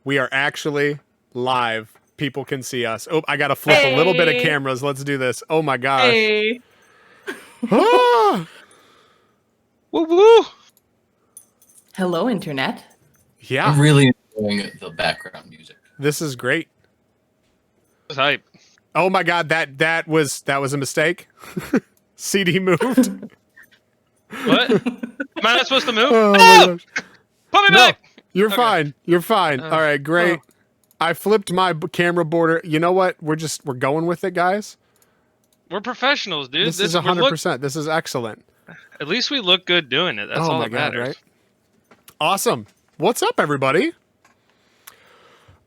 We are actually live. People can see us. Oh, I got to flip a little bit of cameras. Let's do this. Oh my gosh. Hey. Ah! Woo woo! Hello, Internet. Yeah. I'm really enjoying the background music. This is great. That's hype. Oh my god, that was a mistake. CD moved. What? Am I not supposed to move? Oh my Oh! gosh. Put me No, back! you're Okay. fine. You're fine. All right, great. oh. I flipped my camera border. You know what? We're going with it, guys. We're professionals, dude. This is we look- 100%. This is excellent. At least we look good doing it. That's Oh all my that god, matters. right? Awesome. What's up, everybody?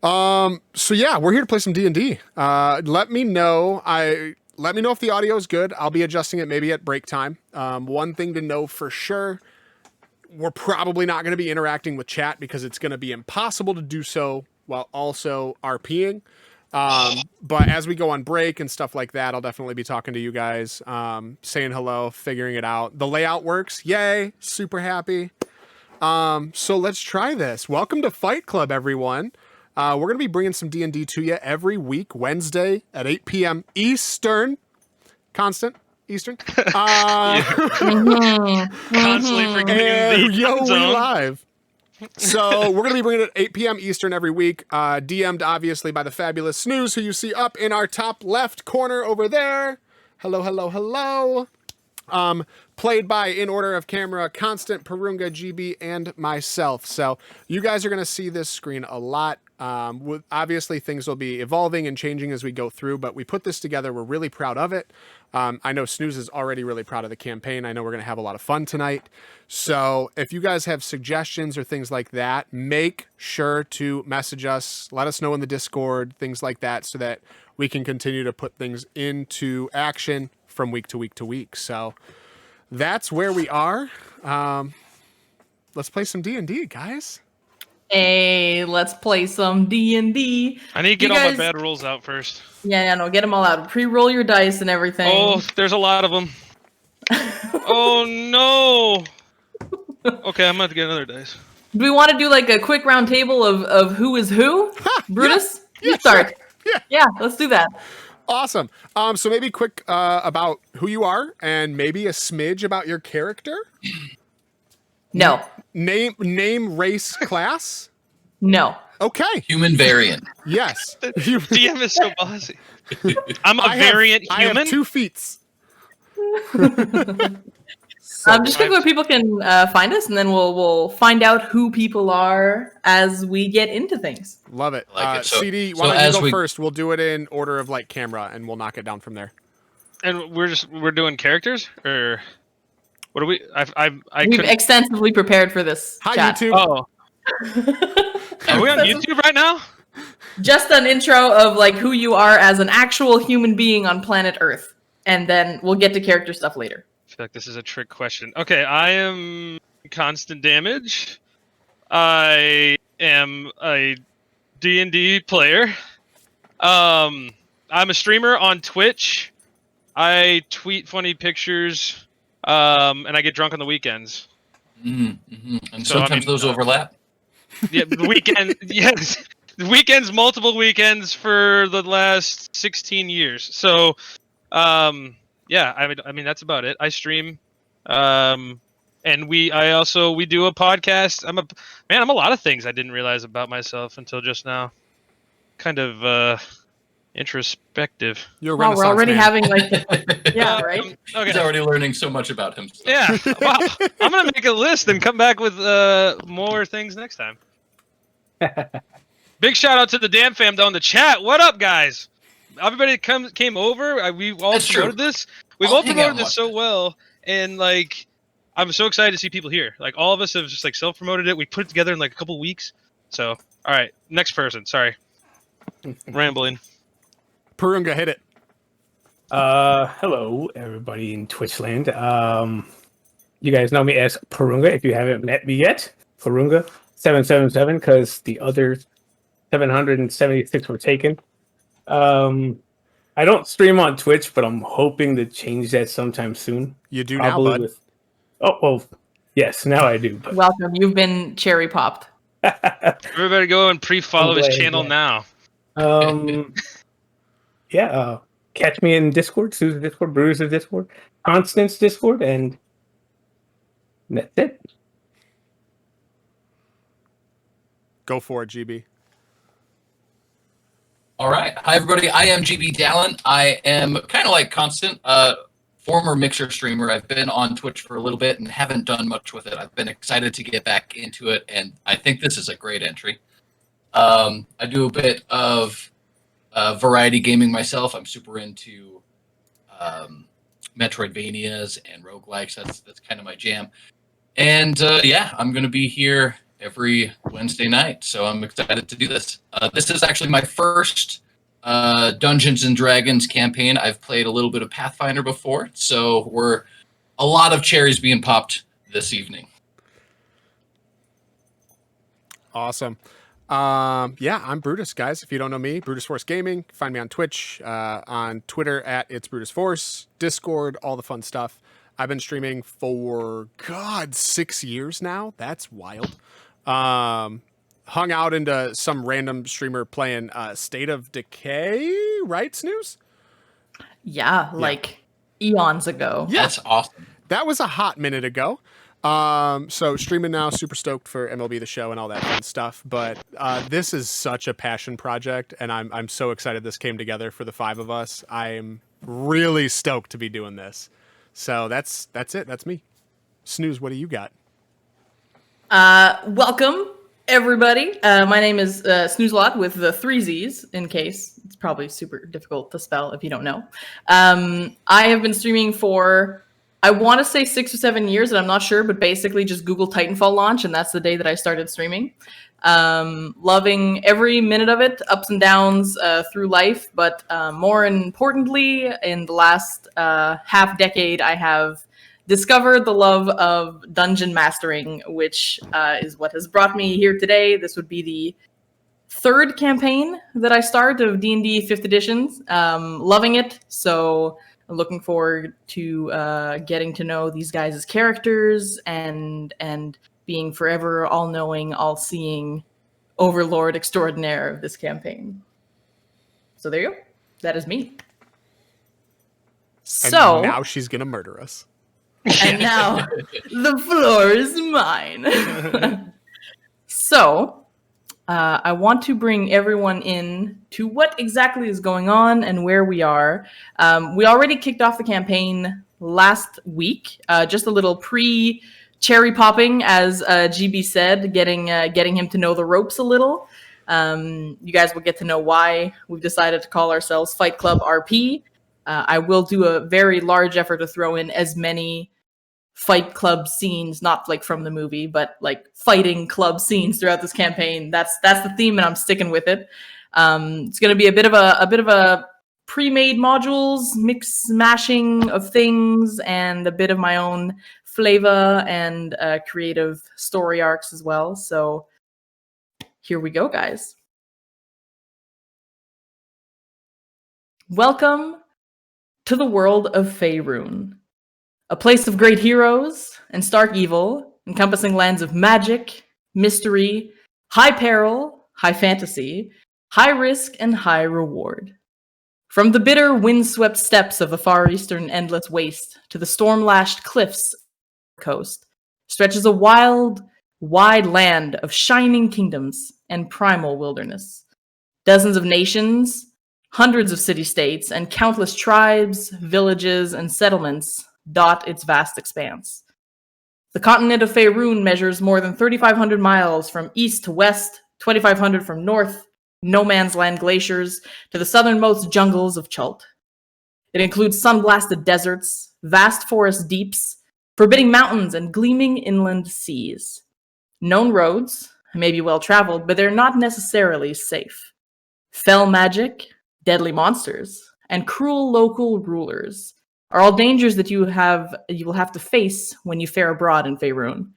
So yeah, we're here to play some D&D. Let me know if the audio is good. I'll be adjusting it maybe at break time. One thing to know for sure, we're probably not going to be interacting with chat because it's going to be impossible to do so while also RPing. But as we go on break and stuff like that, I'll definitely be talking to you guys, saying hello, figuring it out. The layout works. Yay. Super happy. So let's try this. Welcome to Fight Club, everyone. We're going to be bringing some D&D to you every week, Wednesday at 8 p.m. Eastern. Constant Eastern. Constantly forgetting the Yo, we zone. live. So we're going to be bringing it at 8 p.m. Eastern every week. DM'd, obviously, by the fabulous Snooze, who you see up in our top left corner over there. Hello, hello, hello. Played by, in order of camera, Constant, Purunga, GB, and myself. So you guys are going to see this screen a lot. Obviously, things will be evolving and changing as we go through, but we put this together. We're really proud of it. I know Snooze is already really proud of the campaign. I know we're going to have a lot of fun tonight. So if you guys have suggestions or things like that, make sure to message us. Let us know in the Discord, things like that, so that we can continue to put things into action from week to week to week. So that's where we are. Let's play some D&D, guys. Hey, let's play some D&D. I need to get You all my guys- bad rules out first. Yeah, no, get them all out. Pre-roll your dice and everything. Oh, there's a lot of them. Oh no! Okay, I'm about to get another dice. Do we want to do like a quick round table of who is who? Brutus? You start. Yeah. Yeah, let's do that. Awesome. So maybe quick about who you are and maybe a smidge about your character. No. Name, race, class. No. Okay. Human variant. Yes. DM is so bossy. I'm a I have- variant I human. have 2 feats. Just quick where people can find us, and then we'll find out who people are as we get into things. Love it. I like it. So- CD, so why don't as you go we- first? We'll do it in order of like camera, and we'll knock it down from there. And we're doing characters, or what do we? I We've couldn't. extensively prepared for this Hi, chat. YouTube. Oh, are we on YouTube right now? Just an intro of like who you are as an actual human being on planet Earth, and then we'll get to character stuff later. I feel like this is a trick question. Okay, I am Constant Damage. I am a D&D player. I'm a streamer on Twitch. I tweet funny pictures, and I get drunk on the weekends. And So, I sometimes mean, those overlap. Yeah, the weekend. Yes, the weekends, multiple weekends for the last 16 years. So, yeah, I mean that's about it. I stream, and we do a podcast. I'm a lot of things I didn't realize about myself until just now. Kind of introspective. You're a Wow, we're Renaissance already man. having like yeah, right? He's Okay. already learning so much about himself. Yeah. Wow. I'm gonna make a list and come back with more things next time. Big shout out to the Damn Fam though in the chat. What up, guys? Everybody came over. We all That's true. promoted this. We've I'll all hang out promoted and this so watch well, and like, I'm so excited to see people here. Like, all of us have just like self-promoted it. We put it together in like a couple weeks. So, all right, next person. Sorry, rambling. Purunga, hit it. Hello, everybody in Twitchland. You guys know me as Purunga if you haven't met me yet. Purunga 777 because the other 776 were taken. I don't stream on Twitch, but I'm hoping to change that sometime soon. You do now, bud. Oh, well, yes, now I do. But Welcome. You've been cherry popped. Everybody go and pre-follow his glad, channel yeah. now. Yeah. Catch me in Discord, Sue's Discord, Bruce's Discord, Constance Discord, and that's it. Go for it, GB. All right. Hi, everybody. I am GB Dallin. I am kind of like Constant, former Mixer streamer. I've been on Twitch for a little bit and haven't done much with it. I've been excited to get back into it, and I think this is a great entry. I do a bit of variety gaming myself. I'm super into Metroidvanias and roguelikes. That's kind of my jam. And yeah, I'm going to be here every Wednesday night, so I'm excited to do this. This is actually my first Dungeons and Dragons campaign. I've played a little bit of Pathfinder before, so we're a lot of cherries being popped this evening. Awesome. Yeah, I'm Brutus, guys. If you don't know me, Brutus Force Gaming. Find me on Twitch, on Twitter at It's Brutus Force, Discord, all the fun stuff. I've been streaming for 6 years now. That's wild. Hung out into some random streamer playing State of Decay, right, Snooze? Yeah, like eons ago. Yeah. That's awesome. That was a hot minute ago. So streaming now, super stoked for MLB The Show and all that fun stuff. But this is such a passion project, and I'm so excited this came together for the 5 of us. I'm really stoked to be doing this. So that's it. That's me. Snooze, what do you got? Welcome, everybody. My name is Snoozelot with the 3 Z's, in case. It's probably super difficult to spell if you don't know. I have been streaming for, I want to say 6 or 7 years, and I'm not sure, but basically just Google Titanfall launch, and that's the day that I started streaming. Loving every minute of it, ups and downs through life, but more importantly, in the last half decade, I have discovered the love of dungeon mastering, which is what has brought me here today. This would be the 3rd campaign that I start of D&D 5th editions. Loving it, so I'm looking forward to getting to know these guys' characters and being forever all-knowing, all-seeing overlord extraordinaire of this campaign. So there you go. That is me. So And now she's gonna murder us. and now the floor is mine. So I want to bring everyone in to what exactly is going on and where we are. We already kicked off the campaign last week, just a little cherry popping, as GB said, getting him to know the ropes a little. You guys will get to know why we've decided to call ourselves FightClubRP. I will do a very large effort to throw in as many Fight Club scenes, not like from the movie, but like fighting club scenes throughout this campaign. That's the theme, and I'm sticking with it. It's going to be a bit of a pre-made modules, mix mashing of things, and a bit of my own flavor and creative story arcs as well. So here we go, guys. Welcome to the world of Faerun, a place of great heroes and stark evil, encompassing lands of magic, mystery, high peril, high fantasy, high risk, and high reward. From the bitter, windswept steppes of the far eastern endless waste to the storm-lashed cliffs of the coast, stretches a wild, wide land of shining kingdoms and primal wilderness. Dozens of nations, hundreds of city-states, and countless tribes, villages, and settlements dot its vast expanse. The continent of Faerun measures more than 3,500 miles from east to west, 2,500 from north, no man's land glaciers, to the southernmost jungles of Chult. It includes sun-blasted deserts, vast forest deeps, forbidding mountains, and gleaming inland seas. Known roads may be well-traveled, but they're not necessarily safe. Fell magic, deadly monsters, and cruel local rulers are all dangers that you will have to face when you fare abroad in Faerun.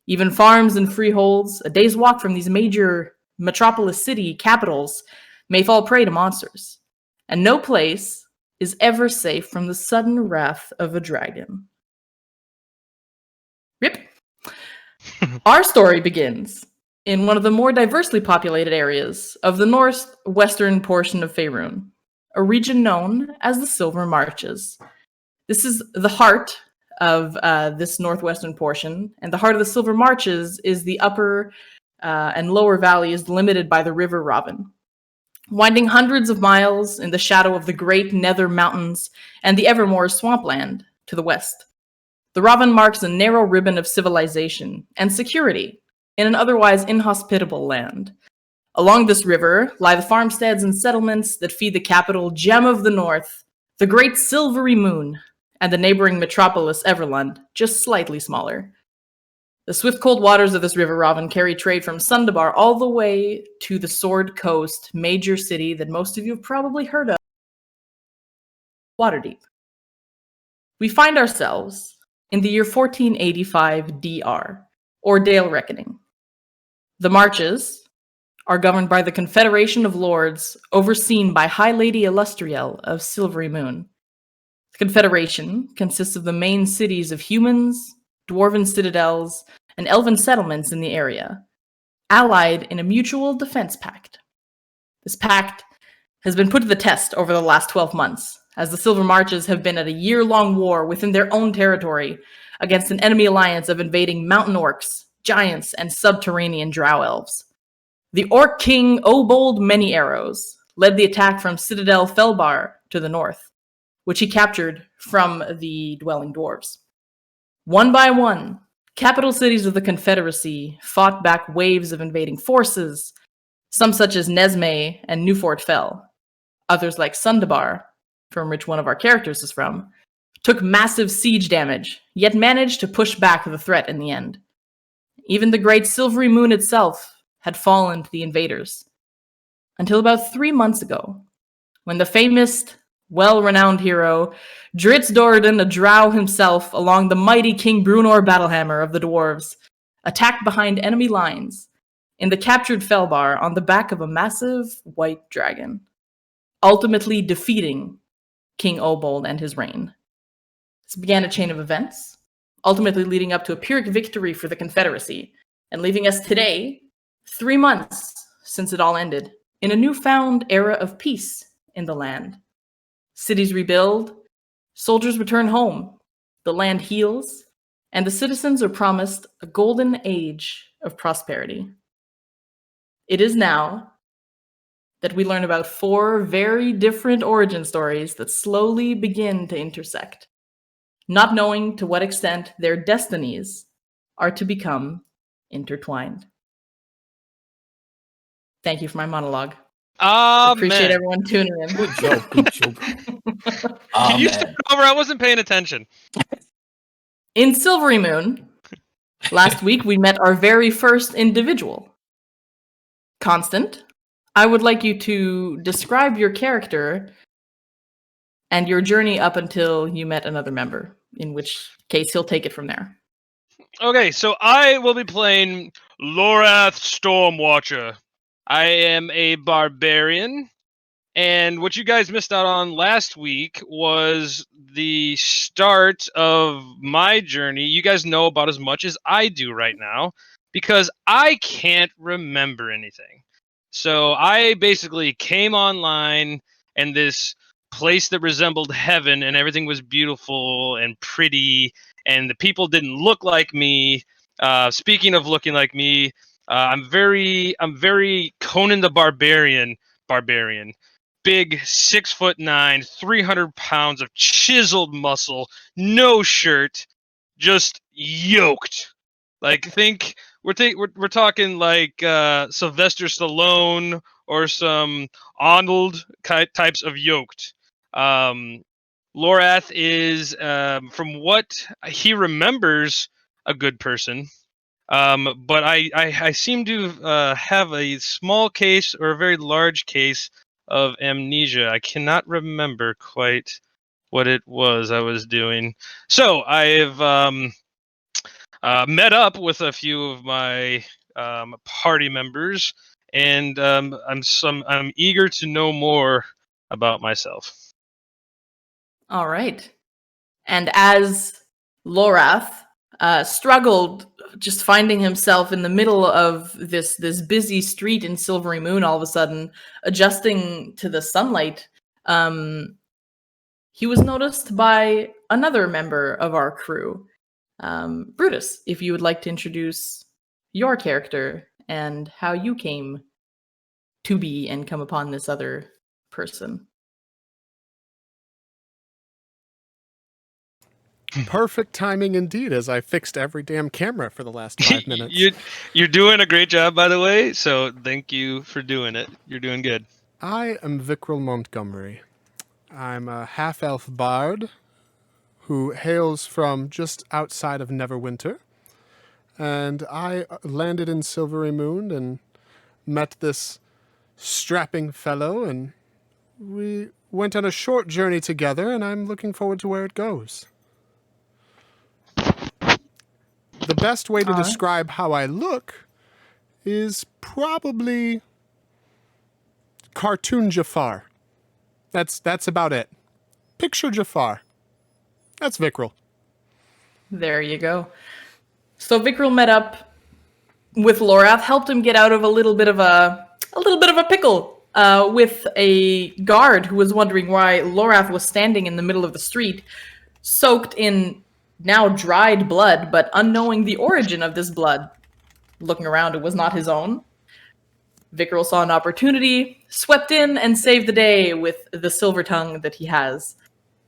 Even farms and freeholds, a day's walk from these major metropolis city capitals, may fall prey to monsters. And no place is ever safe from the sudden wrath of a dragon. Rip. Our story begins in one of the more diversely populated areas of the northwestern portion of Faerun, a region known as the Silver Marches. This is the heart of this northwestern portion, and the heart of the Silver Marches is the upper and lower valleys limited by the River Ravin, winding hundreds of miles in the shadow of the great Nether Mountains and the Evermore swampland to the west. The Ravin marks a narrow ribbon of civilization and security in an otherwise inhospitable land. Along this river lie the farmsteads and settlements that feed the capital gem of the north, the great Silvery Moon, and the neighboring metropolis Everlund, just slightly smaller. The swift cold waters of this river Ravin carry trade from Sundabar all the way to the Sword Coast major city that most of you have probably heard of, Waterdeep. We find ourselves in the year 1485 DR, or Dale Reckoning. The Marches are governed by the Confederation of Lords, overseen by High Lady Illustriel of Silvery Moon. The Confederation consists of the main cities of humans, dwarven citadels, and elven settlements in the area, allied in a mutual defense pact. This pact has been put to the test over the last 12 months, as the Silver Marches have been at a year-long war within their own territory against an enemy alliance of invading mountain orcs, giants, and subterranean drow elves. The Orc King Obold Many Arrows led the attack from Citadel Felbar to the north, which he captured from the dwelling dwarves. One by one, capital cities of the Confederacy fought back waves of invading forces, some such as Nesme and Newfort fell. Others like Sundabar, from which one of our characters is from, took massive siege damage, yet managed to push back the threat in the end. Even the great Silvery Moon itself had fallen to the invaders, until about 3 months ago, when the famous, well-renowned hero, Dritz Doradin, a drow himself, along the mighty King Brunor Battlehammer of the dwarves, attacked behind enemy lines in the captured Felbar on the back of a massive white dragon, ultimately defeating King Obold and his reign. This began a chain of events, ultimately leading up to a Pyrrhic victory for the Confederacy, and leaving us today, 3 months since it all ended, in a newfound era of peace in the land. Cities rebuild, soldiers return home, the land heals, and the citizens are promised a golden age of prosperity. It is now that we learn about 4 very different origin stories that slowly begin to intersect, not knowing to what extent their destinies are to become intertwined. Thank you for my monologue. Appreciate Man. everyone tuning in. Good joke. Good joke. Can you start over? I wasn't paying attention. In Silvery Moon, last week we met our very first individual. Constant, I would like you to describe your character and your journey up until you met another member, in which case he'll take it from there. Okay, so I will be playing Lorath Stormwatcher. I am a barbarian, and what you guys missed out on last week was the start of my journey. You guys know about as much as I do right now, because I can't remember anything. So I basically came online, and this place that resembled heaven, and everything was beautiful and pretty, and the people didn't look like me. Speaking of looking like me, I'm very Conan the Barbarian. Big, 6'9", 300 pounds of chiseled muscle, no shirt, just yoked. Like we're talking like Sylvester Stallone or some Arnold types of yoked. Lorath is, from what he remembers, a good person. But I seem to have a small case or a very large case of amnesia. I cannot remember quite what it was I was doing. So I've met up with a few of my party members, and I'm eager to know more about myself. All right. And as Lorath struggled just finding himself in the middle of this busy street in Silvery Moon, all of a sudden adjusting to the sunlight, he was noticed by another member of our crew. Brutus, if you would like to introduce your character and how you came to be and come upon this other person. Perfect timing indeed, as I fixed every damn camera for the last 5 minutes. You're doing a great job, by the way. So thank you for doing it. You're doing good. I am Vickrell Montgomery. I'm a half-elf bard who hails from just outside of Neverwinter. And I landed in Silvery Moon and met this strapping fellow, and we went on a short journey together, and I'm looking forward to where it goes. The best way to describe how I look is probably cartoon Jafar. That's about it. Picture Jafar. That's Vickrell. There you go. So Vickrell met up with Lorath, helped him get out of a little bit of a pickle with a guard who was wondering why Lorath was standing in the middle of the street, soaked in now dried blood, but unknowing the origin of this blood. Looking around, it was not his own. Vickrell saw an opportunity, swept in, and saved the day with the silver tongue that he has.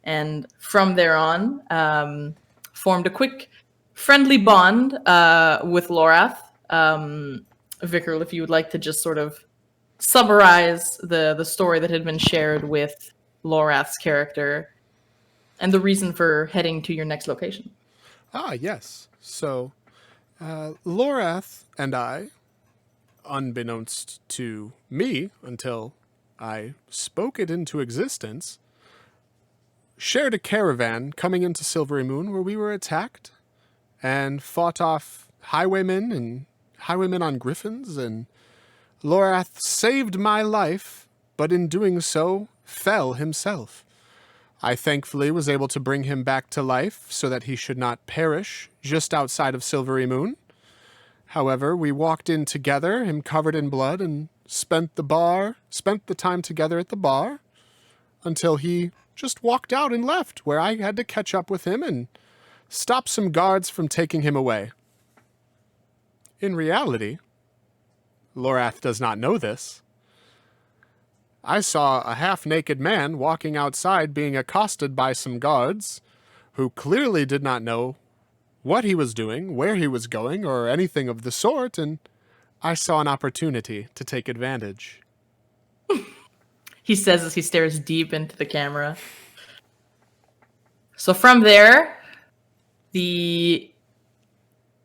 And from there on, formed a quick, friendly bond with Lorath. Vickrell, if you would like to just sort of summarize the story that had been shared with Lorath's character and the reason for heading to your next location. Yes. So, Lorath and I, unbeknownst to me until I spoke it into existence, shared a caravan coming into Silvery Moon where we were attacked and fought off highwaymen on griffins, and Lorath saved my life, but in doing so, fell himself. I thankfully was able to bring him back to life so that he should not perish just outside of Silvery Moon. However, we walked in together, him covered in blood, and spent the time together at the bar until he just walked out and left, where I had to catch up with him and stop some guards from taking him away. In reality, Lorath does not know this. I saw a half-naked man walking outside being accosted by some guards who clearly did not know what he was doing, where he was going, or anything of the sort, and I saw an opportunity to take advantage. He says as he stares deep into the camera. So from there, the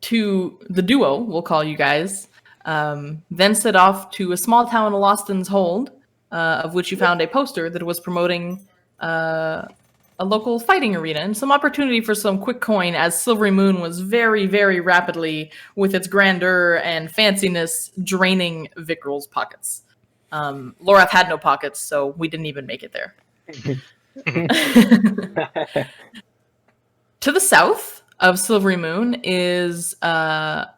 duo, we'll call you guys, then set off to a small town in Loston's Hold, of which you found a poster that was promoting a local fighting arena and some opportunity for some quick coin, as Silvery Moon was very, very rapidly, with its grandeur and fanciness, draining Vickrell's pockets. Lorath had no pockets, so we didn't even make it there. To the south of Silvery Moon is the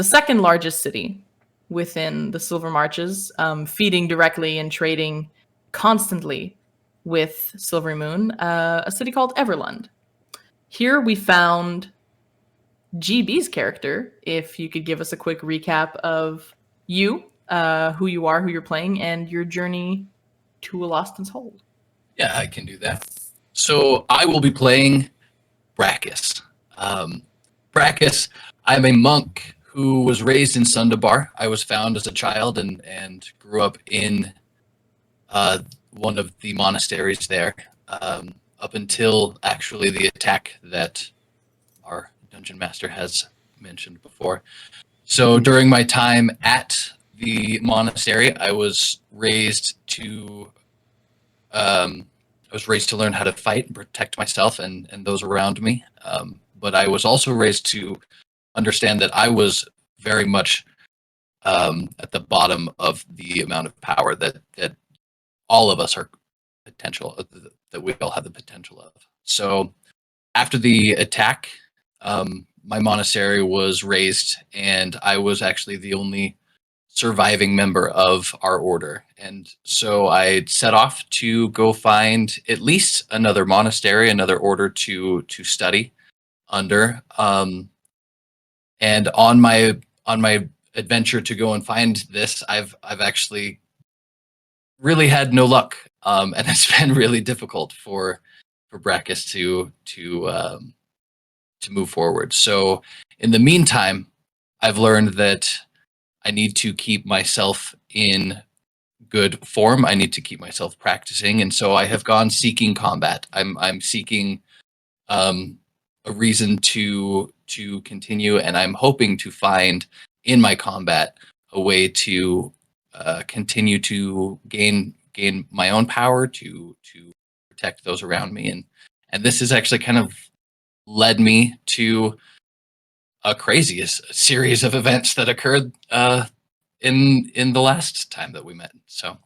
second largest city within the Silver Marches, feeding directly and trading constantly with Silvery Moon, a city called Everlund. Here we found GB's character. If you could give us a quick recap of you, who you are, who you're playing, and your journey to Loston's Hold. Yeah, I can do that. So I will be playing Brachus. Brachus, I'm a monk who was raised in Sundabar. I was found as a child and grew up in one of the monasteries there, up until actually the attack that our dungeon master has mentioned before. So during my time at the monastery, I was raised to learn how to fight and protect myself and those around me. But I was also raised to understand that I was very much at the bottom of the amount of power that all of us are potential, that we all have the potential of. So after the attack, my monastery was razed, and I was actually the only surviving member of our order. And so I set off to go find at least another monastery, another order to study under. And on my adventure to go and find this, I've actually really had no luck, and it's been really difficult for Brackus to move forward. So in the meantime, I've learned that I need to keep myself in good form. I need to keep myself practicing, and so I have gone seeking combat. I'm seeking a reason to continue, and I'm hoping to find in my combat a way to continue to gain my own power to protect those around me, and this has actually kind of led me to a crazy series of events that occurred in the last time that we met. So,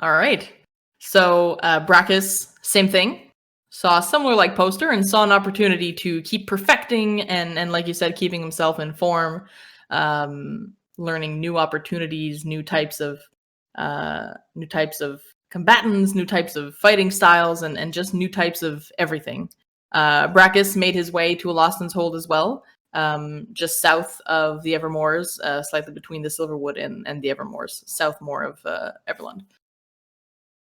All right. So Brackus, same thing. Saw a similar like poster and saw an opportunity to keep perfecting and like you said, keeping himself in form, learning new opportunities, new types of combatants, new types of fighting styles, and just new types of everything. Brackus made his way to Aloston's Hold as well, just south of the Evermoors, slightly between the Silverwood and the Evermoors, south more of Everland.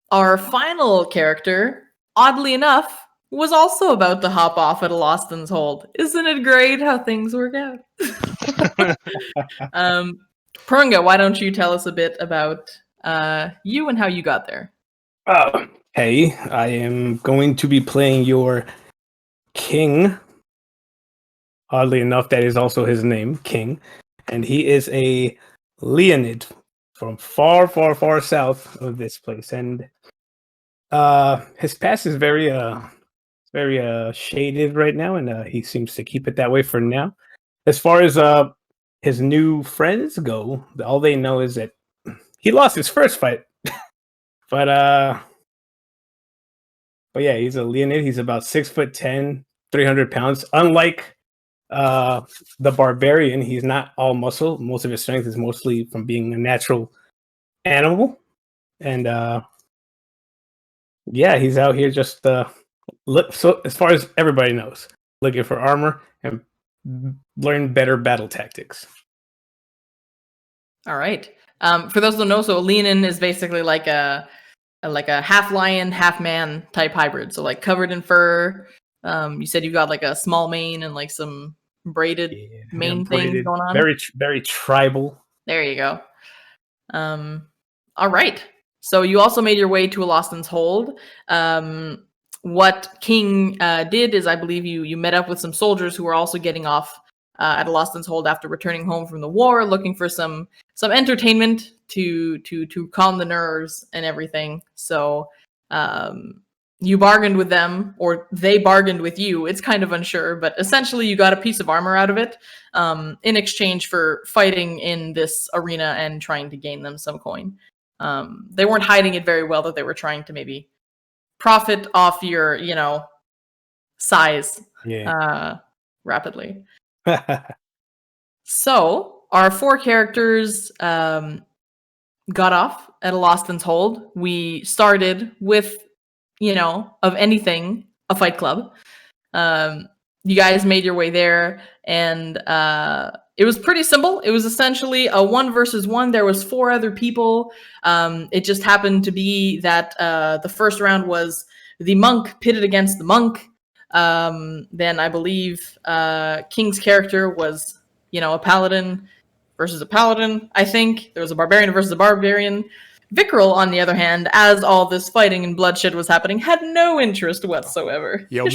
Our final character, oddly enough, was also about to hop off at Aloston's Hold. Isn't it great how things work out? Purunga, why don't you tell us a bit about you and how you got there? Hey, I am going to be playing your king. Oddly enough, that is also his name, King. And he is a Leonid from far, far, far south of this place. And his past is very shaded right now, and he seems to keep it that way for now. As far as his new friends go, all they know is that he lost his first fight. But yeah, he's a Leonid. He's about 6'10", 300 pounds. Unlike the barbarian, he's not all muscle. Most of his strength is mostly from being a natural animal. And yeah, he's out here just look. So as far as everybody knows, looking for armor and learn better battle tactics. All right. For those who don't know, so a Leonin is basically like a half lion, half man type hybrid. So like covered in fur. You said you've got like a small mane and like some braided mane things going on. Very, very tribal. There you go. All right. So you also made your way to Aloston's Hold. What King did is, I believe you met up with some soldiers who were also getting off at Aloston's Hold after returning home from the war, looking for some entertainment to calm the nerves and everything. So you bargained with them, or they bargained with you. It's kind of unsure, but essentially you got a piece of armor out of it in exchange for fighting in this arena and trying to gain them some coin. They weren't hiding it very well that they were trying to maybe profit off your, size rapidly. So our four characters got off at Aloston's Hold. We started with, of anything, a fight club. You guys made your way there, and it was pretty simple. It was essentially a 1 versus 1. There was 4 other people. It just happened to be that the first round was the monk pitted against the monk. Then I believe King's character was, a paladin versus a paladin. I think there was a barbarian versus a barbarian. Vickrell, on the other hand, as all this fighting and bloodshed was happening, had no interest whatsoever. Yo,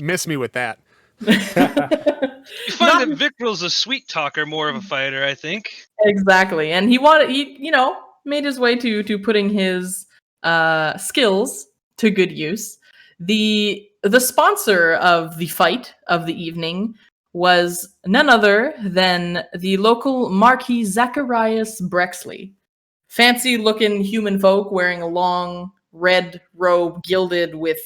miss me with that. You find that Vickrell's a sweet talker, more of a fighter, I think. Exactly, and he made his way to putting his skills to good use. The sponsor of the fight of the evening was none other than the local Marquis Zacharias Brexley. Fancy-looking human folk wearing a long red robe gilded with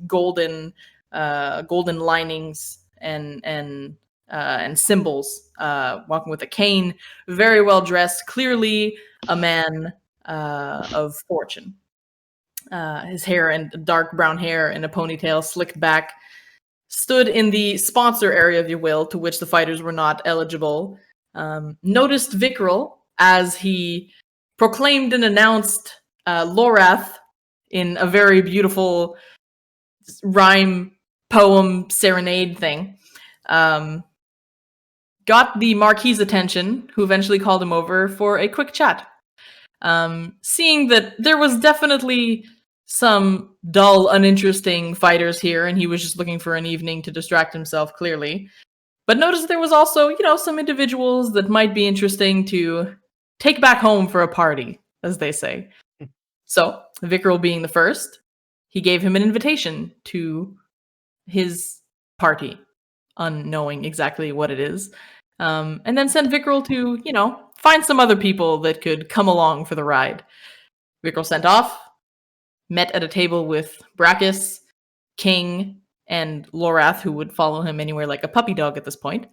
golden golden linings and symbols, walking with a cane, very well dressed, clearly a man of fortune. His hair and dark brown hair and a ponytail slicked back, stood in the sponsor area, if you will, to which the fighters were not eligible. Noticed Vikral as he proclaimed and announced Lorath in a very beautiful rhyme, poem, serenade thing. Got the Marquis's attention, who eventually called him over for a quick chat. Seeing that there was definitely some dull, uninteresting fighters here, and he was just looking for an evening to distract himself, clearly. But noticed there was also, some individuals that might be interesting to take back home for a party, as they say. So, Vikral being the first, he gave him an invitation to his party, unknowing exactly what it is. And then sent Vikral to, find some other people that could come along for the ride. Vikral sent off, met at a table with Brachus, King, and Lorath, who would follow him anywhere like a puppy dog at this point.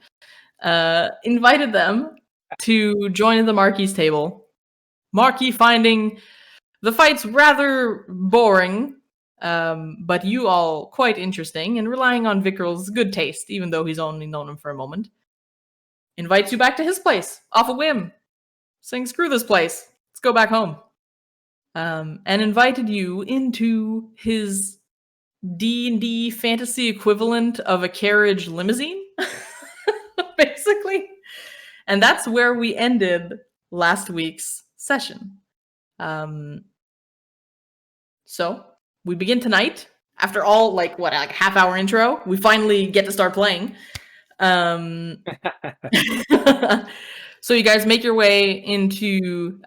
Invited them to join the Marquis table. Marquis finding the fights rather boring, but you all quite interesting, and relying on Vikral's good taste, even though he's only known him for a moment. Invites you back to his place, off a whim. Saying, screw this place, let's go back home. And invited you into his D&D fantasy equivalent of a carriage limousine, basically. And that's where we ended last week's session. So we begin tonight. After all, like half-hour intro, we finally get to start playing. So you guys make your way into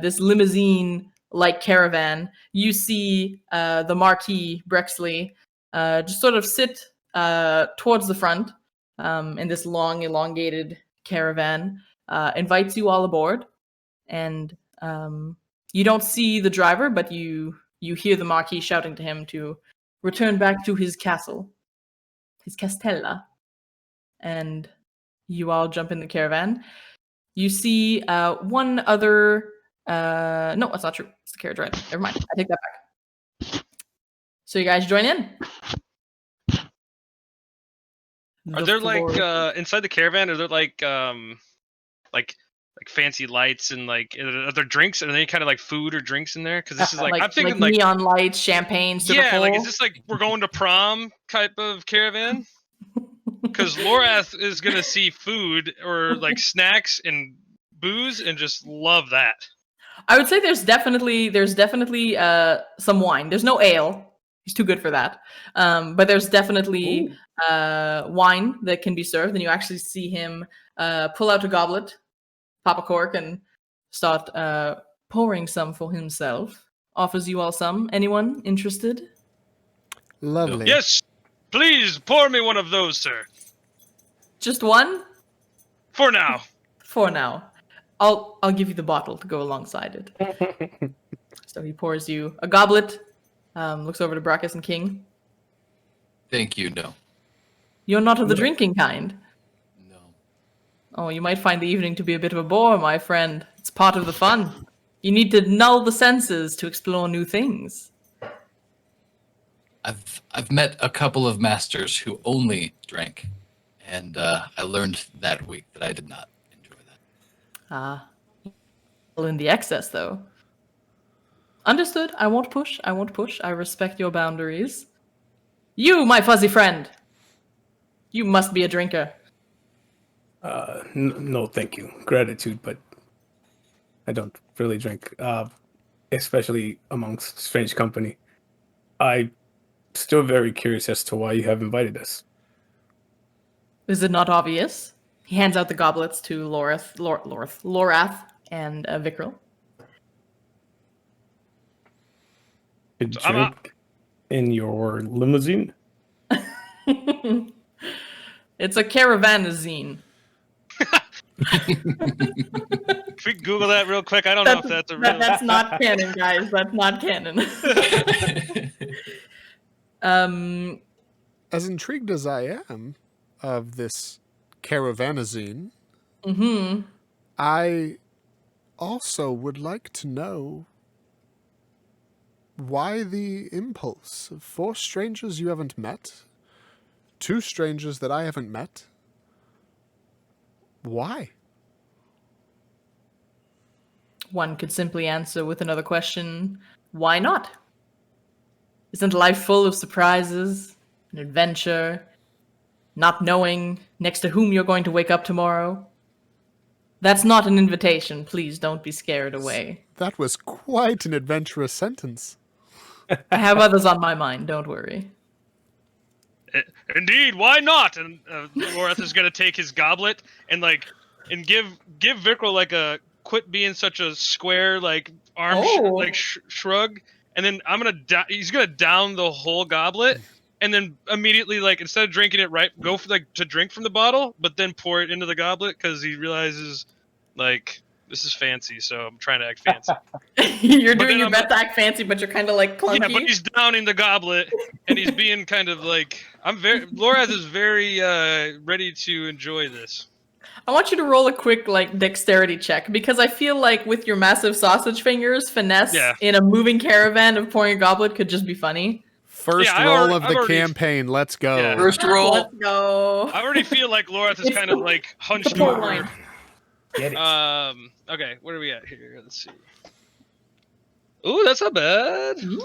this limousine-like caravan. You see the Marquis Brexley just sort of sit towards the front in this long, elongated caravan. Invites you all aboard, and you don't see the driver, but you hear the Marquis shouting to him to return back to his castle, his castella. And you all jump in the caravan. You see one other... no, that's not true. It's the carriage ride. Never mind. I take that back. So you guys join in. Are there inside the caravan? Are there like fancy lights and are there drinks? Are there any kind of like food or drinks in there? Because this is I'm thinking like neon lights, champagne. Yeah, is this like we're going to prom type of caravan? Because Lorath is gonna see food or like snacks and booze and just love that. I would say there's definitely some wine. There's no ale. He's too good for that. But there's definitely wine that can be served, and you actually see him pull out a goblet, pop a cork, and start pouring some for himself. Offers you all some. Anyone interested? Lovely. Yes, please pour me one of those, sir. Just one? For now. For now. I'll give you the bottle to go alongside it. So he pours you a goblet, looks over to Brachus and King. Thank you, no. You're not of the drinking kind. No. Oh, you might find the evening to be a bit of a bore, my friend. It's part of the fun. You need to null the senses to explore new things. I've met a couple of masters who only drank, and I learned that week that I did not enjoy that. Well, in the excess, though. Understood. I won't push. I respect your boundaries. You, my fuzzy friend. You must be a drinker. No, thank you. Gratitude, but I don't really drink, especially amongst strange company. I'm still very curious as to why you have invited us. Is it not obvious? He hands out the goblets to Lorath and Vikral. To drink in your limousine? It's a caravanazine. Can we Google that real quick? I don't know if that's a real... That's not canon, guys. That's not canon. as intrigued as I am of this caravanazine, Mm-hmm. I also would like to know why the impulse of 4 strangers you haven't met, 2 strangers that I haven't met. Why? One could simply answer with another question, why not? Isn't life full of surprises, an adventure, not knowing next to whom you're going to wake up tomorrow? That's not an invitation. Please don't be scared away. That was quite an adventurous sentence. I have others on my mind, don't worry. Indeed, why not? And Loreth is gonna take his goblet and give Vikral like a quit being such a square like arm shrug, and then he's gonna down the whole goblet, and then immediately instead of drinking it go for to drink from the bottle, but then pour it into the goblet because he realizes this is fancy, so I'm trying to act fancy. You're doing your best to act fancy, but you're kind of clunky. Yeah, but he's downing the goblet, and he's being kind of Loraz is very ready to enjoy this. I want you to roll a quick dexterity check, because I feel like with your massive sausage fingers, finesse in a moving caravan of pouring a goblet could just be funny. First roll of the campaign. Let's go. Yeah. First roll. Let's go. I already feel like Lorath is kind of hunched Support over. line. Get it. Okay, where are we at here? Let's see. Ooh, that's not bad. You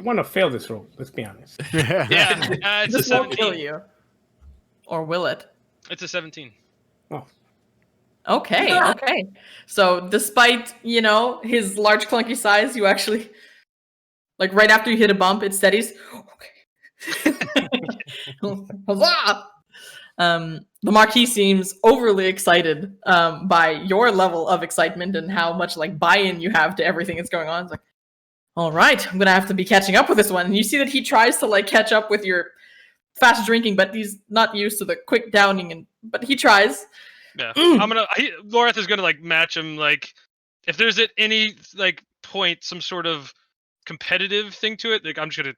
want to fail this roll? Let's be honest. Yeah, it's This a won't kill 17. you. Or will it? It's a 17. Oh, Okay. So despite, his large clunky size, you actually right after you hit a bump, it steadies. Okay. Huzzah! The Marquis seems overly excited by your level of excitement and how much buy-in you have to everything that's going on. It's like, all right, I'm gonna have to be catching up with this one. And you see that he tries to catch up with your fast drinking, but he's not used to the quick downing. But he tries. Yeah, Lorath is gonna match him. If there's at any point some sort of competitive thing to it, I'm just gonna.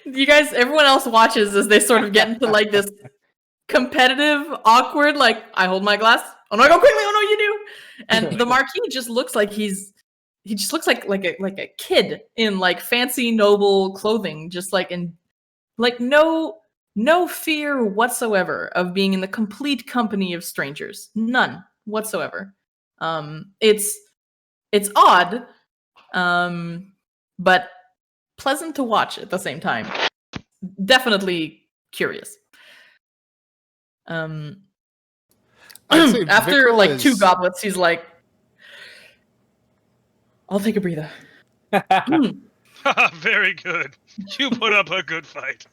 You guys, everyone else watches as they sort of get into this competitive, awkward, I hold my glass. Oh no, go quickly! Oh no, you do! And the Marquis just looks like he just looks like a kid in fancy noble clothing, just in no fear whatsoever of being in the complete company of strangers, none whatsoever. It's odd, but pleasant to watch at the same time. Definitely curious. I'd say After Vikral 2 is- goblets, he's like, I'll take a breather. Very good. You put up a good fight.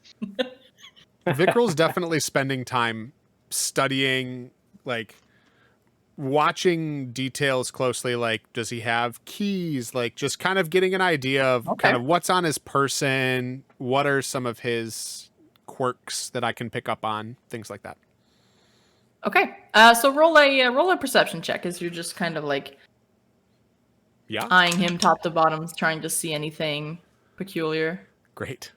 Vikral's definitely spending time studying, watching details closely. Does he have keys? Just kind of getting an idea of kind of what's on his person. What are some of his quirks that I can pick up on? Things like that. Okay. So roll a perception check as you're just kind of Yeah. eyeing him top to bottom, trying to see anything peculiar. Great.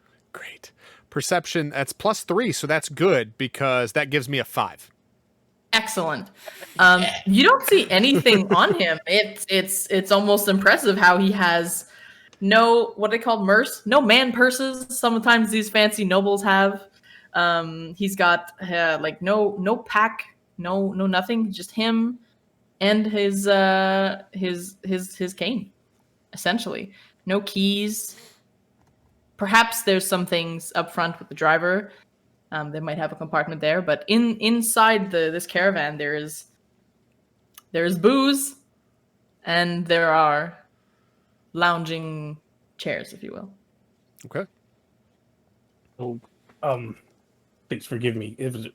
Perception, that's +3, so that's good because that gives me a 5. Excellent. You don't see anything on him. It's almost impressive how he has no, what they call no man purses. Sometimes these fancy nobles have. He's got no pack, no nothing, just him and his cane, essentially. No keys. Perhaps there's some things up front with the driver. They might have a compartment there, but inside this caravan there's booze, and there are lounging chairs, if you will. Okay. So, please forgive me. It was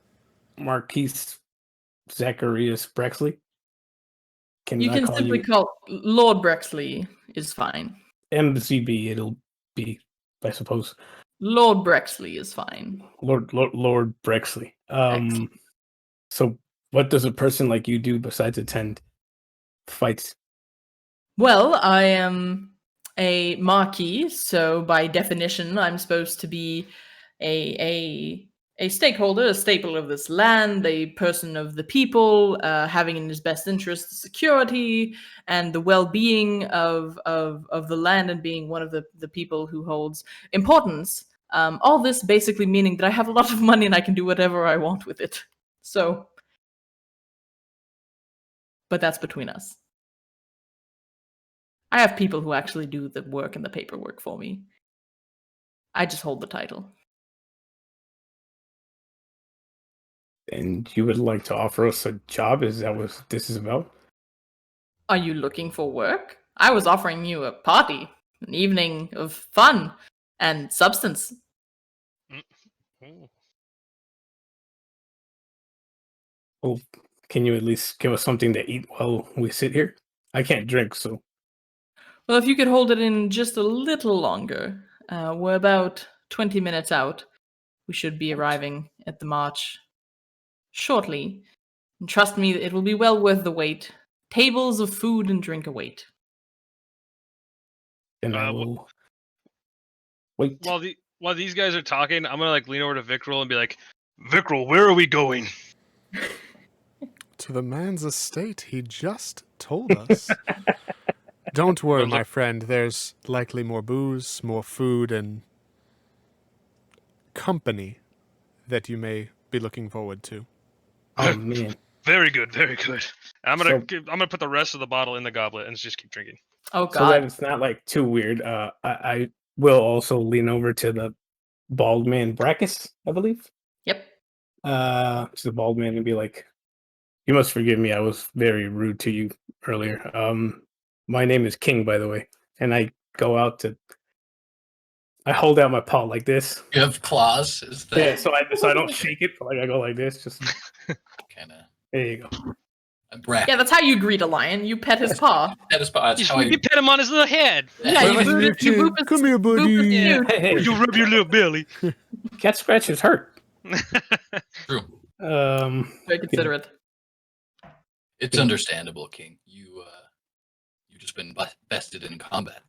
Marquise Zacharias Brexley. You can simply call Lord Brexley is fine. MZB. It'll be, I suppose. Lord Brexley is fine. Lord Brexley. Excellent. So what does a person like you do besides attend fights? Well, I am a marquis, so by definition, I'm supposed to be a stakeholder, a staple of this land, a person of the people, having in his best interest the security and the well-being of the land, and being one of the people who holds importance. All this basically meaning that I have a lot of money and I can do whatever I want with it. So, but that's between us. I have people who actually do the work and the paperwork for me. I just hold the title. And you would like to offer us a job? Is that what this is about? Are you looking for work? I was offering you a party, an evening of fun and substance. Ooh. Well, can you at least give us something to eat while we sit here? I can't drink, so Well, if you could hold it in just a little longer, we're about 20 minutes out. We should be arriving at the march shortly. And trust me, it will be well worth the wait. Tables of food and drink await. then I will wait. While these guys are talking, I'm gonna like lean over to Vickrul and be like, Vickrul, where are we going? To the man's estate he just told us. Don't worry, my friend. There's likely more booze, more food, and company that you may be looking forward to. Oh man. Very good, very good. I'm So- gonna put the rest of the bottle in the goblet and just keep drinking. Oh So that god. it's not like too weird. I will also lean over to the bald man Brackus, I believe. Yep. To the bald man and be like, "You must forgive me. I was very rude to you earlier. My name is King, by the way." And I go out to. I hold out my paw like this. You have claws. Is that Yeah, so I don't shake it, but like I go like this. Just kind of there you go. a brat? Yeah, that's how you greet a lion. You pet his paw. That's You, how you pet him on his little head. Yeah, you Wait, boop his, you boop his, come here, boop his buddy. snoot. Hey, You rub your little belly. cat scratches hurt. True. Very considerate. It's understandable, King. You've just been bested in combat.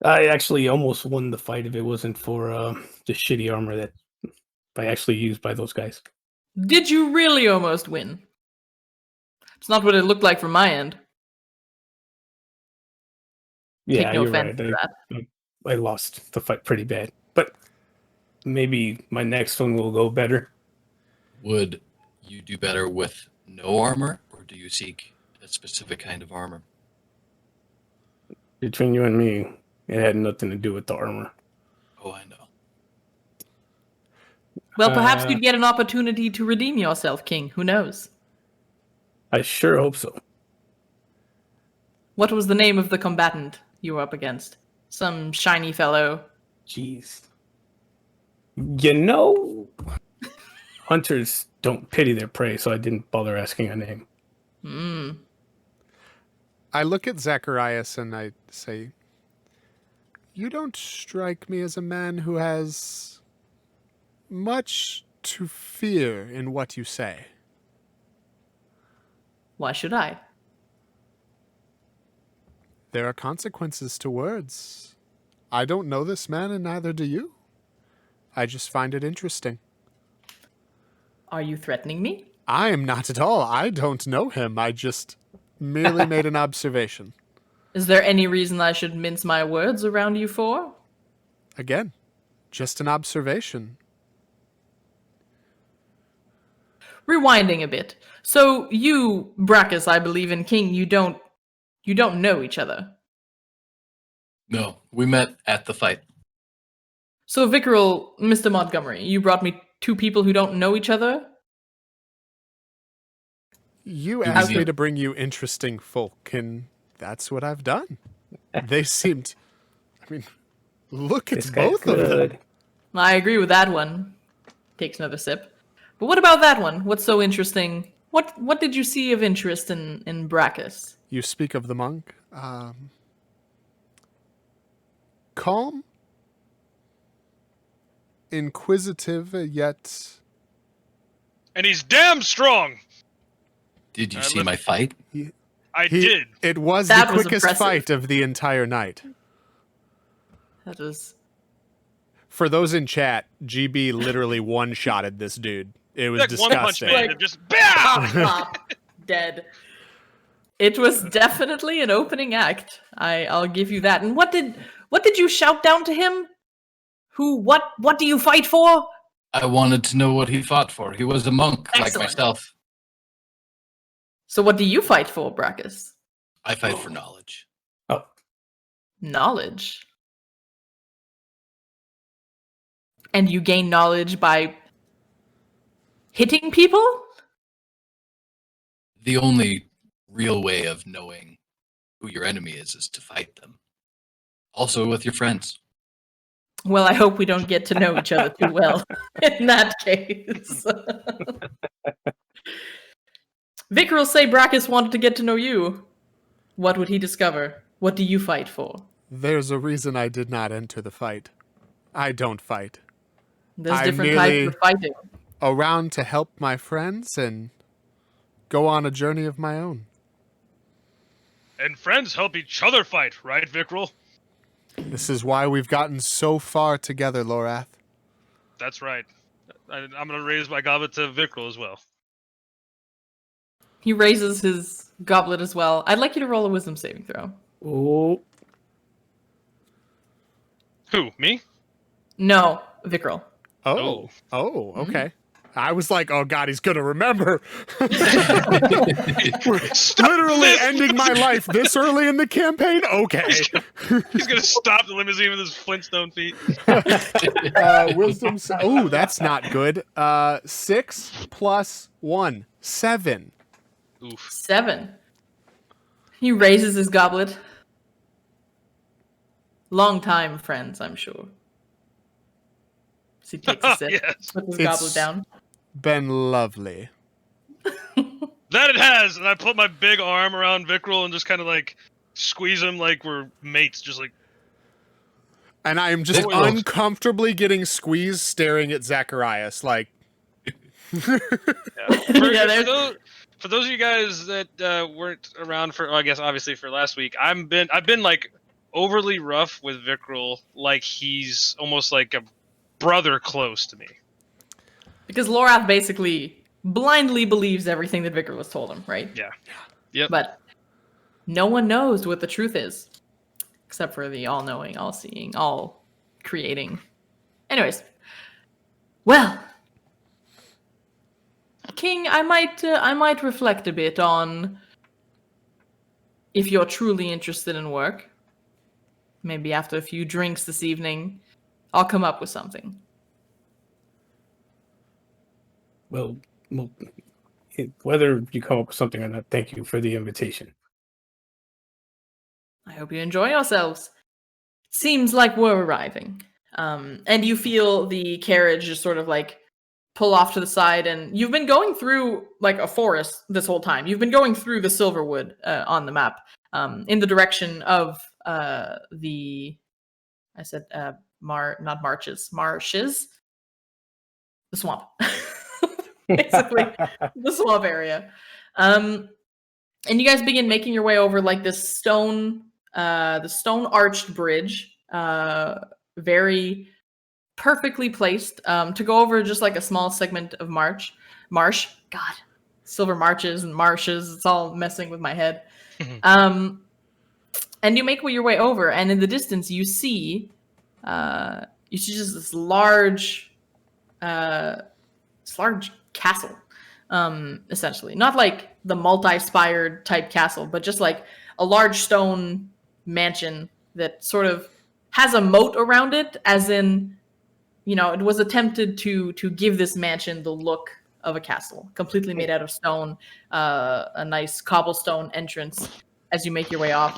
I actually almost won the fight if it wasn't for the shitty armor that I actually used by those guys. Did you really almost win? It's not what it looked like from my end. Yeah, Take no you're offense right. to that. I lost the fight pretty bad, but maybe my next one will go better. Would you do better with no armor, or do you seek a specific kind of armor? Between you and me, it had nothing to do with the armor. Oh, I know. Well, perhaps Uh, you'd get an opportunity to redeem yourself, King. Who knows? I sure hope so. What was the name of the combatant you were up against? Some shiny fellow. Jeez. You know, hunters don't pity their prey, so I didn't bother asking a name. Hmm. I look at Zacharias and I say, "You don't strike me as a man who has much to fear in what you say." Why should I? There are consequences to words. I don't know this man, and neither do you. I just find it interesting. Are you threatening me? I am not at all. I don't know him. I just merely made an observation. Is there any reason I should mince my words around you for? Again, just an observation. Rewinding a bit. So you, Brackus, I believe, and King, you don't know each other. No, we met at the fight. So Vickrul, Mr. Montgomery, you brought me two people who don't know each other? You Do we asked me need- to bring you interesting folk, and that's what I've done. They seemed... I mean, look at This guy's both of them. good. I agree with that one. Takes another sip. But what about that one? What's so interesting? What did you see of interest in Brackus? You speak of the monk. Calm, inquisitive, yet And he's damn strong. Did you I see live- my fight? I did. It was That the was quickest impressive. fight of the entire night. That was For those in chat, GB literally one-shotted this dude. It was Like One Punch disgusting. Man. Like- Just BAM! pop, dead. It was definitely an opening act. I'll give you that. And what did you shout down to him? What do you fight for? I wanted to know what he fought for. He was a monk like Excellent. myself. So what do you fight for, Brachus? I fight for knowledge. Knowledge. And you gain knowledge by hitting people? The only real way of knowing who your enemy is to fight them. Also with your friends. Well, I hope we don't get to know each other too well in that case. Vicar will say Brachus wanted to get to know you. What would he discover? What do you fight for? There's a reason I did not enter the fight. I don't fight. There's I'm different types merely- of fighting. Around to help my friends and go on a journey of my own. And friends help each other fight, right, Vickrell? This is why we've gotten so far together, Lorath. That's right. I'm going to raise my goblet to Vickrell as well. He raises his goblet as well. I'd like you to roll a wisdom saving throw. Oh, Who, me? No, Vickrell. Oh, okay. I was like, oh god, he's gonna remember. We're literally ending my life this early in the campaign? Okay. He's going to stop the limousine with his Flintstone feet. Wisdom. Oh, that's not good. 6 plus 1. 7. Oof. 7. He raises his goblet. Long time friends, I'm sure. So he takes a sip, Yes. puts his It's- goblet down. Been lovely. That it has, and I put my big arm around Vickrell and just kind of like squeeze him like we're mates, just like And I am just Oh, well. uncomfortably getting squeezed staring at Zacharias like For, Yeah, there's- for those of you guys that weren't around for, I guess obviously for last week, I've been like overly rough with Vickrell, like he's almost like a brother close to me. Because Lorath basically blindly believes everything that Vicar was told him, right? Yeah. Yep. But no one knows what the truth is. Except for the all-knowing, all-seeing, all-creating. Anyways. Well. King, I might reflect a bit on if you're truly interested in work. Maybe after a few drinks this evening, I'll come up with something. well, whether you come up with something or not, thank you for the invitation. I hope you enjoy yourselves. Seems like we're arriving. And you feel the carriage just sort of like pull off to the side, and you've been going through like a forest this whole time. You've been going through the Silverwood on the map, in the direction of marshes, the swamp. Basically, the swamp area. And you guys begin making your way over like this stone arched bridge, very perfectly placed, to go over just like a small segment of marsh. God, silver marches and marshes. It's all messing with my head. And you make your way over, and in the distance you see just this large castle, essentially. Not like the multi-spired type castle, but just like a large stone mansion that sort of has a moat around it, as in, it was attempted to give this mansion the look of a castle, completely made out of stone, a nice cobblestone entrance. As you make your way off,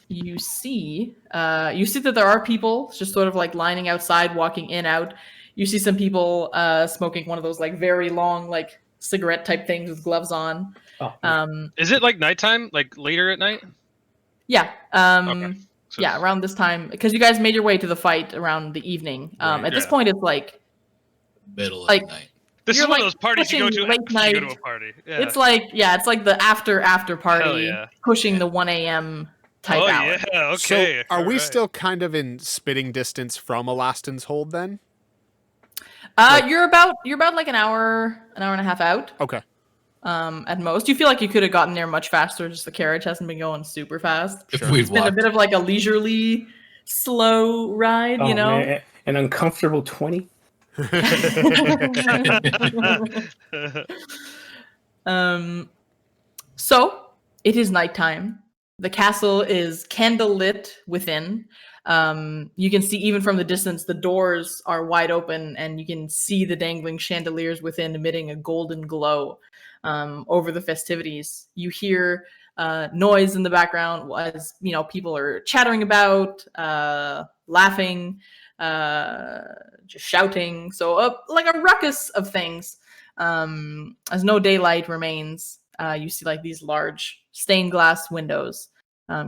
you see that there are people just sort of like lining outside, walking in, out. You see some people smoking one of those like very long like cigarette type things with gloves on. Is it like nighttime, like later at night? Yeah. Okay. So Yeah, around this time, because you guys made your way to the fight around the evening. Right, At this yeah. point, it's like Middle of Like- the night. This You're, is one like, of those parties you go pushing to late after you go to night. a party. Yeah. It's like the after party, yeah. pushing the 1 a.m. type Oh hour. yeah. Okay. So, are we alright. still kind of in spitting distance from Elastin's hold then? You're about like an hour and a half out. Okay. At most. You feel like you could have gotten there much faster, just the carriage hasn't been going super fast. If Sure. we'd It's been a walked. bit of like a leisurely, slow ride, Oh you know? man, an uncomfortable 20. So it is nighttime. The castle is candle lit within. You can see even from the distance, the doors are wide open, and you can see the dangling chandeliers within emitting a golden glow over the festivities. You hear noise in the background as people are chattering about, laughing, just shouting. So like a ruckus of things. As no daylight remains, you see like these large stained glass windows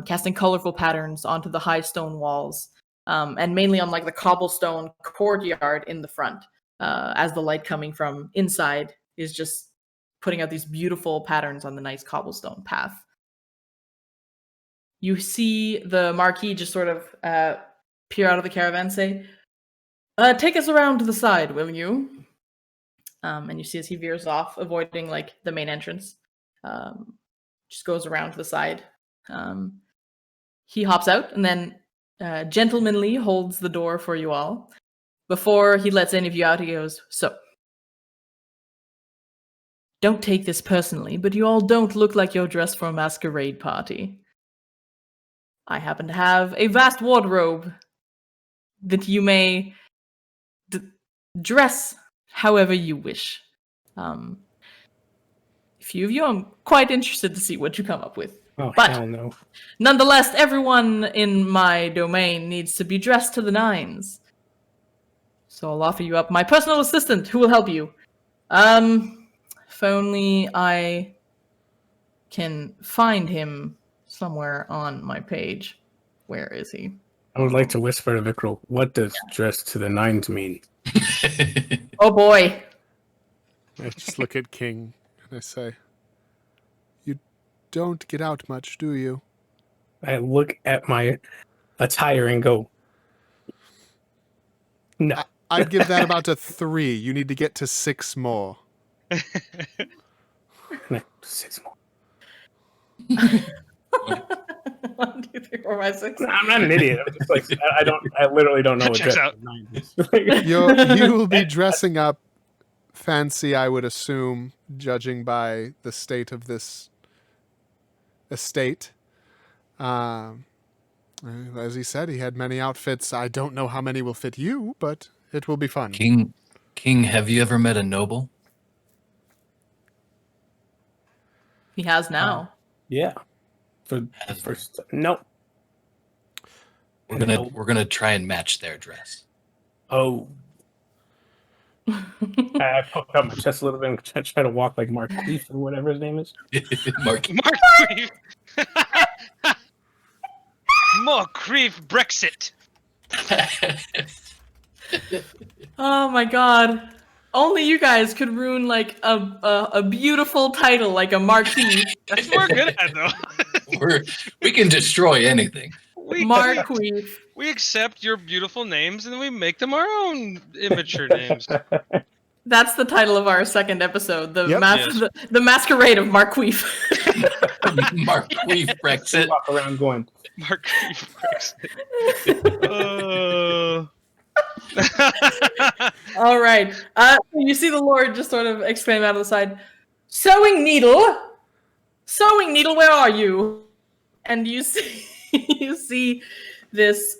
casting colorful patterns onto the high stone walls, and mainly on like the cobblestone courtyard in the front, as the light coming from inside is just putting out these beautiful patterns on the nice cobblestone path. You see the Marquis just sort of peer out of the caravan, say, take us around to the side, will you? And you see as he veers off, avoiding like the main entrance, just goes around to the side. He hops out and then gentlemanly holds the door for you all. Before he lets any of you out, he goes, so, don't take this personally, but you all don't look like you're dressed for a masquerade party. I happen to have a vast wardrobe that you may dress however you wish. A few of you, I'm quite interested to see what you come up with. Oh, But hell no. nonetheless, everyone in my domain needs to be dressed to the nines. So I'll offer you up my personal assistant who will help you. If only I can find him somewhere on my page. Where is he? I would like to whisper to Vikral, what does dress to the nines mean? Oh boy. I just look at King and I say, "You don't get out much, do you?" I look at my attire and go, no. I'd give that about a 3. You need to get to 6 more. 6 more. 1, 2, 3, 4, 5, 6. I'm not an idiot. I'm just like, I literally don't know what Checks dress out. to the nines is. You will be dressing up fancy, I would assume, judging by the state of this estate. As he said, he had many outfits. I don't know how many will fit you, but it will be fun. King, have you ever met a noble? He has now. Yeah. For first, no. We're gonna try and match their dress. Oh. I poke up my chest a little bit and try to walk like Mark Queef or whatever his name is. Mark, Mark Creef. Mark Creef Brexit. Oh my god. Only you guys could ruin like a beautiful title like a marquee. That's what we're good at, though. we can destroy anything. Marquee. We accept your beautiful names and then we make them our own immature names. That's the title of our second episode. The Yep. Yes. the Masquerade of Marquee. Mark Weave Brexit. Walk around going, Mark Creef Brexit. All right. You see the Lord just sort of exclaim out of the side, "Sewing needle, where are you?" And you see this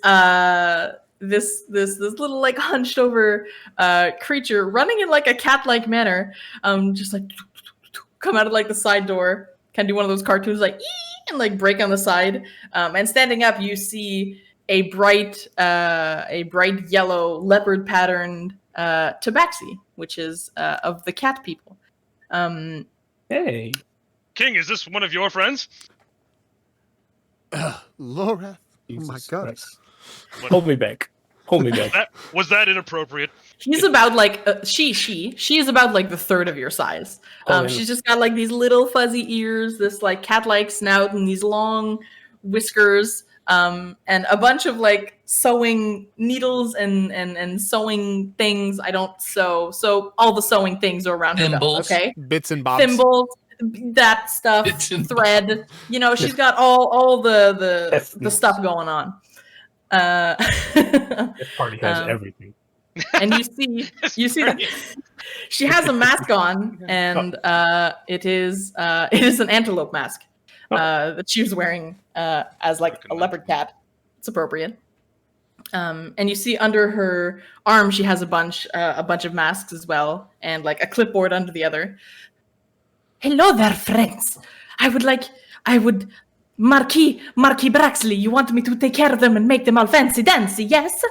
this little like hunched over creature running in like a cat-like manner, just like come out of like the side door, kind of do one of those cartoons like "Ee!" and like break on the side, and standing up you see a bright yellow leopard patterned tabaxi, which is of the cat people. hey. King, is this one of your friends? Laura. Oh my Jesus God. Christ. Hold me back. Hold me back. Was that inappropriate? He's about like she is about like the third of your size. She's just got like these little fuzzy ears, this like cat-like snout, and these long whiskers, and a bunch of like sewing needles and sewing things. I don't sew, so all the sewing things are around her belt. Thimbles. Okay, Bits and bobs. thimbles, that stuff, Bits and thread. You know, she's got all the stuff going on. This party has Um, everything. and you see that she has a mask on, and it is an antelope mask that she was wearing as like a leopard cat. It's appropriate. And you see under her arm she has a bunch of masks as well, and like a clipboard under the other. Hello there, friends. I would Marquis Braxley, you want me to take care of them and make them all fancy dancy, yes?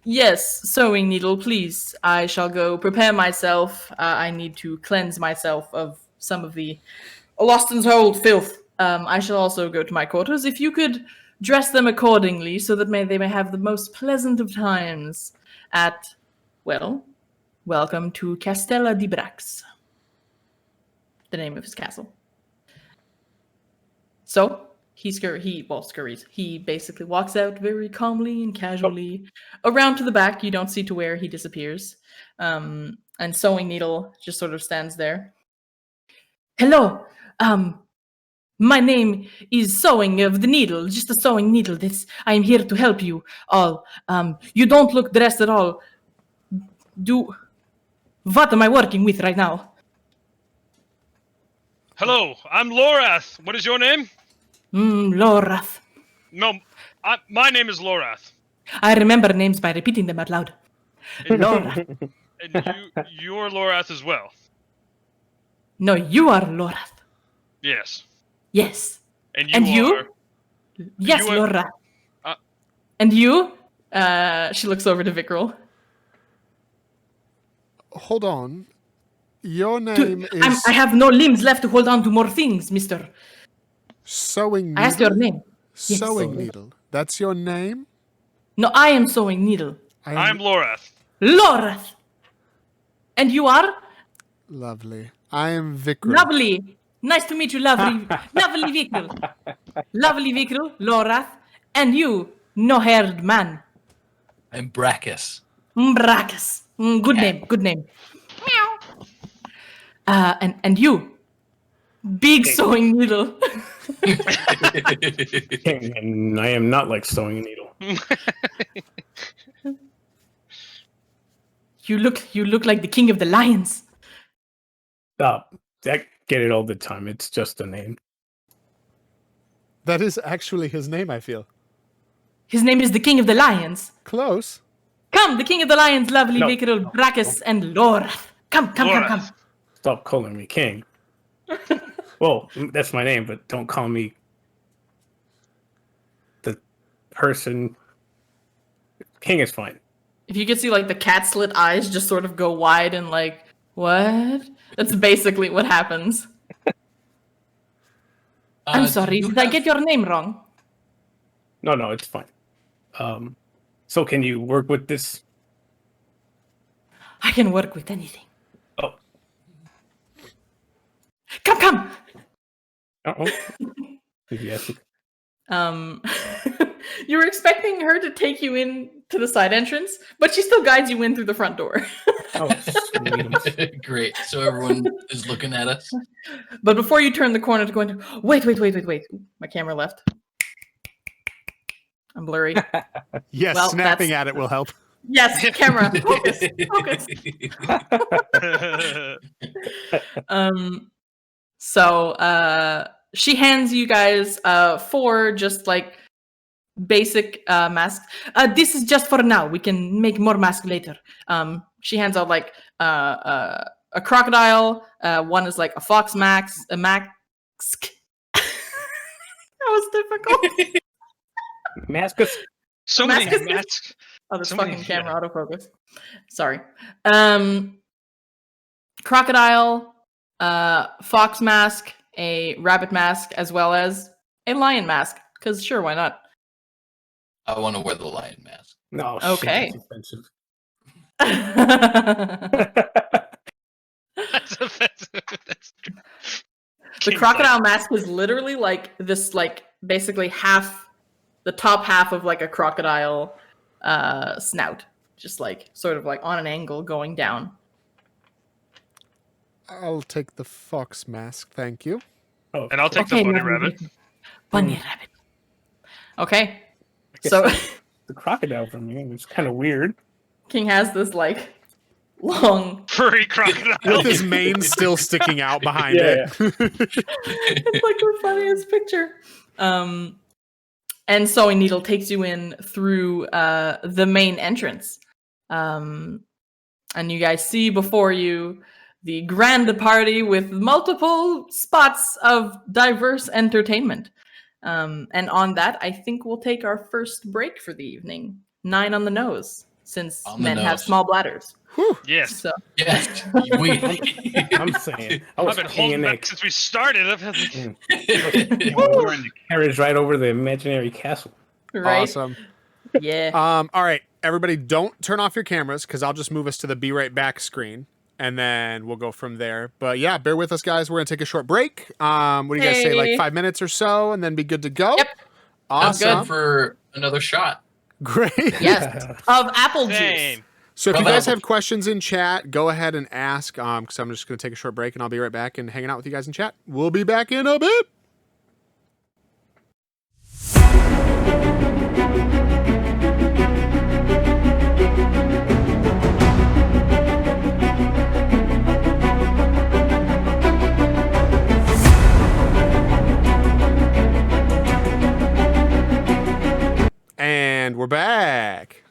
Yes, sewing needle, please. I shall go prepare myself. I need to cleanse myself of some of the lost and told filth. I shall also go to my quarters. If you could dress them accordingly so that they may have the most pleasant of times at, well, welcome to Castella di Brax. The name of his castle. So he scurries. He basically walks out very calmly and casually around to the back. You don't see to where he disappears. And Sewing Needle just sort of stands there. Hello. My name is Sewing of the Needle, just a sewing needle. I am here to help you all. You don't look dressed at all. What am I working with right now? Hello, I'm Lorath. What is your name? Lorath. No, my name is Lorath. I remember names by repeating them out loud. Lorath. And you're Lorath as well. No, you are Lorath. Yes. Yes. And you are... Yes, you are- Lorath. And you? She looks over to Vikrul. Hold on. Your name is I have no limbs left to hold on to more things, mister. Sewing Needle. I asked your name. Yes. Sewing Needle. That's your name? No, I am Sewing Needle. I'm Lorath. Lorath. And you are? Lovely. I am Vikrul. Lovely. Nice to meet you, lovely Vikrul. Lovely Vikrul, Lorath. And you, no-haired man. I'm Brachus. Brachus. Good name. And you, big Sewing Needle. And I am not like Sewing Needle. You look like the king of the lions. Stop. I get it all the time. It's just a name. That is actually his name, I feel. His name is the king of the lions. Close. Come, the king of the lions, lovely No, Vikrul, no, Brachus, and Lorath. Come. Lorath. Stop calling me king. Well, that's my name, but don't call me the person. King is fine. If you could see like the cat slit eyes just sort of go wide and like, what? That's basically what happens. I'm sorry, did I get your name wrong? No, it's fine. So can you work with this? I can work with anything. Oh. Come. Uh-oh. Yes. You were expecting her to take you in to the side entrance, but she still guides you in through the front door. Oh, sweet. Great. So everyone is looking at us. But before you turn the corner to go into, wait. Ooh, my camera left. I'm blurry. Yes, Well, snapping that's- at it will help. Yes, camera. Focus. So she hands you guys 4 just like basic masks. This is just for now. We can make more masks later. She hands out like a crocodile. One is like a fox mask. That was difficult. Mascus. So many Mascus. masks. Oh, this Somebody- fucking camera autofocus. Sorry. Crocodile, fox mask, a rabbit mask, as well as a lion mask. Because sure, why not? I want to wear the lion mask. No, Okay. shit, that's expensive. That's offensive. That's true. The King's crocodile mask is literally like this, like basically the top half of like a crocodile snout, just like sort of like on an angle going down. I'll take the fox mask, thank you. Oh, And I'll take the bunny rabbit. Bunny rabbit. Okay. I guess So the crocodile from you. It's kind of weird. King has this like long. Furry crocodile. With his mane still sticking out behind Yeah, it. It's like the funniest picture. And Sewing Needle takes you in through the main entrance. And you guys see before you the grand party with multiple spots of diverse entertainment. And on that, I think we'll take our first break for the evening. 9 on the nose, since On the men have nose. small bladders. Yes. So Yes, we. I'm saying. I was I've been holding hanging back since we started. I've had We're in the carriage right over the imaginary castle. right? Awesome. Yeah. All right, everybody, don't turn off your cameras because I'll just move us to the Be Right Back screen, and then we'll go from there. But yeah, bear with us, guys. We're gonna take a short break. What do you guys say, like Hey. 5 minutes or so, and then be good to go? Yep. Sounds Awesome. good for another shot. Great. Yes. Of apple juice. Same. So if you Well, guys that- have questions in chat, go ahead and ask. Because I'm just gonna take a short break, and I'll be right back and hanging out with you guys in chat. We'll be back in a bit. And we're back.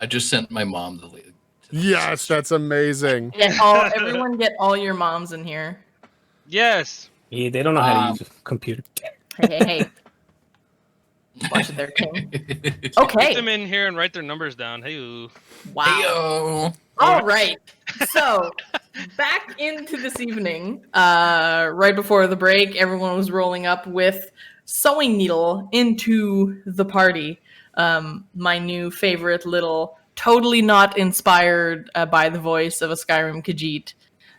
I just sent my mom the link. Yes, that's amazing. Everyone get all your moms in here. Yes. Yeah, they don't know how to use a computer. Hey. Watch it there, King. Get Okay. them in here and write their numbers down. Hey. Wow. Heyo. All right. So, back into this evening. Right before the break, everyone was rolling up with Sewing Needle into the party. My new favorite little, totally not inspired by the voice of a Skyrim Khajiit.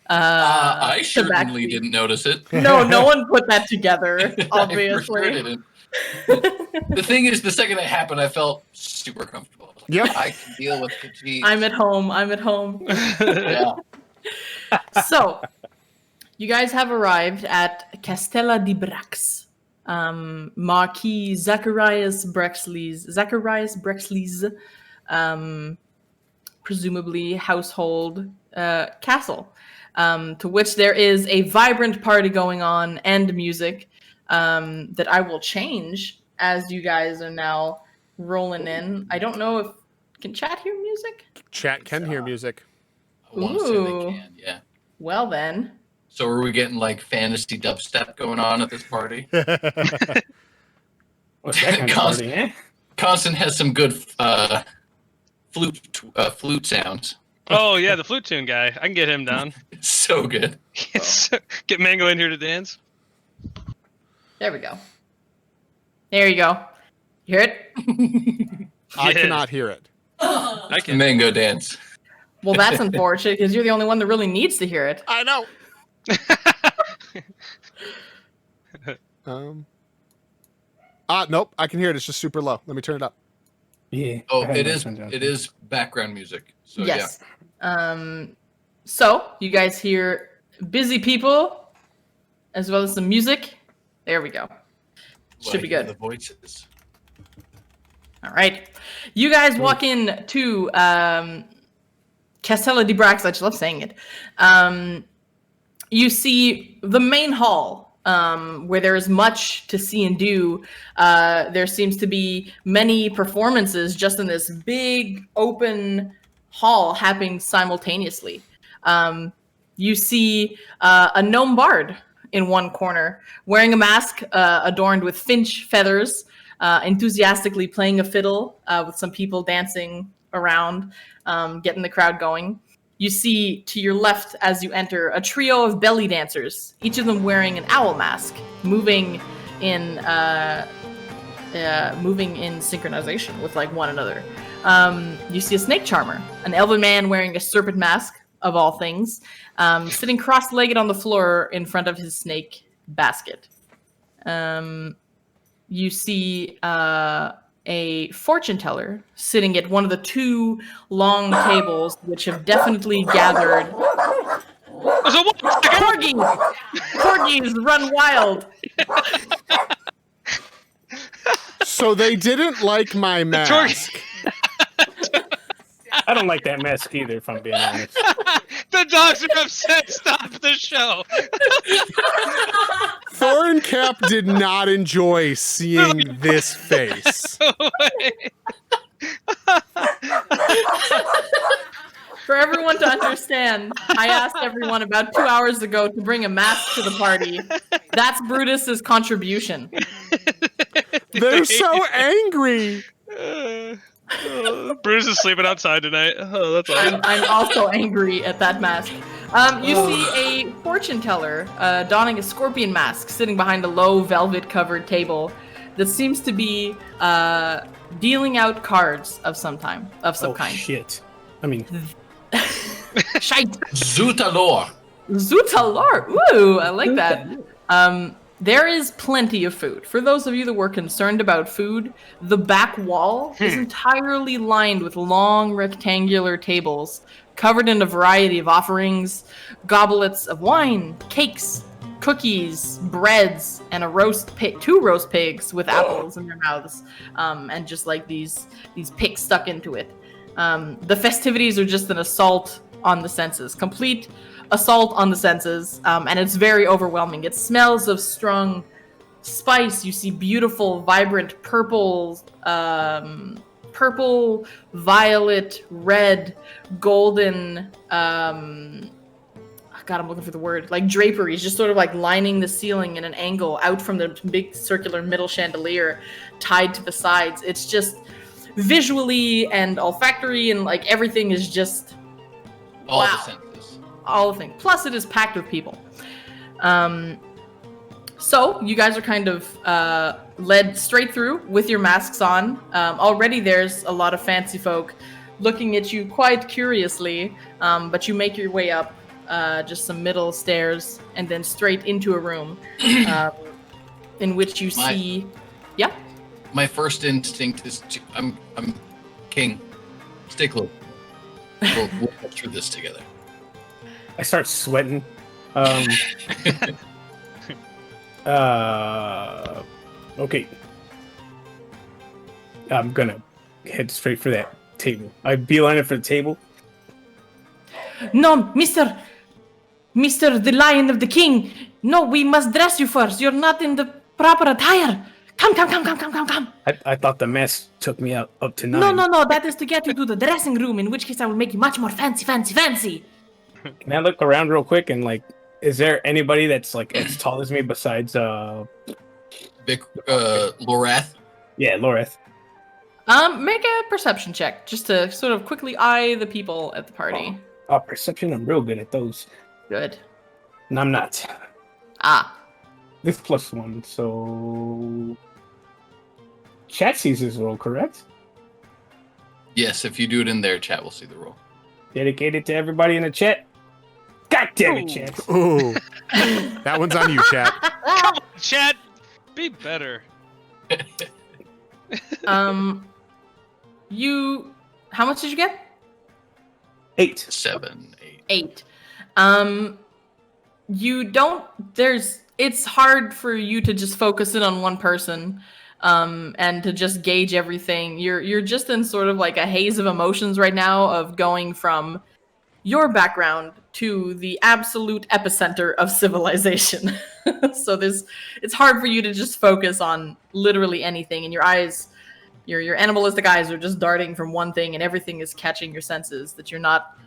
I to certainly backbeat. didn't notice it. No one put that together, I for sure obviously. didn't. The thing is, the second it happened, I felt super comfortable. Like, Yep. I can deal with Khajiit. I'm at home. Yeah. So, you guys have arrived at Castella di Brax. Marquis Zacharias Brexley's presumably household castle, to which there is a vibrant party going on and music that I will change as you guys are now rolling in. I don't know if can chat hear music? Chat can hear music. I want to say Ooh. they can, yeah. Well then. So are we getting like fantasy dubstep going on at this party? What's that kind of party, eh? Constant has some good flute sounds. Oh yeah, the flute tune guy. I can get him down. It's so good. Get Mango in here to dance. There we go. There you go. You hear it? I Yeah. cannot hear it. I can. Mango dance. Well, that's unfortunate because you're the only one that really needs to hear it. I know. Nope. I can hear it. It's just super low. Let me turn it up. Yeah. Oh, I had it my is. son down. It is background music. So Yes. So you guys hear busy people as well as some music. There we go. yeah. Should be I hear good. The voices. All right. You guys walk in to Castella di Brax. I just love saying it. You see the main hall where there is much to see and do. There seems to be many performances just in this big open hall happening simultaneously. You see a gnome bard in one corner wearing a mask adorned with finch feathers, enthusiastically playing a fiddle with some people dancing around, getting the crowd going. You see to your left as you enter a trio of belly dancers, each of them wearing an owl mask, moving in synchronization with like one another. You see a snake charmer, an elven man wearing a serpent mask, of all things, sitting cross-legged on the floor in front of his snake basket. You see a fortune teller sitting at one of the two long tables, which have definitely gathered. Corgis! Corgis run wild! So they didn't like my mask. I don't like that mask either, if I'm being honest. The dogs are upset. Stop the show. Thorin Cap did not enjoy seeing this face. For everyone to understand, I asked everyone about 2 hours ago to bring a mask to the party. That's Brutus's contribution. They're so angry. Bruce is sleeping outside tonight. Oh, that's awesome. I'm also angry at that mask. You see a fortune teller donning a scorpion mask, sitting behind a low velvet-covered table that seems to be dealing out cards of some kind. Shit. I mean, Shite. Zutalor. Zutalor. Ooh, I like that. There is plenty of food. For those of you that were concerned about food, the back wall is entirely lined with long rectangular tables covered in a variety of offerings, goblets of wine, cakes, cookies, breads, and two roast pigs with apples in their mouths, and just like these picks stuck into it. The festivities are just an assault on the senses, complete assault on the senses, and it's very overwhelming. It smells of strong spice. You see beautiful, vibrant purple, violet, red, golden. God, I'm looking for the word. Like draperies, just sort of like lining the ceiling in an angle out from the big circular middle chandelier, tied to the sides. It's just visually and olfactory, and like everything is just All wow. the senses. All the things. Plus, it is packed with people. So you guys are kind of led straight through with your masks on. Already, there's a lot of fancy folk looking at you quite curiously, but you make your way up just some middle stairs and then straight into a room in which you see. Yeah. My first instinct is to. I'm king. Stay close. We'll get through this together. I start sweating. Okay. I'm gonna head straight for that table. I beeline it for the table. No, Mr. the Lion of the King. No, we must dress you first. You're not in the proper attire. Come. I thought the mess took me up to 9. No. That is to get you to the dressing room, in which case I will make you much more fancy. Can I look around real quick and like, is there anybody that's like as tall as me besides Vic, Lorath. Yeah, Loreth. Make a perception check just to sort of quickly eye the people at the party. Perception, I'm real good at those. Good. And I'm not. This +1, so chat sees this roll, correct? Yes, if you do it in there, chat will see the roll. Dedicated to everybody in the chat. God damn it, chat. Ooh. That one's on you, chat. Come on, chat. Be better. How much did you get? 8. 7, 8. 8. It's hard for you to just focus in on one person, and to just gauge everything. You're just in sort of like a haze of emotions right now of going from your background to the absolute epicenter of civilization. So it's hard for you to just focus on literally anything, and your eyes, your animalistic eyes are just darting from one thing, and everything is catching your senses that you're not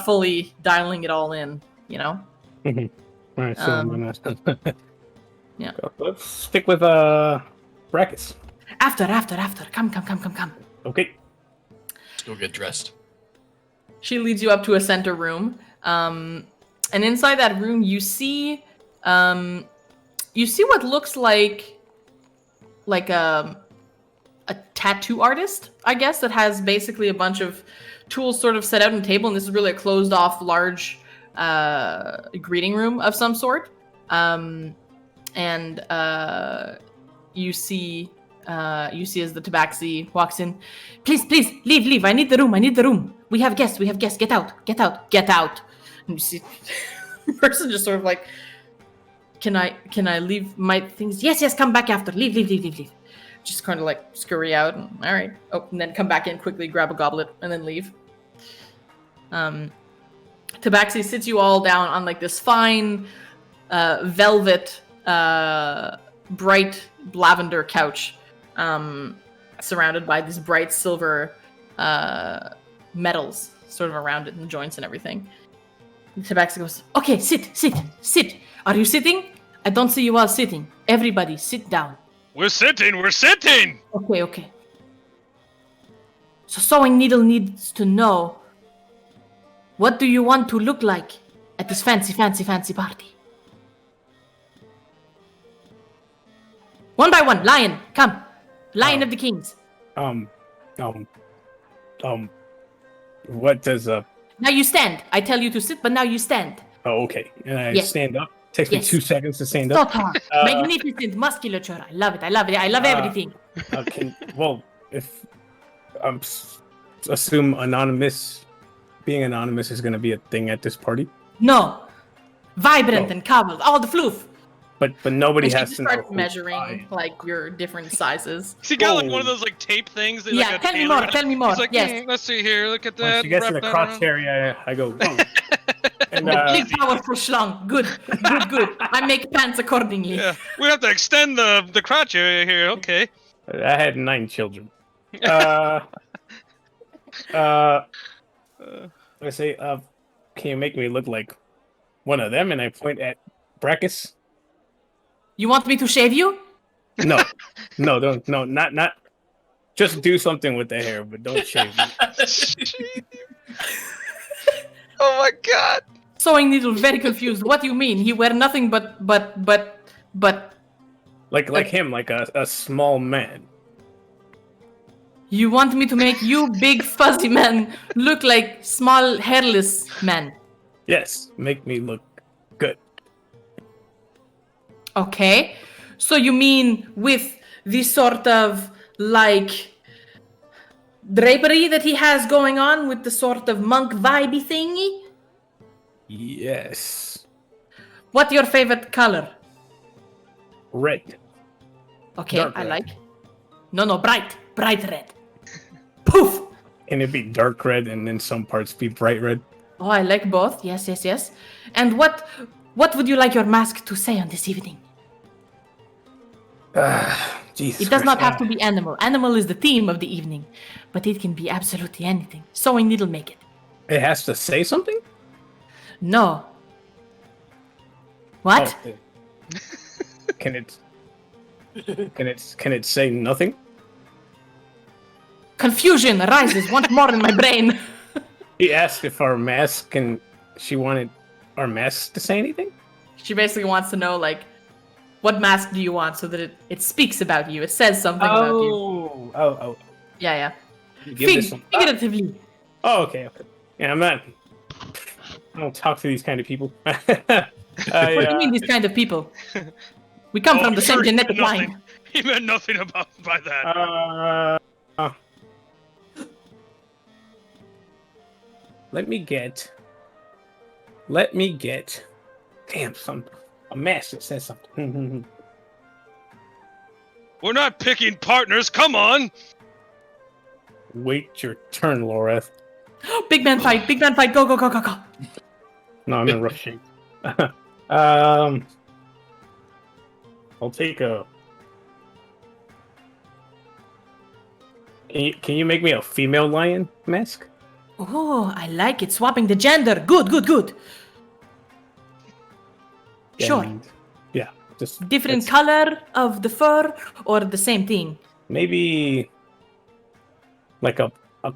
fully dialing it all in, you know? All right, so I'm gonna yeah. Let's stick with brackets. After. Come. Okay. Let's go get dressed. She leads you up to a center room, and inside that room you see what looks like a tattoo artist, I guess, that has basically a bunch of tools sort of set out on the table, and this is really a closed off large greeting room of some sort. And you see as the tabaxi walks in, please, leave. I need the room. We have guests. Get out. And you see the person just sort of like, can I leave my things? Yes, come back after. Leave. Just kind of like scurry out. And, all right. Oh, and then come back in quickly, grab a goblet, and then leave. Tabaxi sits you all down on like this fine velvet, bright lavender couch, surrounded by these bright silver metals sort of around it and the joints and everything. Tabaxi goes, okay, sit. Are you sitting? I don't see you all sitting. Everybody, sit down. We're sitting! Okay. So Sewing Needle needs to know, what do you want to look like at this fancy party? One by one, Lion, come. Lion of the Kings. What does Now you stand. I tell you to sit, but now you stand. Oh, okay. And I Yes. stand up. Takes me Yes. 2 seconds to stand So up. tall. Magnificent musculature. I love it. I love everything. If assume being anonymous is going to be a thing at this party, No. Vibrant Oh. and cobbled. All the floof. but nobody And she has just to know. starts who measuring I- like your different sizes. Has he got like Whoa. one of those like tape things? That, Yeah, like, a tell me tailor- more. Tell me more. He's like, Yes. let's see here. Look at Once that. she gets to wrap the that crotch around." area, I go. Oh. And Big powerful schlong. Good. I make pants accordingly. Yeah, we have to extend the crotch area here. Okay. I had 9 children. I say, can you make me look like one of them? And I point at Brachus. You want me to shave you? No, don't, no, not. Just do something with the hair, but don't shave me. Oh my god. Sewing Needle very confused. What do you mean? He wear nothing but Like him, like a small man. you want me to make you big fuzzy man look like small hairless man. Yes, make me look good. Okay. So you mean with this sort of like drapery that he has going on with the sort of monk vibey thingy? Yes, What's your favorite color? red. Okay, Dark I red. like. No, bright red. Poof. Can it be dark red and then some parts be bright red? Oh, I like both. Yes. And what would you like your mask to say on this evening? Jesus. It does not Christ. have to be animal. Animal is the theme of the evening, but it can be absolutely anything. Sewing Needle make it. It has to say something. No. What? Oh, can it say nothing? Confusion arises once more in my brain. He asked if our mask she wanted our masks to say anything? She basically wants to know, like, what mask do you want so that it speaks about you? It says something about you. Oh. Yeah. Give this some- Figuratively. Oh, okay. Yeah, I don't talk to these kind of people. What do you mean, these kind of people? We come from the same sure he genetic meant nothing. line. He meant nothing by that. Let me get. Damn, a mask that says something. We're not picking partners. Come on. Wait your turn, Loreth. Big man fight. Go. No, I'm in rough shape. I'll take a. Can you make me a female lion mask? Oh, I like it. Swapping the gender. Good. Sure. And, yeah, just Different let's- color of the fur or the same thing? Maybe like a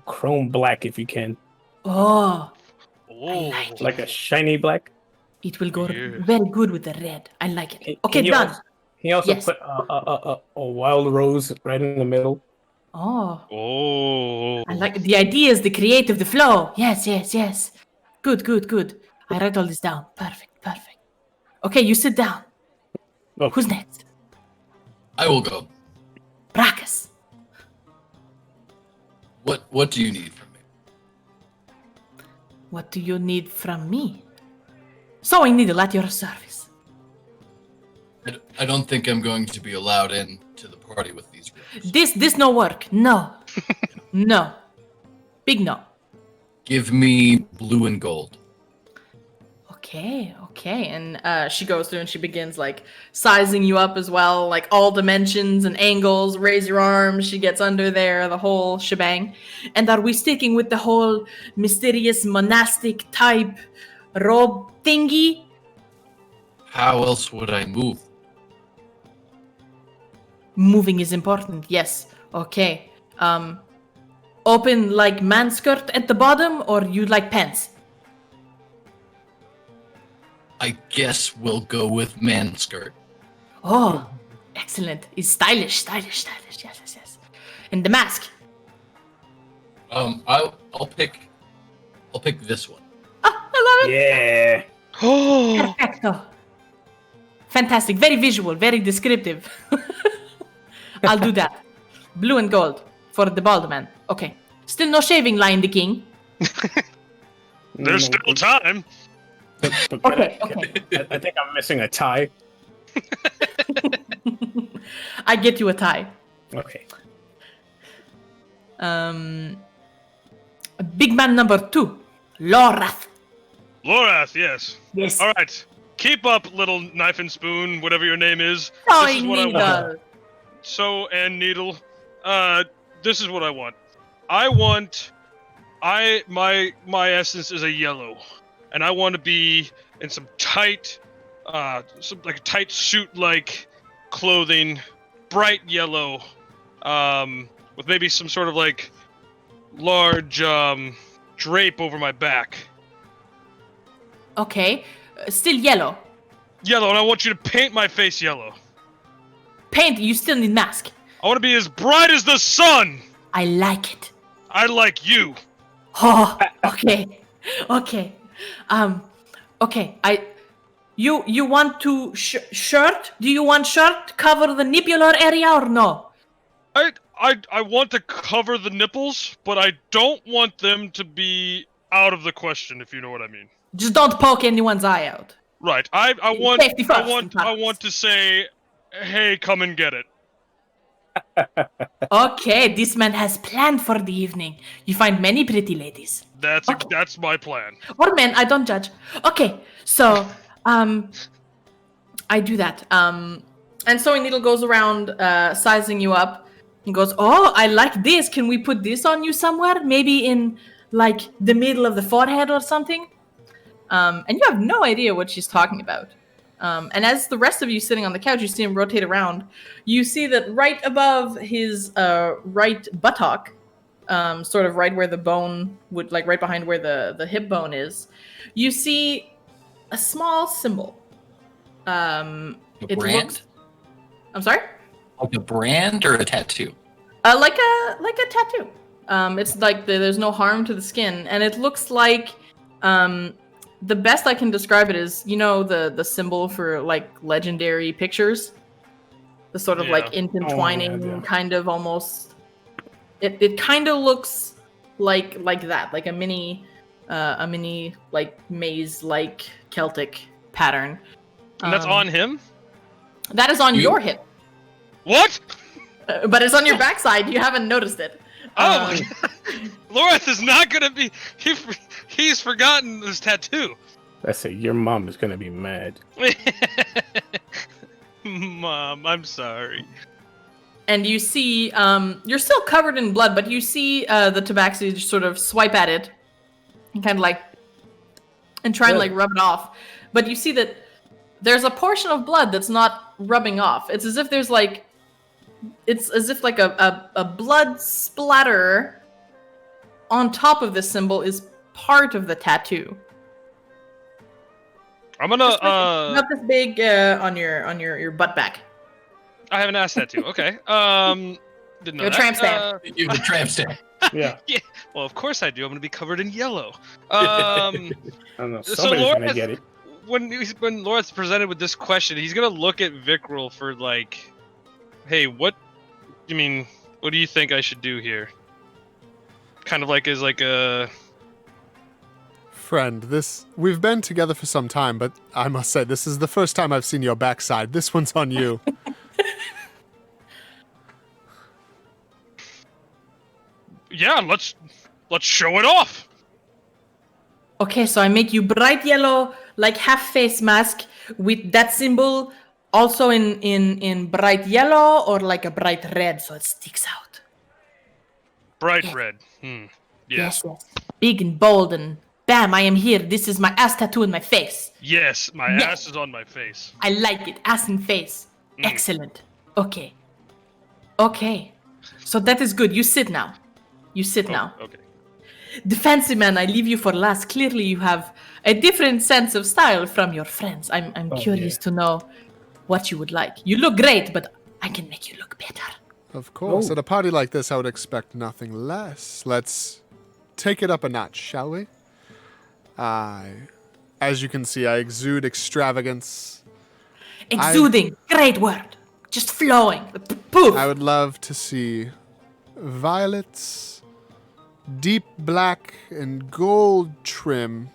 chrome black if you can, Oh, Oh. like it. like a shiny black. It will go Yeah. very good with the red. I like it. Can Okay, you done. also- Can you also Yes. put a wild rose right in the middle? Oh, Oh. I like the idea is the creative, the flow. Yes, yes, yes. Good, good, good. I write all this down. Perfect, perfect. Okay, you sit down. Oh, Who's next? I will go. Brackus. What do you need from me? What do you need from me? Sewing needle at your service. I don't think I'm going to be allowed in to the party with these girls. This no work. No. No. Big no. Give me blue and gold. Okay, okay. And she goes through and she begins like sizing you up as well, like all dimensions and angles, raise your arms, she gets under there, the whole shebang. And are we sticking with the whole mysterious monastic type robe thingy? How else would I move? Moving is important, yes. Okay. Open like man skirt at the bottom, or you like pants? I guess we'll go with man skirt. Oh, excellent. It's stylish, stylish, stylish. Yes, yes, yes. And the mask. I'll pick this one. Oh, I love it. yeah. Oh. Perfecto. Fantastic. Very visual, very descriptive. I'll do that. Blue and gold for the bald man. Okay. Still no shaving, Lion the King. There's still time. Okay, I think I'm missing a tie. I get you a tie. Okay. Big man number 2. Lorath. Lorath, yes. Yes. All right. Keep up, little knife and spoon, whatever your name is. This is what I want. Needle. Sew and needle. This is what I want. My essence is a yellow, and I want to be in some tight, tight suit-like clothing, bright yellow, with maybe some sort of like large drape over my back. Okay. Still yellow. Yellow, and I want you to paint my face yellow. Paint, you still need mask. I want to be as bright as the sun. I like it. I like you. Oh, okay. Okay. Okay. You want to shirt? Do you want shirt cover the nippular area or no? I want to cover the nipples, but I don't want them to be out of the question, if you know what I mean. Just don't poke anyone's eye out. Right. I want Safety first, I want to say, hey, come and get it. Okay, this man has planned for the evening. You find many pretty ladies. That's my plan. Or men, I don't judge. Okay, so I do that. And Sewing Needle goes around sizing you up and goes, "Oh, I like this. Can we put this on you somewhere? Maybe in like the middle of the forehead or something?" And you have no idea what she's talking about. And as the rest of you sitting on the couch, you see him rotate around. You see that right above his right buttock, sort of right where the bone would, like right behind where the hip bone is, you see a small symbol. A It brand? looks. I'm sorry. Like a brand or a tattoo? Like a tattoo. It's like there's no harm to the skin, and it looks like the best I can describe it is, you know, the symbol for like legendary pictures, the sort of like intertwining yeah. kind of almost. It kind of looks like that, like a mini like maze like Celtic pattern. And that's on him? That is on your hip, What? but it's on your backside. You haven't noticed it. Oh my god. Lorath is not gonna be he's forgotten this tattoo. I say your mom is gonna be mad. Mom, I'm sorry. And you see, you're still covered in blood, but you see the tabaxi just sort of swipe at it and kind of like, and try and like rub it off. But you see that there's a portion of blood that's not rubbing off. It's as if there's like, it's as if like a blood splatter on top of this symbol is part of the tattoo. I'm gonna Not this big on your butt back. I haven't asked that too. Okay. Didn't know You're a that. tramp stamp. You have a tramp stamp. Yeah. Well, of course I do. I'm going to be covered in yellow. I don't know. So Somebody's Laura gonna get it. when Laura's presented with this question, he's going to look at Vickrell for like, hey, what do you think I should do here? Kind of like as like a Friend, we've been together for some time, but I must say, this is the first time I've seen your backside. This one's on you. yeah, let's show it off. Okay, so I make you bright yellow, like half face mask with that symbol also in bright yellow, or like a bright red so it sticks out. Bright Yeah. red. Yeah. Yes. Big and bold and bam, I am here. This is my ass tattoo in my face. Yes, my Yes. ass is on my face. I like it. Ass and face. Excellent. Okay. So that is good. You sit now. Okay. The fancy man, I leave you for last. Clearly you have a different sense of style from your friends. I'm curious to know what you would like. You look great, but I can make you look better. Of course. Oh. At a party like this, I would expect nothing less. Let's take it up a notch, shall we? As you can see, I exude extravagance. Exuding. Great word. Just flowing. Poof. I would love to see violets, deep black and gold trim.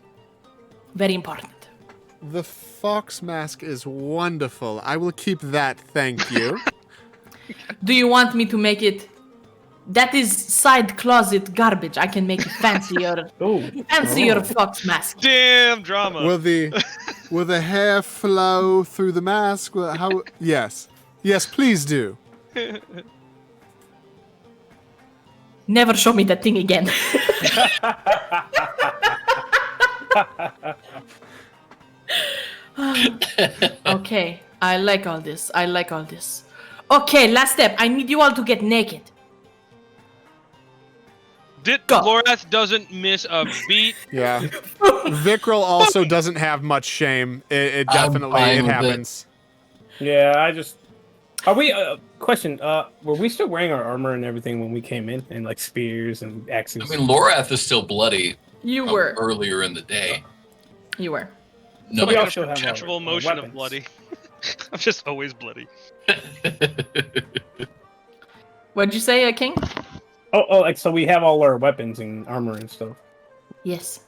Very important. The fox mask is wonderful. I will keep that, thank you. Do you want me to make it? That is side closet garbage. I can make it fancier. Fancier fox mask. Damn drama. Will the hair flow through the mask? How? Yes, please do. Never show me that thing again. Okay, I like all this. Okay, last step. I need you all to get naked. Go. Lorath doesn't miss a beat. Yeah. Vickrell also doesn't have much shame. It I'm definitely fine it with it. happens. Yeah, I just. Are we? Question. Were we still wearing our armor and everything when we came in, and like spears and axes? I mean, Lorath is still bloody. You were. Earlier in the day. You were. No, We Like all a still have perpetual our motion of weapons. bloody. I'm just always bloody. What'd you say, King? Oh, like so we have all our weapons and armor and stuff. Yes.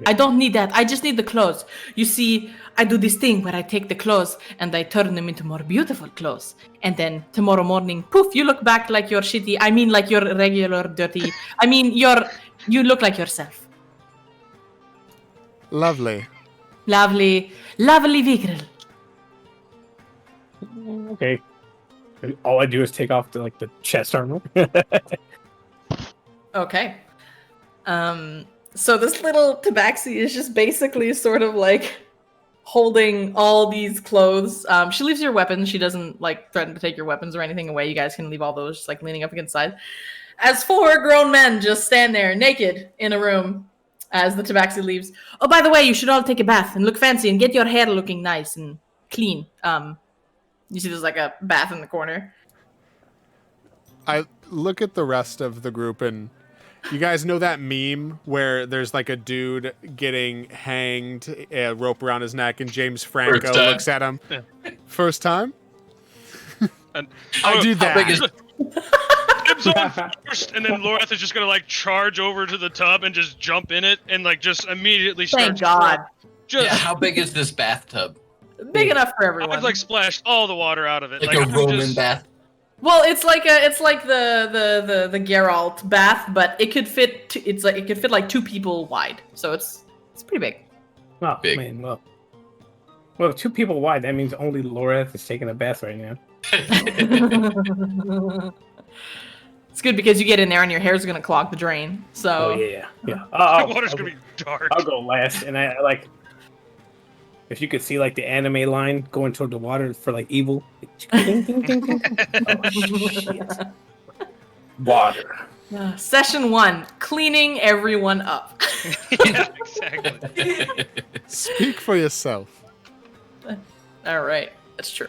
I don't need that. I just need the clothes. You see, I do this thing where I take the clothes and I turn them into more beautiful clothes. And then tomorrow morning, poof, you look back like you're shitty. I mean, like you're regular dirty. I mean, you look like yourself. Lovely. Lovely Vickrell. Okay. All I do is take off the chest armor. Okay. So this little tabaxi is just basically sort of like holding all these clothes. She leaves your weapons. She doesn't like threaten to take your weapons or anything away. You guys can leave all those just like leaning up against the side. As 4 grown men just stand there naked in a room as the tabaxi leaves. Oh, by the way, you should all take a bath and look fancy and get your hair looking nice and clean. You see there's like a bath in the corner. I look at the rest of the group, and you guys know that meme where there's like a dude getting hanged, a rope around his neck, and James Franco First time. looks at him. Yeah. First time? And I do How big that. is Dibs on first, and then Lorath is just gonna like charge over to the tub and just jump in it and like just immediately start. Thank God. Just Yeah, how big is this bathtub? Big enough for everyone. I've like splashed all the water out of it. Like a I'm Roman just- bath? Well, it's like the Geralt bath, but it could fit. It could fit like 2 people wide, so it's pretty big. Oh Big. man, well, 2 people wide. That means only Lorath is taking a bath right now. It's good because you get in there and your hair's gonna clog the drain. So Oh yeah. The I'll, water's gonna be dark. I'll go last, and I like. If you could see like the anime line going toward the water for like evil. Ding, ding, ding, ding. Oh, shit. Water. Session 1: cleaning everyone up. Yeah, exactly. Speak for yourself. All right, that's true.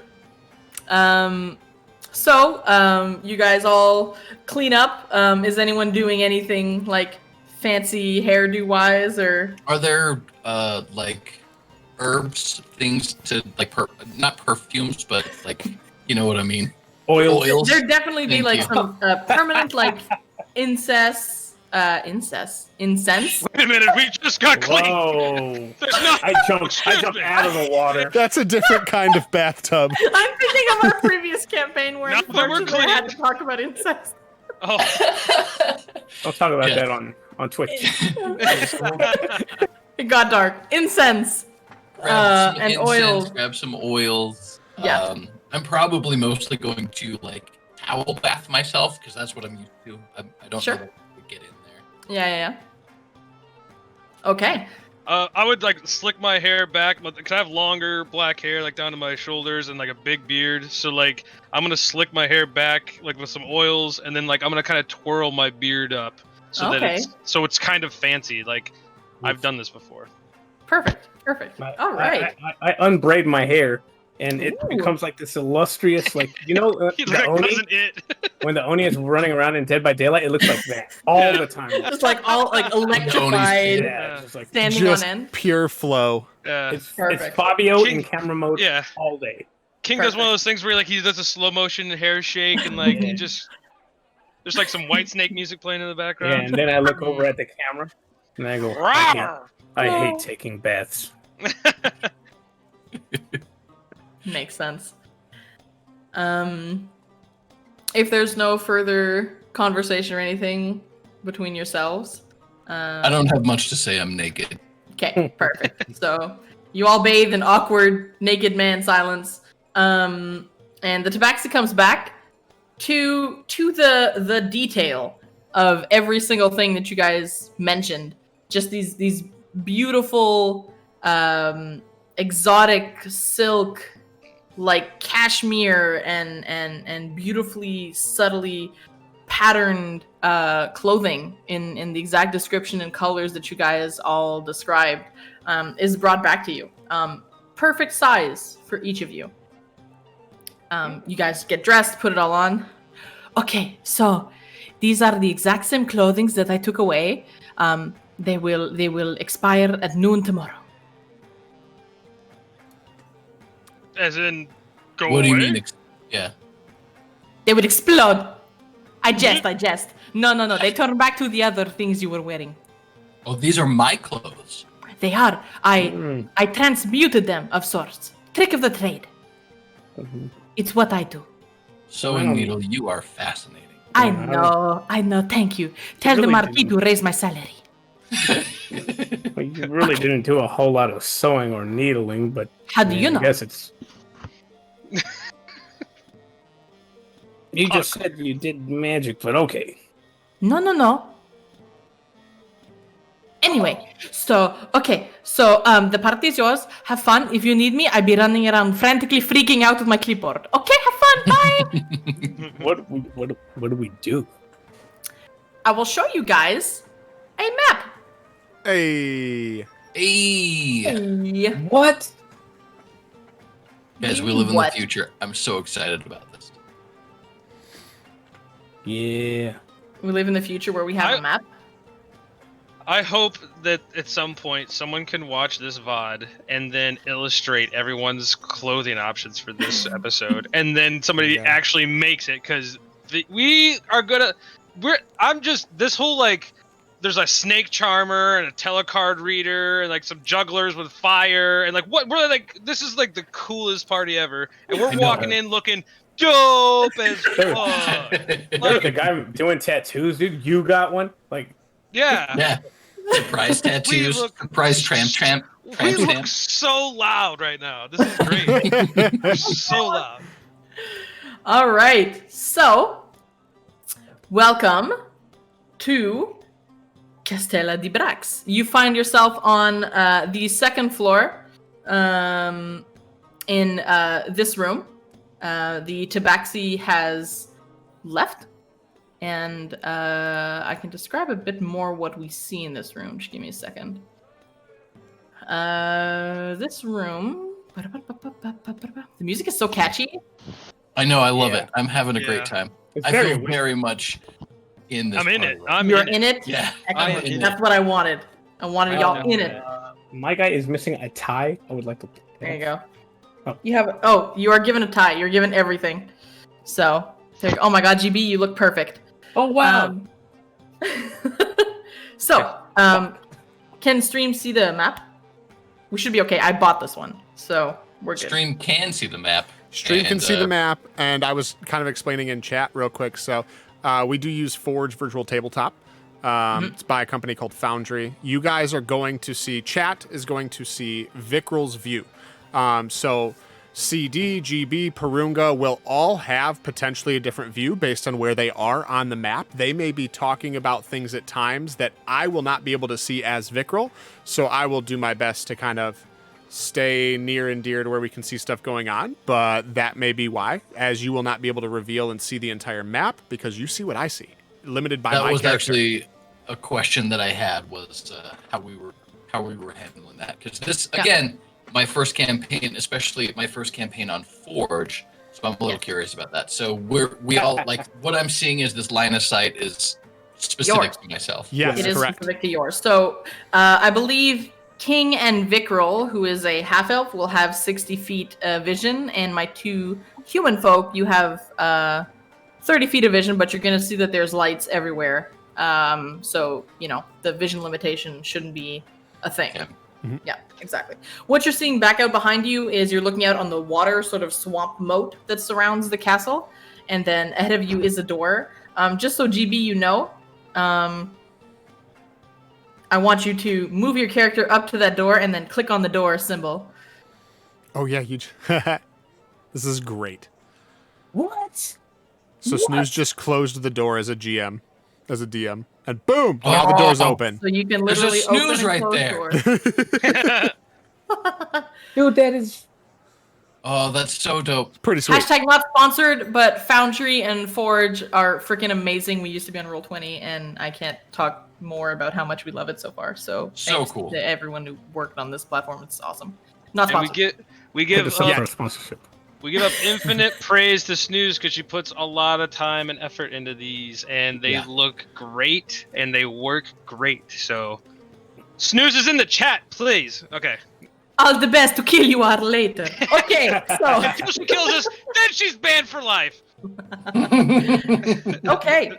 So, you guys all clean up. Is anyone doing anything like fancy hairdo wise, or? Are there like herbs, things to like not perfumes, but like you know what I mean? Oils. There'd definitely be Thank like you. some permanent like incense. Incense. Wait a minute, we just got clean. Whoa! There's no. I jumped out of the water. That's a different kind of bathtub. I'm thinking of our previous campaign where Now that we're unfortunately I had to clean. talk about incest. Oh. I'll talk about Yeah. that on Twitch. It got dark. Incense. Grab some And incense, oils. grab some oils. Yeah. I'm probably mostly going to like towel bath myself because that's what I'm used to. I don't Sure. know what to get in there. Yeah. Okay. I would like slick my hair back because I have longer black hair like down to my shoulders and like a big beard. So like I'm gonna slick my hair back like with some oils and then like I'm gonna kind of twirl my beard up so that Okay. it's kind of fancy. Like I've done this before. Perfect. All right. I unbraid my hair, and it Ooh. becomes like this illustrious, like you know, He's the like, Oni, wasn't it? when the Oni is running around in Dead by Daylight, it looks like that all the time. Just like all like electrified, Yeah, it's just like standing Just on end. pure flow. it's Perfect. Fabio King- in camera mode Yeah. all day. King does one of those things where like he does a slow motion hair shake and like he just there's like some White Snake music playing in the Yeah, background. and then I look over at the camera, and I go, I hate taking baths. Makes sense. If there's no further conversation or anything between yourselves, I don't have much to say. I'm naked. okay, perfect. So you all bathe in awkward naked man silence, and the tabaxi comes back to the detail of every single thing that you guys mentioned. Just these beautiful exotic silk, like cashmere and beautifully subtly patterned clothing in the exact description and colors that you guys all described is brought back to you. Perfect size for each of you. You guys get dressed, put it all on. Okay, so these are the exact same clothing that I took away. They will expire at noon tomorrow. As in go What do you away? mean? Yeah. They would explode. I jest. No. They turn back to the other things you were wearing. Oh, these are my clothes. They are. I transmuted them of sorts. Trick of the trade. It's what I do. Sewing Wow. needle, you are fascinating. I Wow. know. Thank you. Tell the really Marquis do. to raise my salary. Well, you really didn't do a whole lot of sewing or needling, but How do you know? I guess it's. You just said you did magic, but okay. No. Anyway, so the party is yours. Have fun. If you need me, I'll be running around frantically freaking out with my clipboard. Okay, have fun. Bye. What do we do? I will show you guys a map. Hey. Hey, What? guys, we live in What? the future. I'm so excited about this. Yeah. We live in the future where we have a map. I hope that at some point someone can watch this VOD and then illustrate everyone's clothing options for this episode, and then somebody Yeah. actually makes it because we are gonna. I'm just this whole like. There's a snake charmer and a telecard reader and like some jugglers with fire and like what we're like. This is like the coolest party ever, and we're I know. walking in looking dope as fuck. Look, the guy doing tattoos, dude. You got one? Like, Yeah. Yeah. Surprise tattoos. look- Surprise tramp. We look so loud right now. This is great. We're so loud. All right. So, welcome to Castella di Brax. You find yourself on the second floor in this room. The tabaxi has left, and I can describe a bit more what we see in this room. Just give me a second. This room. The music is so catchy. I know, I love Yeah. it. I'm having a Yeah. great time. It's I very feel weird. very much in this. I'm in party it. right I'm You're in in it. it? Yeah, Excellent. I'm in That's what I wanted. I wanted y'all I'm in in it. it. My guy is missing a tie. I would like to. There you go. Oh. You have. Oh, you are given a tie. You're given everything. So, there you go. Oh my God, GB, you look perfect. Oh wow! Um, so, can stream see the map? We should be okay. I bought this one, so we're good. Stream can see the map. Stream can and, see the map, and I was kind of explaining in chat real quick. So we do use Forge Virtual Tabletop. It's by a company called Foundry. You guys are going to see, chat is going to see Vikral's view. So CD, GB, Purunga will all have potentially a different view based on where they are on the map. They may be talking about things at times that I will not be able to see as Vikral. So I will do my best to kind of stay near and dear to where we can see stuff going on, but that may be why, as you will not be able to reveal and see the entire map because you see what I see, limited by that my was character. actually a question that I had was how we were handling that, because this again, my first campaign, especially my first campaign on Forge, so I'm a little curious about that. So we all like what I'm seeing is this line of sight is specific Yours. to myself. Yes, It is correct. specific to yours. So, I believe King and Vikral, who is a half elf, will have 60 feet vision, and my two human folk, you have 30 feet of vision, but you're going to see that there's lights everywhere. So, you know, the vision limitation shouldn't be a thing. Yeah. Mhm. Yeah, exactly. What you're seeing back out behind you is you're looking out on the water sort of swamp moat that surrounds the castle, and then ahead of you is a door. Just so GB, you know, I want you to move your character up to that door and then click on the door symbol. Oh yeah, huge. This is great. What? So Snooze just closed the door as a GM, as a DM, and boom, now the door's Oh. open. So you can There's a literally snooze open and right close there. doors. Dude, that is. Oh, that's so dope. Pretty sweet. Hashtag not sponsored, but Foundry and Forge are freaking amazing. We used to be on Roll20, and I can't talk more about how much we love it so far. So thanks cool. to everyone who worked on this platform. It's awesome. Not And sponsored. we Hit give us up up, for a sponsorship. we give up infinite praise to Snooze because she puts a lot of time and effort into these, and they Yeah. look great and they work great. So Snooze is in the chat, please. Okay. All the best to kill you are later. Okay, so Until she kills us, then she's banned for life. okay.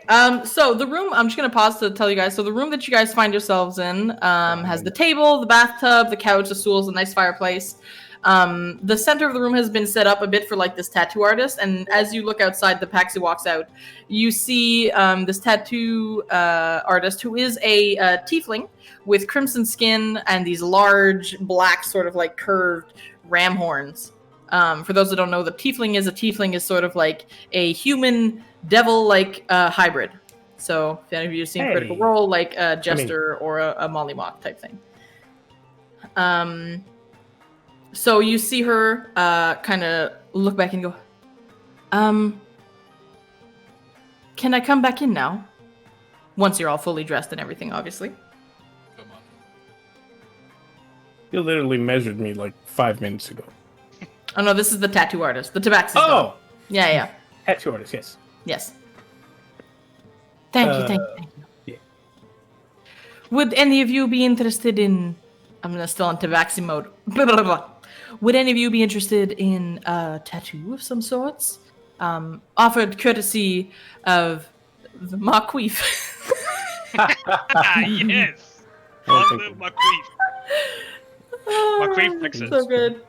So the room, I'm just gonna pause to tell you guys. So the room that you guys find yourselves in has the table, the bathtub, the couch, the stools, a nice fireplace. The center of the room has been set up a bit for like this tattoo artist, and as you look outside, the Paxi walks out. You see this tattoo artist who is a tiefling with crimson skin and these large black sort of like curved ram horns. For those that don't know, the tiefling is sort of like a human devil like hybrid. So if any of you have seen Critical Hey. Role, like a jester or a mollymawk type thing. So you see her kind of look back and go, can I come back in now? Once you're all fully dressed and everything, obviously. Come on. You literally measured me like 5 minutes ago. Oh no, this is the tattoo artist. The tabaxi. Oh! Yeah. Tattoo artist, yes. Yes. Thank you. Yeah. Would any of you be interested in... I'm still in tabaxi mode. Blah, blah, blah. Would any of you be interested in a tattoo of some sorts? Offered courtesy of the Marquise. Yes. Long live Marquise. Marquise fixes. So good.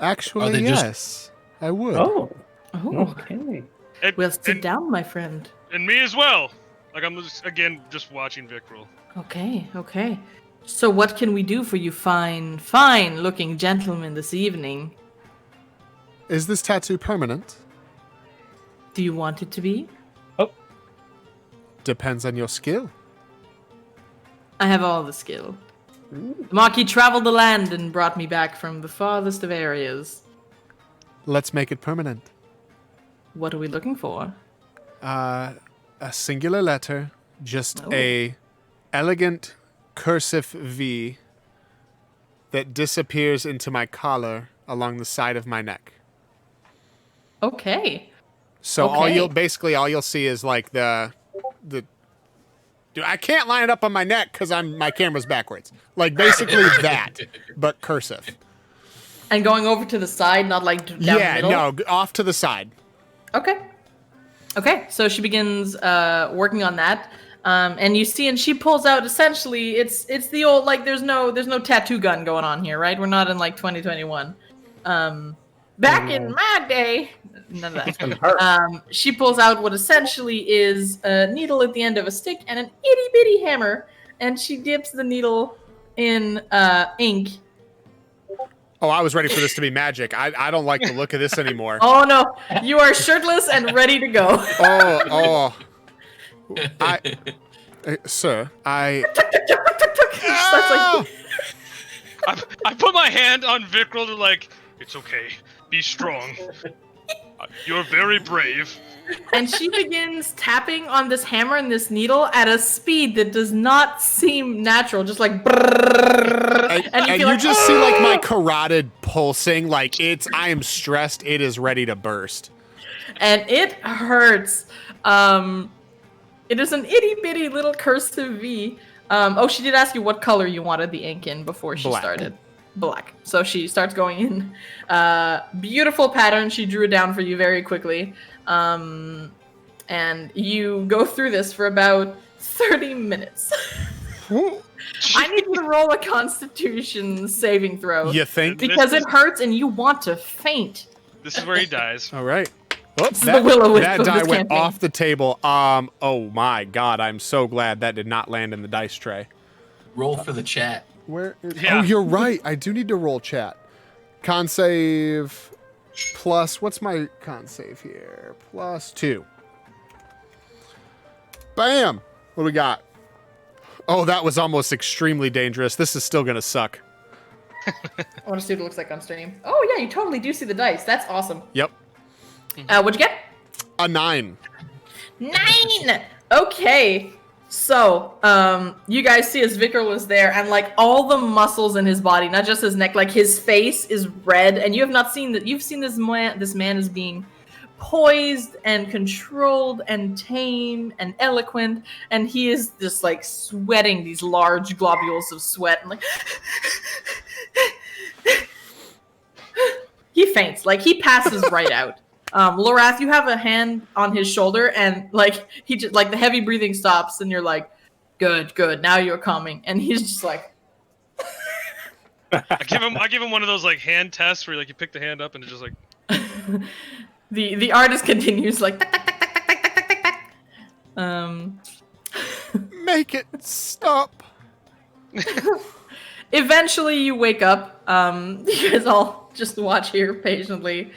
Are Actually, they just- yes, I would. Oh, Oh, okay. And, well, sit and, down, my friend. and me as well. Like I'm just watching Vic roll. Okay. So what can we do for you fine-looking gentlemen this evening? Is this tattoo permanent? Do you want it to be? Depends on your skill. I have all the skill. The Marquis traveled the land and brought me back from the farthest of areas. Let's make it permanent. What are we looking for? A singular letter, just Oh. a elegant cursive V that disappears into my collar along the side of my neck. Okay. So Okay. all you'll see is like the dude, I can't line it up on my neck because my camera's backwards. Like basically that, but cursive. And going over to the side, not like down the middle? No, off to the side. Okay. Okay, so she begins working on that. And you see, and she pulls out essentially it's the old like there's no tattoo gun going on here, right? We're not in like 2021. Back in my day, none of that. She pulls out what essentially is a needle at the end of a stick and an itty bitty hammer, and she dips the needle in ink. Oh, I was ready for this to be magic. I don't like the look of this anymore. Oh no, you are shirtless and ready to go. Sir, She starts like, I put my hand on Vikral to like, it's okay, be strong. You're very brave. and she begins tapping on this hammer and this needle at a speed that does not seem natural, just like brrrr, and feel you like, just see like my carotid pulsing, like I am stressed, it is ready to burst. and it hurts. It is an itty bitty little cursive V. She did ask you what color you wanted the ink in before she started. Black. So she starts going in. Beautiful pattern. She drew it down for you very quickly. And you go through this for about 30 minutes. I need you to roll a Constitution saving throw. You think? Because it hurts and you want to faint. This is where he dies. All right. Oops, the will-o-wisp that of die this went campaign. off the table. Oh my god, I'm so glad that did not land in the dice tray. Roll for the chat. Where is Yeah. Oh, you're right. I do need to roll chat. Con save plus what's my con save here? +2. Bam! What do we got? Oh, that was almost extremely dangerous. This is still gonna suck. I want to see what it looks like on stream. Oh yeah, you totally do see the dice. That's awesome. Yep. What'd you get? A 9. 9! Okay. So, you guys see as Vikral is there, and like all the muscles in his body, not just his neck, like his face is red, and you have not seen that. You've seen this man as being poised and controlled and tame and eloquent, and he is just like sweating these large globules of sweat, and like he faints, like he passes right out. Lorath, you have a hand on his shoulder, and like he just like the heavy breathing stops, and you're like, "Good, now you're coming," and he's just like, I give him one of those like hand tests where like you pick the hand up and it's just like the artist continues like, tack, tack, tack, tack, tack, tack, tack, tack. Make it stop. Eventually, you wake up. You guys all just watch here patiently.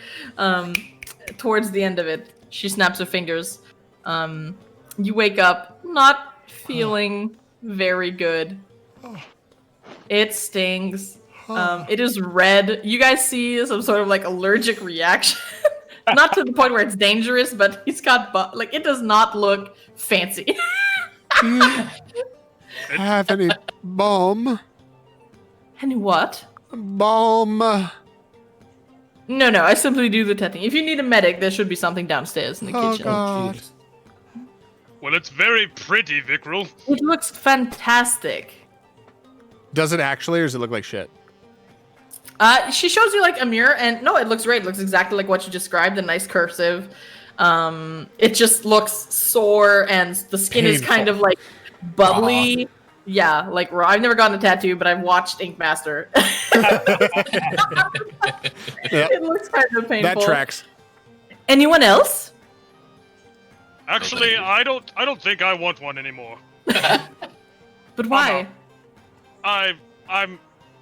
Towards the end of it, she snaps her fingers. You wake up not feeling very good. It stings. It is red. You guys see some sort of like allergic reaction. Not to the point where it's dangerous, but he's got like it does not look fancy. Have any balm? And what? Balm. No, I simply do the testing. If you need a medic, there should be something downstairs in the Oh kitchen. god. Jesus. well, it's very pretty, Vikral. It looks fantastic. Does it actually, or does it look like shit? She shows you like a mirror, and no, it looks great. It looks exactly like what you described. The nice cursive. It just looks sore, and the skin is kind of like bubbly. Yeah, like raw. I've never gotten a tattoo, but I've watched Ink Master. Yep. It looks kind of painful. That tracks. Anyone else? Actually, I don't think I want one anymore. But why? I'm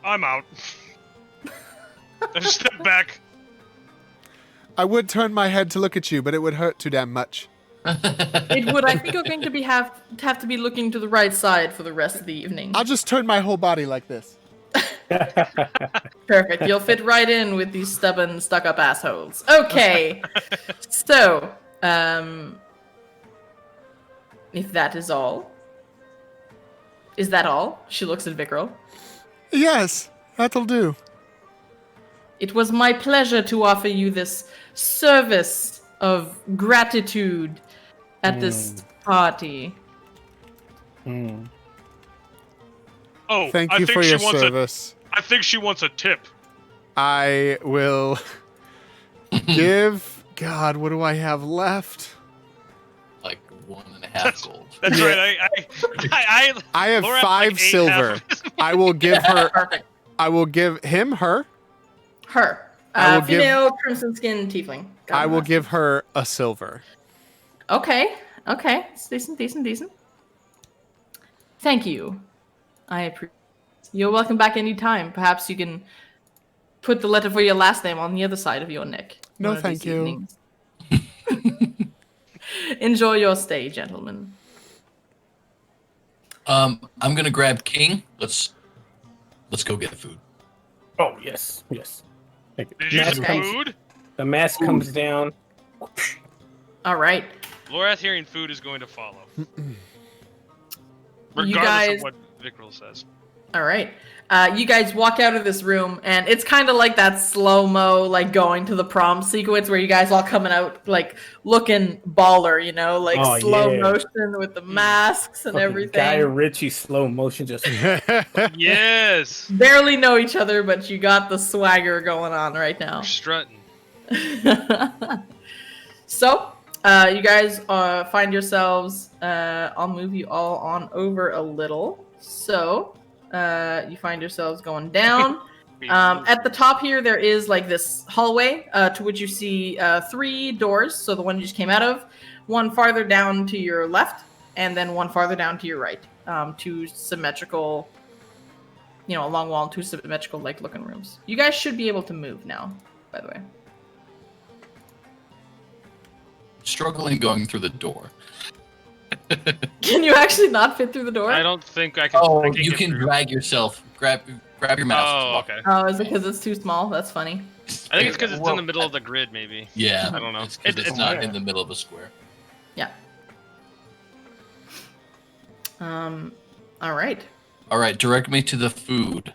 out. I step back. I would turn my head to look at you, but it would hurt too damn much. It would. I think you're going to have to be looking to the right side for the rest of the evening. I'll just turn my whole body like this. Perfect. You'll fit right in with these stubborn, stuck-up assholes. Okay. So, if that is all. Is that all? She looks at Vikral. Yes, that'll do. It was my pleasure to offer you this service of gratitude at this party. Oh, Thank I you think for she your wants service. I think she wants a tip. I will give. God, what do I have left? Like 1.5 gold. That's Yeah. right. I have Laura has, 5 like, ate silver. half of his I will give her. Perfect. I will give him her. Her. I will give- Female crimson skin tiefling. I will give her a silver. Okay. It's decent. Thank you. I appreciate. You're welcome back anytime. Perhaps you can put the letter for your last name on the other side of your neck. No, one of thank these you. evenings. Enjoy your stay, gentlemen. I'm gonna grab King. Let's go get food. Oh yes. Thank you. Did you Mask get Okay. comes- food? The mask comes down. All right. Lorathirian food is going to follow. Regardless guys- of what Vickrell says. All right. You guys walk out of this room, and it's kind of like that slow-mo, like going to the prom sequence where you guys all coming out, like looking baller, you know, like Oh, slow yeah. motion with the masks and Fucking everything. Guy Ritchie slow motion just. Yes! Barely know each other, but you got the swagger going on right now. We're strutting. So, you guys find yourselves. I'll move you all on over a little. So, you find yourselves going down. At the top here, there is like this hallway to which you see 3 doors. So the one you just came out of, one farther down to your left, and then one farther down to your right. 2 symmetrical, a long wall and 2 symmetrical like looking rooms. You guys should be able to move now, by the way. Struggling going through the door. Can you actually not fit through the door? I don't think I can. Oh, I you get can through. drag yourself. Grab your mouse. Oh, okay. Oh, is it because it's too small? That's funny. I think it's because it's in the middle of the grid, maybe. Yeah, I don't know. It's because it's It's not weird. in the middle of a square. Yeah. All right. All right, direct me to the food.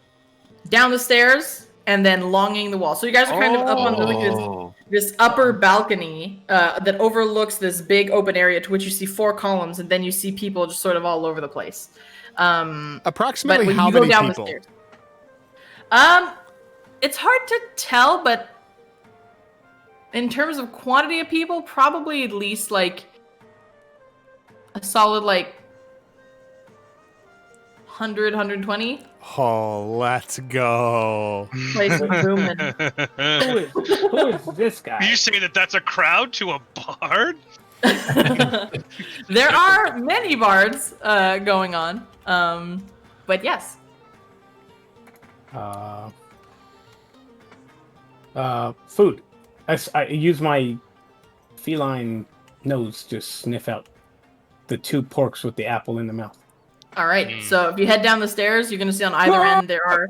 Down the stairs and then longing the wall. So you guys are kind of up on Oh, this upper balcony that overlooks this big open area to which you see 4 columns, and then you see people just sort of all over the place. But Approximately when how you go many down people? the stairs, it's hard to tell, but in terms of quantity of people, probably at least like a solid like 100, 120. Oh, let's go. Place is booming. Who is this guy? You say that's a crowd to a bard? There are many bards going on, but yes. Food. I use my feline nose to sniff out the 2 porks with the apple in the mouth. All right. So if you head down the stairs, you're going to see on either end there are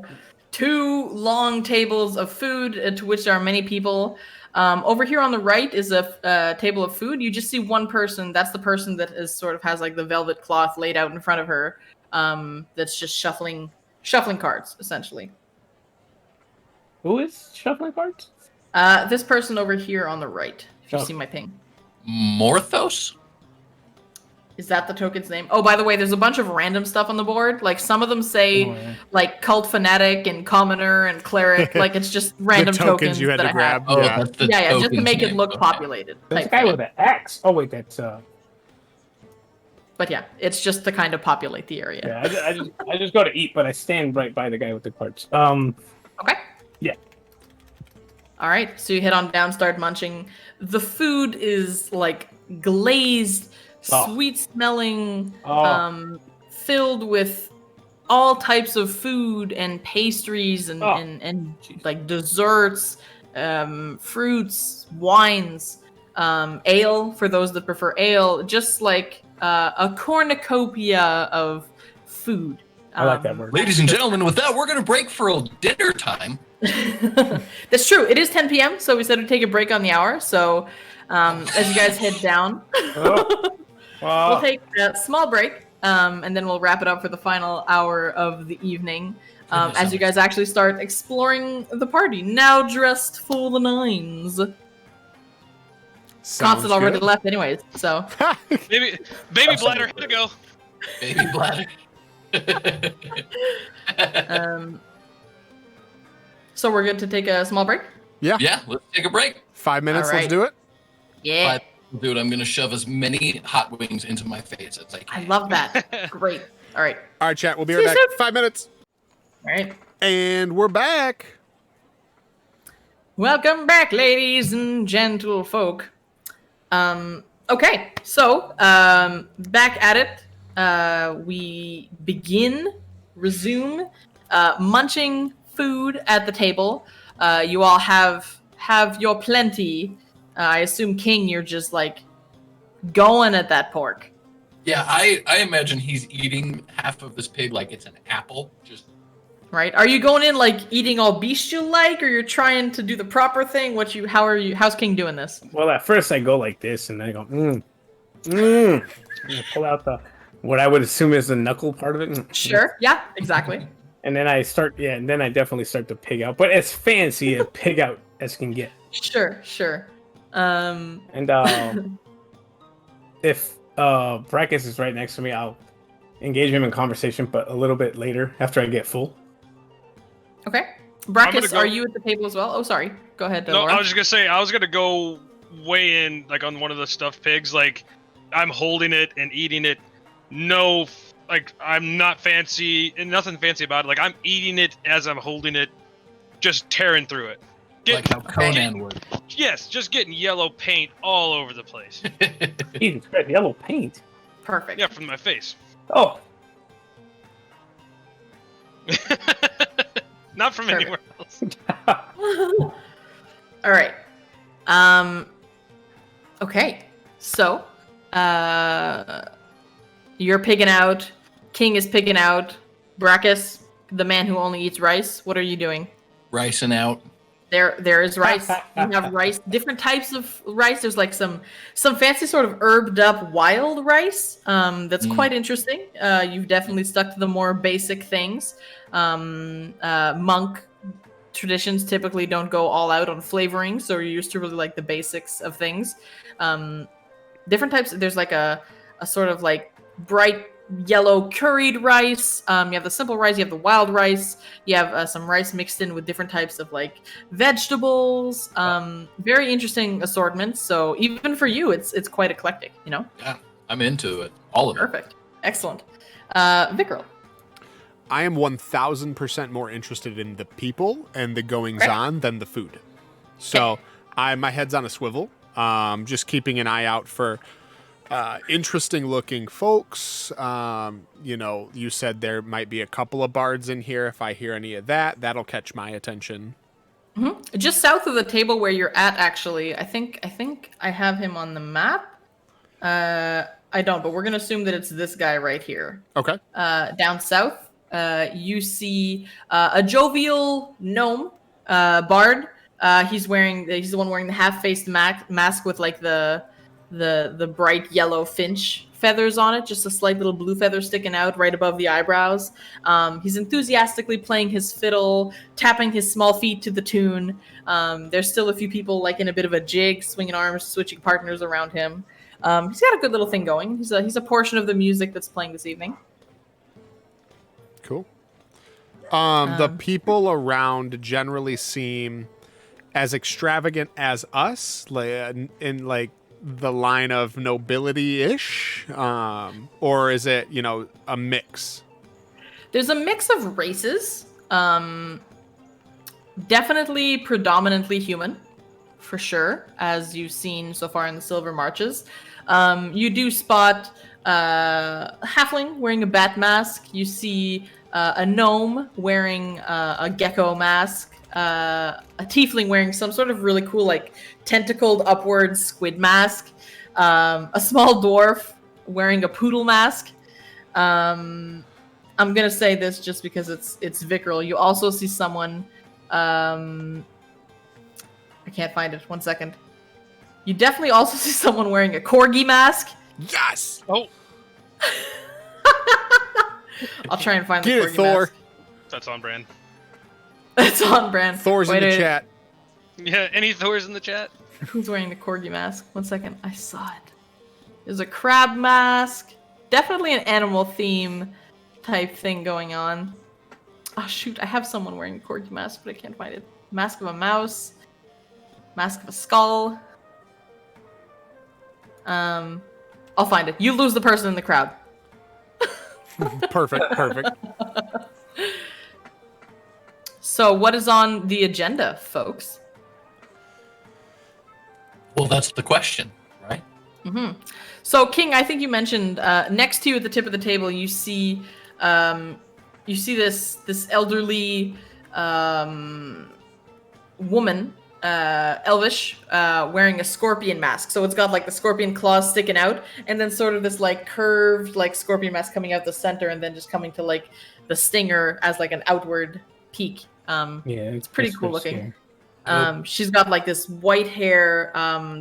2 long tables of food to which there are many people. Over here on the right is a table of food. You just see one person. That's the person that is sort of has like the velvet cloth laid out in front of her. That's just shuffling cards essentially. Who is shuffling cards? This person over here on the right. If you Oh. see my ping. Morthos? Is that the token's name? Oh, by the way, there's a bunch of random stuff on the board. Like some of them say Oh, yeah. like cult fanatic and commoner and cleric. Like it's just random the tokens you had that to I grab. have. Oh, Yeah. that's the Yeah, just to token's make it name. look Okay. populated. There's a type guy thing. with an axe. Oh wait, that's But yeah, it's just to kind of populate the area. yeah. I just go to eat, but I stand right by the guy with the cards. Okay. Yeah. All right, so you head on down, start munching. The food is like glazed, Oh. sweet-smelling, Oh. filled with all types of food and pastries and, Oh. and like desserts, fruits, wines, ale for those that prefer ale. Just like a cornucopia of food. I like that word. Ladies and gentlemen, with that, we're going to break for a dinner time. That's true. It is 10 p.m., so we said we'd take a break on the hour. So as you guys head down, Oh. we'll take a small break. and then we'll wrap it up for the final hour of the evening. Goodness, As you guys actually start exploring the party, now dressed for the nines. Constant already left, anyways. So Baby That's bladder, so here to go. Baby bladder. So we're good to take a small break? Yeah, let's take a break. 5 minutes. All Let's right. do it. Yeah. Dude, I'm gonna shove as many hot wings into my face as I I can. love that. Great. All right. All right, chat. We'll be See right you back. soon. 5 minutes. All right. And we're back. Welcome back, ladies and gentle folk. Okay, so back at it. We resume munching food at the table. You all have your plenty. I assume King, you're just like going at that pork. Yeah, I imagine he's eating half of this pig like it's an apple. Just Right? Are you going in like eating all bestial like, or you're trying to do the proper thing? How's King doing this? Well, at first I go like this, and then I go, and I pull out what I would assume is the knuckle part of it. Sure. Yeah, exactly. And then I definitely start to pig out, but as fancy a pig out as can get. Sure. And if Brackus is right next to me, I'll engage him in conversation, but a little bit later after I get full. Okay. I'm gonna Brackus, go- are you at the table as well? Oh, sorry. Go ahead, No, Laura. I was just gonna say I was gonna go weigh in like on one of the stuffed pigs. Like I'm holding it and eating it. No, like I'm not fancy and nothing fancy about it. Like I'm eating it as I'm holding it, just tearing through it. like how Conan would. Yes, just getting yellow paint all over the place. Jesus Christ, yellow paint. Perfect. Yeah, from my face. Oh, Not from Perfect. anywhere else. All right. Okay. So, you're pigging out. King is pigging out. Brackus, the man who only eats rice. What are you doing? Ricing out. There is rice. You have rice, different types of rice. There's like some fancy sort of herbed up wild rice. That's quite interesting. You've definitely stuck to the more basic things. Monk traditions typically don't go all out on flavoring, so you're used to really like the basics of things. Different types. There's like a sort of like bright yellow curried rice. You have the simple rice. You have the wild rice. You have some rice mixed in with different types of like vegetables. Very interesting assortments. So even for you, it's quite eclectic. You know. Yeah, I'm into it. All of it. Perfect. Excellent. Vikral. I am 1000% more interested in the people and the goings on than the food. So my head's on a swivel. Just keeping an eye out for interesting looking folks. You said there might be a couple of bards in here. If I hear any of that, that'll catch my attention. Mm-hmm. Just south of the table where you're at, actually, I think I have him on the map. I don't, but we're gonna assume that it's this guy right here. Okay. Down south, you see a jovial gnome bard. He's the one wearing the half-faced mask with like the bright yellow finch feathers on it, just a slight little blue feather sticking out right above the eyebrows. He's enthusiastically playing his fiddle, tapping his small feet to the tune. There's still a few people like in a bit of a jig, swinging arms, switching partners around him. He's got a good little thing going. He's a portion of the music that's playing this evening. Cool. The people around generally seem as extravagant as us, in like the line of nobility-ish, or is it, a mix? There's a mix of races. Definitely predominantly human, for sure, as you've seen so far in the Silver Marches. You do spot a halfling wearing a bat mask. You see a gnome wearing a gecko mask. A tiefling wearing some sort of really cool, like, tentacled upward squid mask. A small dwarf wearing a poodle mask. I'm gonna say this just because it's Vikral. You also see someone. I can't find it. 1 second. You definitely also see someone wearing a corgi mask. Yes! Oh, I'll try and find the Get it, corgi Thor. mask. That's on brand. It's on brand. Thor's in Wait, the wait, chat. Yeah, any Thors in the chat? Who's wearing the corgi mask? 1 second. I saw it. There's a crab mask. Definitely an animal theme type thing going on. Oh shoot, I have someone wearing a corgi mask, but I can't find it. Mask of a mouse. Mask of a skull. I'll find it. You lose the person in the crowd. Perfect. So what is on the agenda, folks? Well, that's the question, right? So King, I think you mentioned next to you at the tip of the table, you see this elderly woman, elvish, wearing a scorpion mask. So it's got like the scorpion claws sticking out, and then sort of this like curved like scorpion mask coming out the center, and then just coming to like the stinger as like an outward peak. Yeah, it's pretty cool looking. scary. She's got like this white hair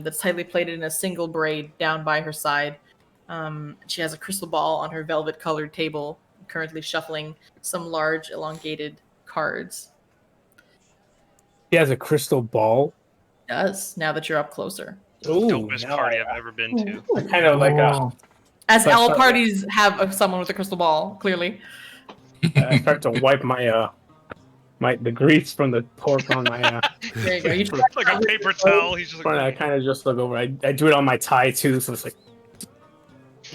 that's tightly plaited in a single braid down by her side. She has a crystal ball on her velvet colored table, currently shuffling some large elongated cards. He has a crystal ball. Does, now that you're up closer. Ooh, Dopest party I've ever been to. kind of like As But- all parties have someone with a crystal ball, clearly. I start to wipe my the grease from the pork on my There you go. You It's like a paper towel. He's just front. I like, kind of just look over. I do it on my tie too, so it's like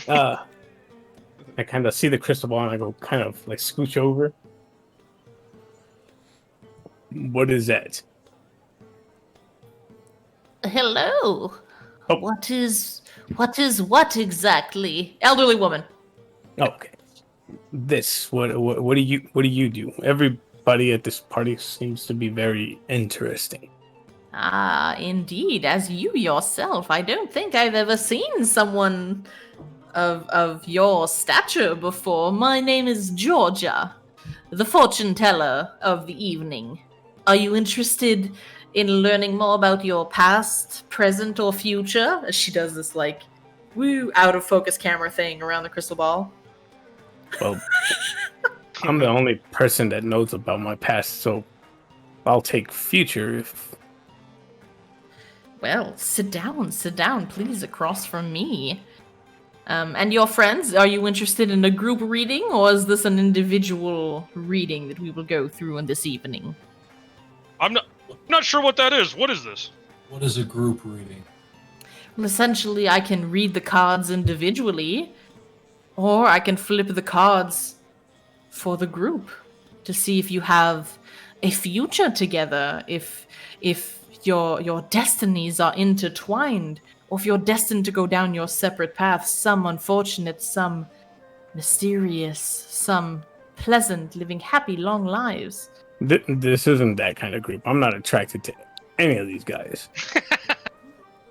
I kind of see the crystal ball and I go kind of like scooch over. What is that? Hello. Oh. What is what exactly? elderly woman. Okay. This what do you do? Everybody at this party seems to be very interesting. Ah, indeed, as you yourself. I don't think I've ever seen someone of your stature before. My name is Georgia, the fortune teller of the evening. Are you interested in learning more about your past, present, or future? As she does this like woo out of focus camera thing around the crystal ball. Well, I'm the only person that knows about my past, so I'll take future if Well, sit down, please, across from me. And your friends, are you interested in a group reading, or is this an individual reading that we will go through in this evening? I'm not sure what that is. What is this? What is a group reading? Well, essentially, I can read the cards individually, or I can flip the cards for the group to see if you have a future together, if your destinies are intertwined, or if you're destined to go down your separate paths, some unfortunate, some mysterious, some pleasant, living happy, long lives. this isn't that kind of group. I'm not attracted to any of these guys.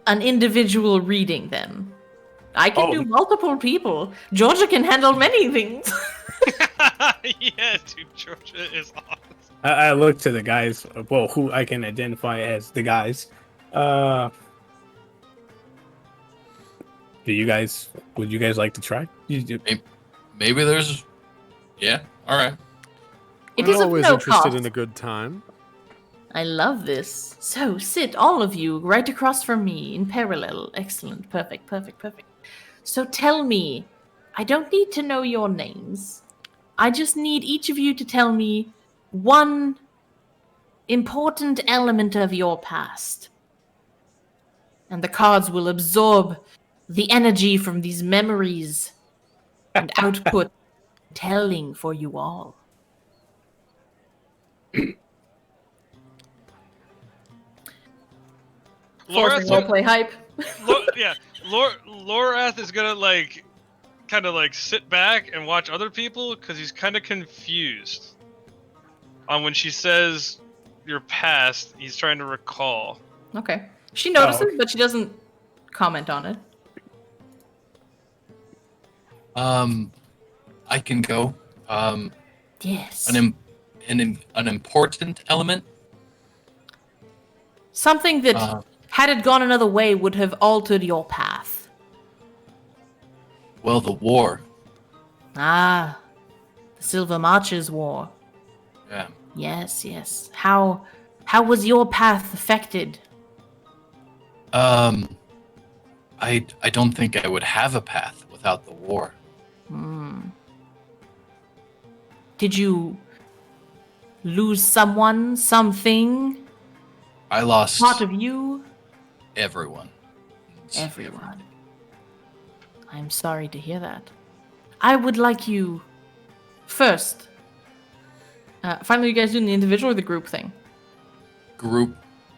An individual reading, then. I can Oh. do multiple people. Georgia can handle many things. Yeah, dude, Georgia is awesome. I look to the guys, well, who I can identify as the guys. Would you guys like to try? Maybe there's. Yeah. All right. It We're is of always no interested cost. in a good time. I love this. So sit, all of you, right across from me in parallel. Excellent. Perfect. So tell me, I don't need to know your names. I just need each of you to tell me one important element of your past. And the cards will absorb the energy from these memories and output telling for you all. Forcing roleplay hype. Lorath is gonna like, kind of like sit back and watch other people because he's kind of confused. On when she says your past, he's trying to recall. Okay. She notices, okay. but she doesn't comment on it. I can go. Yes. An important element. Something that, had it gone another way, would have altered your path. Well, the war. Ah. The Silver Marches War. Yeah. Yes, yes. How was your path affected? I don't think I would have a path without the war. Did you lose someone, something, I lost part of you? everyone. Everyone. I'm sorry to hear that. I would like you first. Finally, you guys doing the individual or the group thing? Group.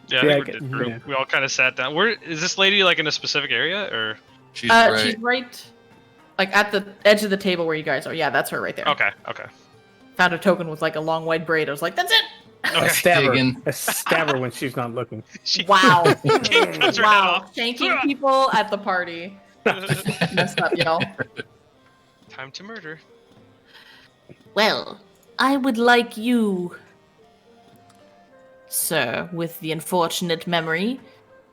Yeah, Yeah, I I think we get- did group. yeah. We all kind of sat down. Where is this lady like in a specific area or? She's right. She's right, like at the edge of the table where you guys are. Yeah, that's her right there. Okay, okay. Found a token with like a long white braid. I was like, that's it. I Okay. stab her. Digging. I stab her when she's not looking. She Wow. cuts her head Wow. off. Shanking people at the party. Messed up, y'all. Time to murder. Well, I would like you, sir, with the unfortunate memory,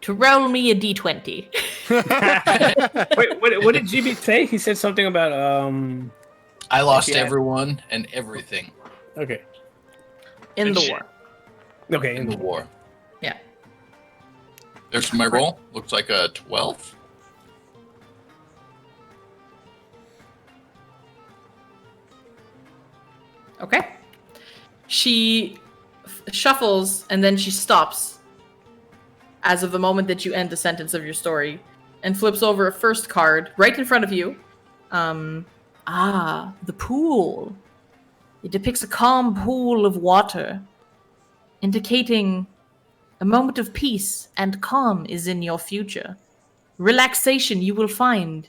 to roll me a d20. Wait, what did GB say? He said something about I lost Yeah. everyone and everything Okay, In the Shit. war. okay. in the war. Yeah. There's my roll. Looks like a 12. Okay. She shuffles and then she stops as of the moment that you end the sentence of your story and flips over a first card right in front of you. The pool. It depicts a calm pool of water, indicating a moment of peace and calm is in your future. Relaxation you will find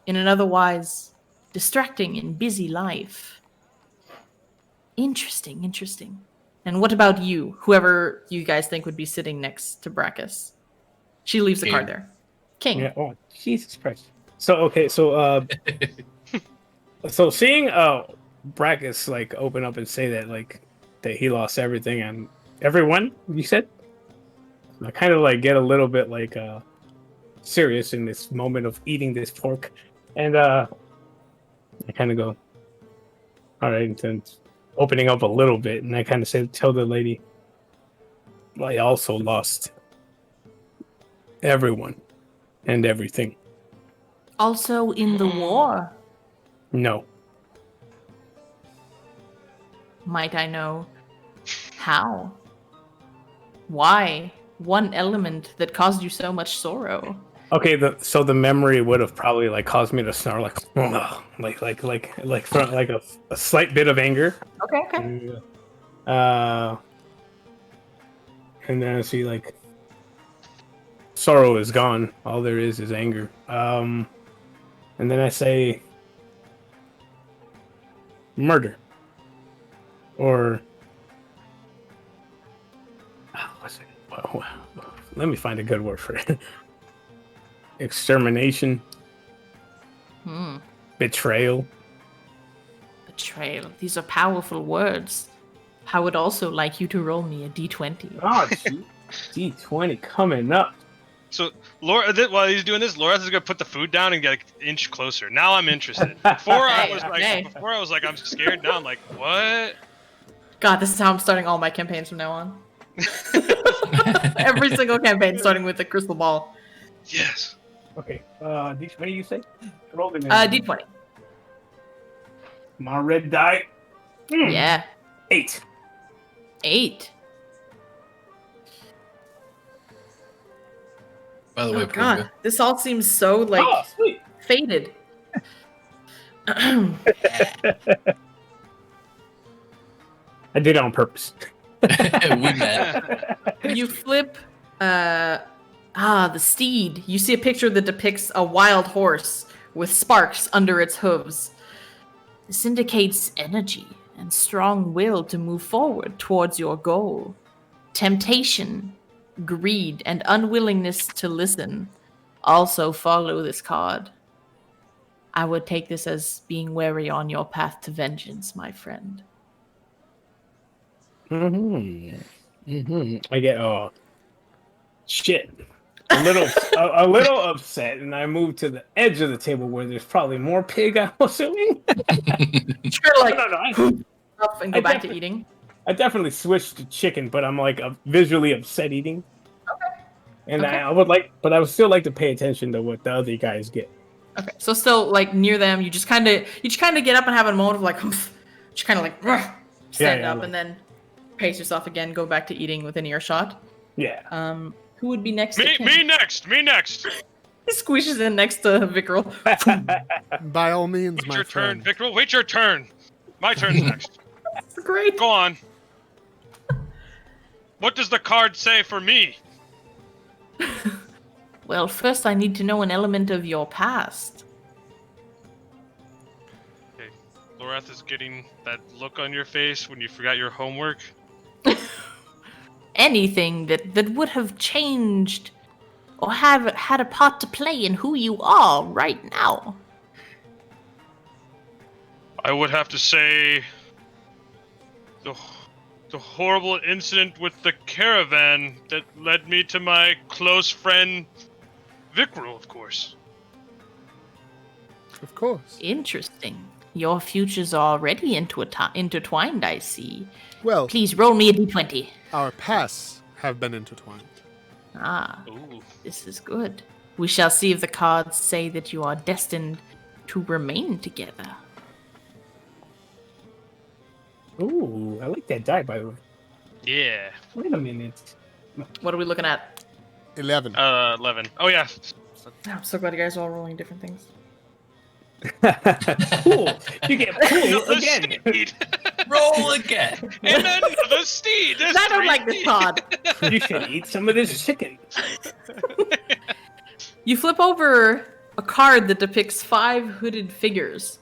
in an otherwise distracting and busy life. Interesting, interesting. And what about you? Whoever you guys think would be sitting next to Brachus. She leaves the King. card there. King. Yeah. Oh, Jesus Christ. So okay, so so seeing Brachus like open up and say that like that he lost everything and everyone, you said? I kind of like get a little bit like serious in this moment of eating this pork, and I kind of go, all right, and then opening up a little bit, and I kind of say, tell the lady, I also lost everyone and everything. Also in the war, No, might I know how? Why? One element that caused you so much sorrow. okay. So the memory would have probably like caused me to snarl like, "Ugh," like from like a slight bit of anger. Okay, okay. And then I see like sorrow is gone. All there is anger. And then I say murder. Or what's it? Let me find a good word for it. Extermination. Betrayal. Betrayal. These are powerful words. I would also like you to roll me a d20. Oh, D20 coming up. So Laura, while he's doing this, Laura is gonna put the food down and get an inch closer. Now I'm interested. Before I was like, I'm scared. Now I'm like, what? God, this is how I'm starting all my campaigns from now on. Every single campaign starting with the crystal ball. Yes. Okay. D20 you say? Roll the D20. My red die. Yeah. 8. 8. By the way, Oh God, Pruga, this all seems so like Oh, sweet. faded. I did it on purpose. we met. You flip the steed. You see a picture that depicts a wild horse with sparks under its hooves. This indicates energy and strong will to move forward towards your goal. Temptation, greed, and unwillingness to listen also follow this card. I would take this as being wary on your path to vengeance, my friend. I get shit. a little upset, and I move to the edge of the table where there's probably more pig. I'm assuming. Sure, like No. up and go back to eating. I definitely switched to chicken, but I'm like visually upset eating. Okay. And Okay. I would still like to pay attention to what the other guys get. Okay, so still like near them, you just kind of get up and have a moment of like, just kind of like stand up and then pace yourself again, go back to eating within earshot. Yeah. Who would be next? Me next. Me next. He squeezes in next to Vickrell. By all means, Wait my your friend. turn, Vickrell. Wait your turn. My turn's next. Great. Go on. What does the card say for me? Well, first I need to know an element of your past. Okay. Lorath is getting that look on your face when you forgot your homework. Anything that would have changed or have had a part to play in who you are right now. I would have to say the horrible incident with the caravan that led me to my close friend Vickrell, of course. Of course. Interesting. Your futures are already intertwined, I see. Well, Please roll me a d20. our pasts have been intertwined. Ah, Ooh. this is good. We shall see if the cards say that you are destined to remain together. Ooh, I like that die, by the way. Yeah. Wait a minute. What are we looking at? 11. 11. Oh yeah. I'm so glad you guys are all rolling different things. Cool. You get cool Another again. steed. Roll again. And another steed. There's I don't three like this steeds. pod. You should eat some of this chicken. You flip over a card that depicts 5 hooded figures.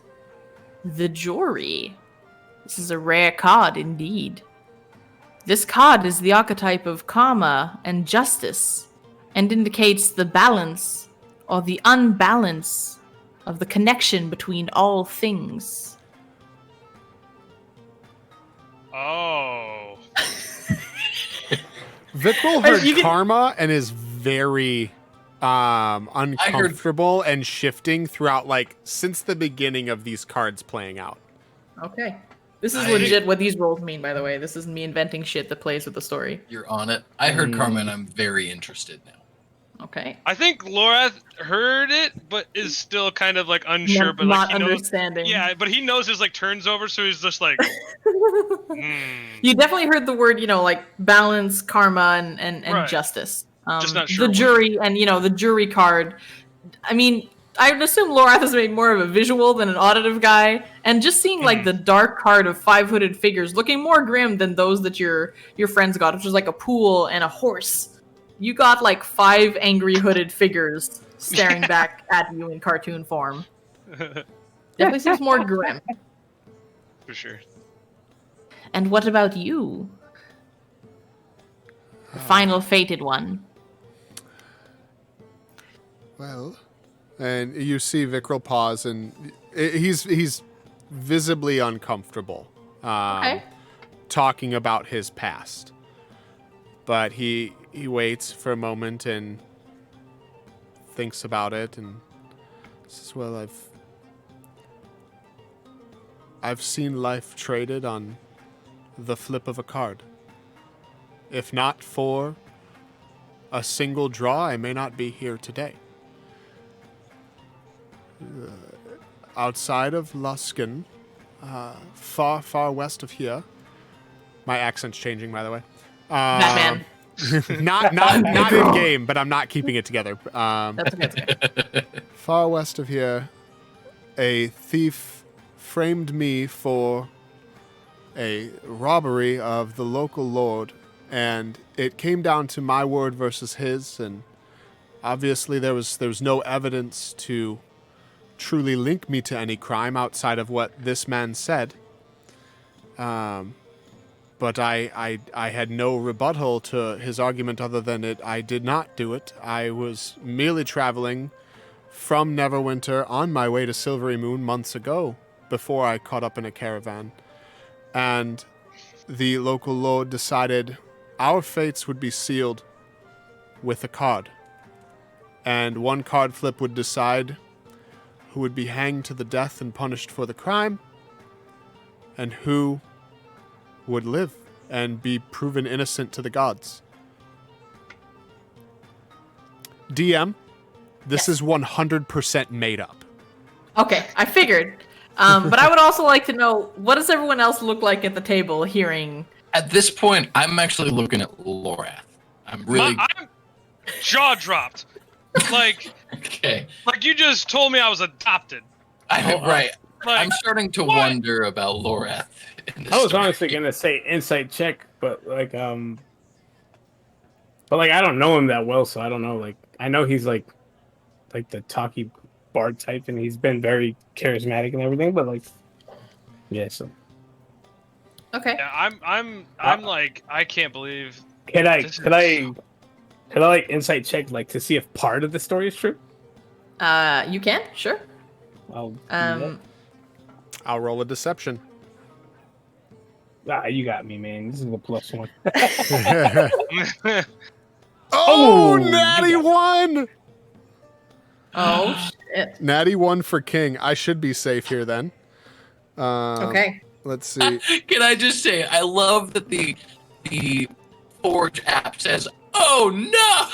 The Jury. This is a rare card indeed. This card is the archetype of karma and justice, and indicates the balance or the unbalance of the connection between all things. Oh. Vickrell heard You can- karma and is very uncomfortable and shifting throughout, like, since the beginning of these cards playing out. Okay. This is I- legit what these rolls mean, by the way. This isn't me inventing shit that plays with the story. You're on it. I heard Karma and I'm very interested now. Okay. I think Lorath heard it, but is still kind of like unsure. But Not like he knows, understanding. yeah, but he knows his like turns over, so he's just like, You definitely heard the word, like balance, karma, and Right. justice. Just not sure The what. jury and the jury card. I mean, I would assume Lorath is maybe more of a visual than an auditive guy, and just seeing like the dark card of 5 hooded figures, looking more grim than those that your friends got, which was like a pool and a horse. You got like 5 angry hooded figures staring back at you in cartoon form. Definitely seems more grim. For sure. And what about you? The final fated one. Well, and you see Vickrell pause, and he's visibly uncomfortable Okay. talking about his past. But he waits for a moment and thinks about it and says, well, I've seen life traded on the flip of a card. If not for a single draw, I may not be here today. Outside of Luskin, far, far west of here. My accent's changing, by the way. Batman. Not in game, but I'm not keeping it together. That's okay. That's okay. Far west of here, a thief framed me for a robbery of the local lord, and it came down to my word versus his, and obviously there was no evidence to truly link me to any crime outside of what this man said. But I had no rebuttal to his argument other than I did not do it. I was merely traveling from Neverwinter on my way to Silvery Moon months ago, before I caught up in a caravan. And the local lord decided our fates would be sealed with a card. and one card flip would decide who would be hanged to the death and punished for the crime, and who would live and be proven innocent to the gods. DM, this is 100% made up. Okay, I figured. But I would also like to know, what does everyone else look like at the table hearing? At this point, I'm actually looking at Lorath. I'm really I'm jaw dropped. Like okay. like you just told me I was adopted. Right. Like, I'm starting to what? wonder about Lorath. In this I was story. honestly gonna say insight check, but I don't know him that well, so I don't know. Like I know he's like the talky bard type, and he's been very charismatic and everything. But like, yeah. So Okay. Yeah, I'm like I can't believe could I this like insight check like to see if part of the story is true? You can, sure. I'll do that. I'll roll a deception. You got me, man. This is a +1. Oh, Oh, natty you 1! Oh shit. Natty 1 for King. I should be safe here then. Okay. Let's see. Can I just say I love that the Forge app says, "Oh no!"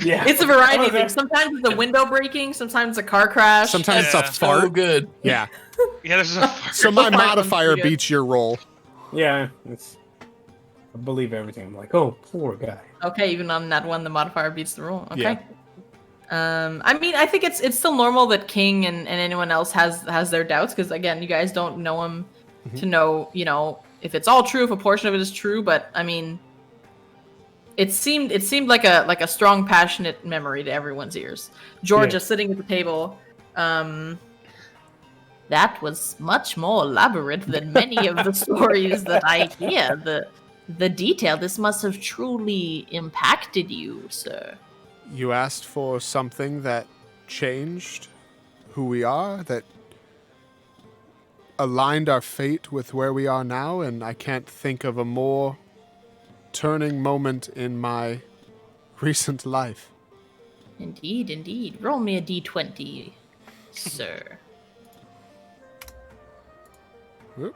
Yeah, It's a variety of things. Sometimes it's a window breaking, sometimes a car crash. Sometimes it's a Yeah. fart. So good. Yeah. Yeah, this is a So my Fart one's modifier pretty good. beats your roll. yeah. I believe everything. I'm like, oh, poor guy. Okay, even on that one, the modifier beats the rule. Okay. Yeah. I mean, I think it's still normal that King and anyone else has their doubts because again, you guys don't know him to know, if it's all true, if a portion of it is true. But I mean, it seemed like a strong, passionate memory to everyone's ears. Georgia Yeah. sitting at the table. That was much more elaborate than many of the stories that I hear. The detail, this must have truly impacted you, sir. You asked for something that changed who we are, that aligned our fate with where we are now, and I can't think of a more turning moment in my recent life. Indeed, indeed. Roll me a d20, sir. Whoop.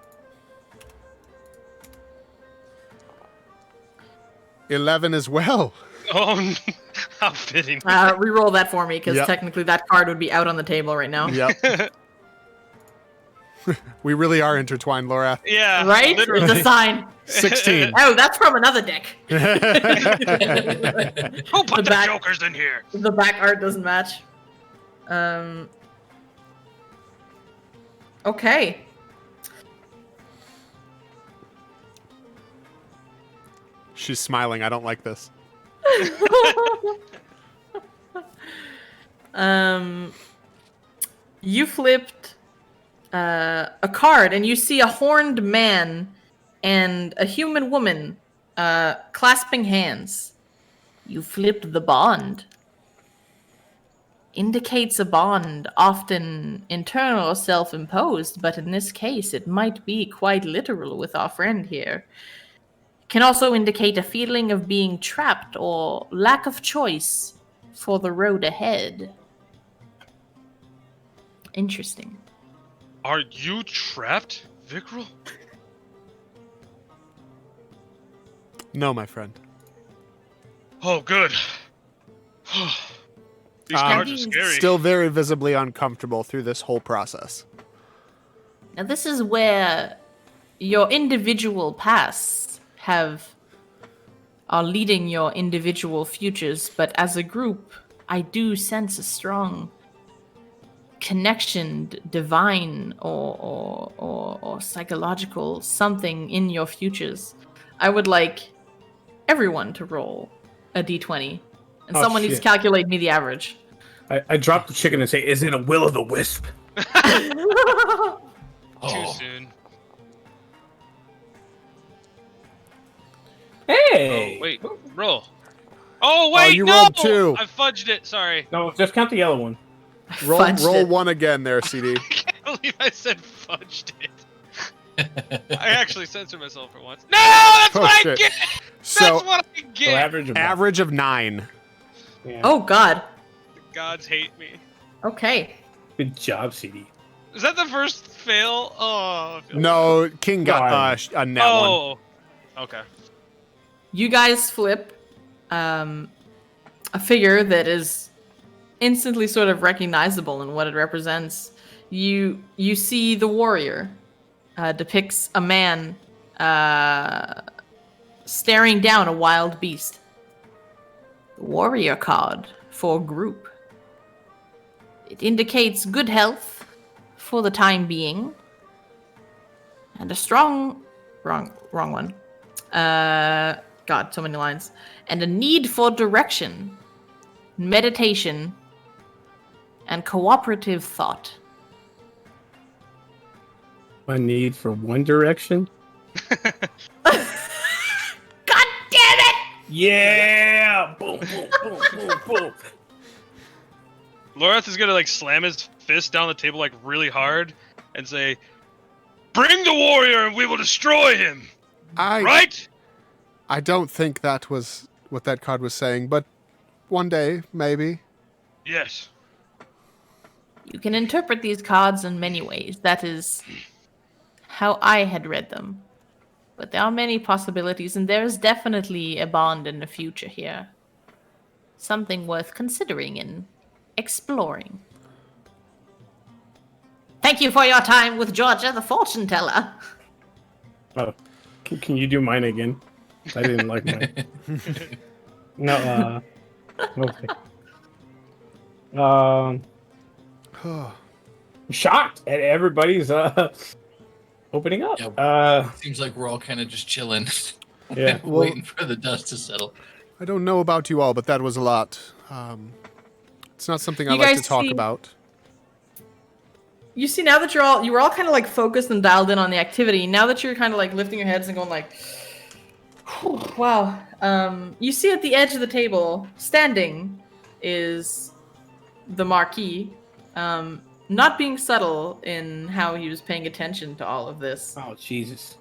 11 as well. Oh, how fitting. Reroll that for me because Yep. technically that card would be out on the table right now. Yep. We really are intertwined, Laura. Yeah, Right? literally. It's a sign. 16. Oh, that's from another deck. Who put The the back- jokers in here? The back art doesn't match. Okay. She's smiling. I don't like this. You flipped a card, and you see a horned man and a human woman clasping hands. You flipped the bond. Indicates a bond, often internal or self-imposed, but in this case it might be quite literal with our friend here. Can also indicate a feeling of being trapped or lack of choice for the road ahead. Interesting. Are you trapped, Vikral? No, my friend. Oh, good. These cards are scary. Still very visibly uncomfortable through this whole process. Now this is where your individual pasts are leading your individual futures, but as a group, I do sense a strong connection, divine or psychological, something in your futures. I would like everyone to roll a d20, and Oh, someone needs to shit. calculate me the average. I dropped the chicken and say, "Is it a will o' the wisp?" Too Oh, soon. Hey. Oh, wait, roll. Oh, wait, you no! rolled 2. I fudged it, sorry. No, just count the yellow one. Roll Fudged it. 1 again there, CD. I can't believe I said fudged it. I actually censored myself for once. No, that's Oh, what I shit. get! So, That's what I So get! average of average of 9. Yeah. Oh God. Gods hate me. Okay. Good job, CD. Is that the first fail? Oh. I feel No, King got No, a bad. net one. Oh. Okay. You guys flip a figure that is instantly sort of recognizable in what it represents. You see the warrior depicts a man staring down a wild beast. The warrior card for group. It indicates good health for the time being, and a strong wrong one. God, so many lines. And a need for direction, meditation, and cooperative thought. A need for one direction. God damn it! Yeah! Boom, boom, boom, boom, boom. Lorath is gonna like slam his fist down the table like really hard and say, "Bring the warrior and we will destroy him." Right? I don't think that was what that card was saying, but one day, maybe. Yes. You can interpret these cards in many ways. That is how I had read them. But there are many possibilities, and there is definitely a bond in the future here. Something worth considering and exploring. Thank you for your time with Georgia, the fortune teller. Oh, can you do mine again? I didn't like mine. No, okay. Shocked at everybody's opening up. Seems like we're all kind of just chilling, Yeah. waiting for the dust to settle. I don't know about you all, but that was a lot. It's not something I You like to guys talk see- about. You see, now that you were all kind of like focused and dialed in on the activity, now that you're kind of like lifting your heads and going like, "Whew, wow. You see at the edge of the table, standing, is the Marquis, not being subtle in how he was paying attention to all of this. Oh, Jesus.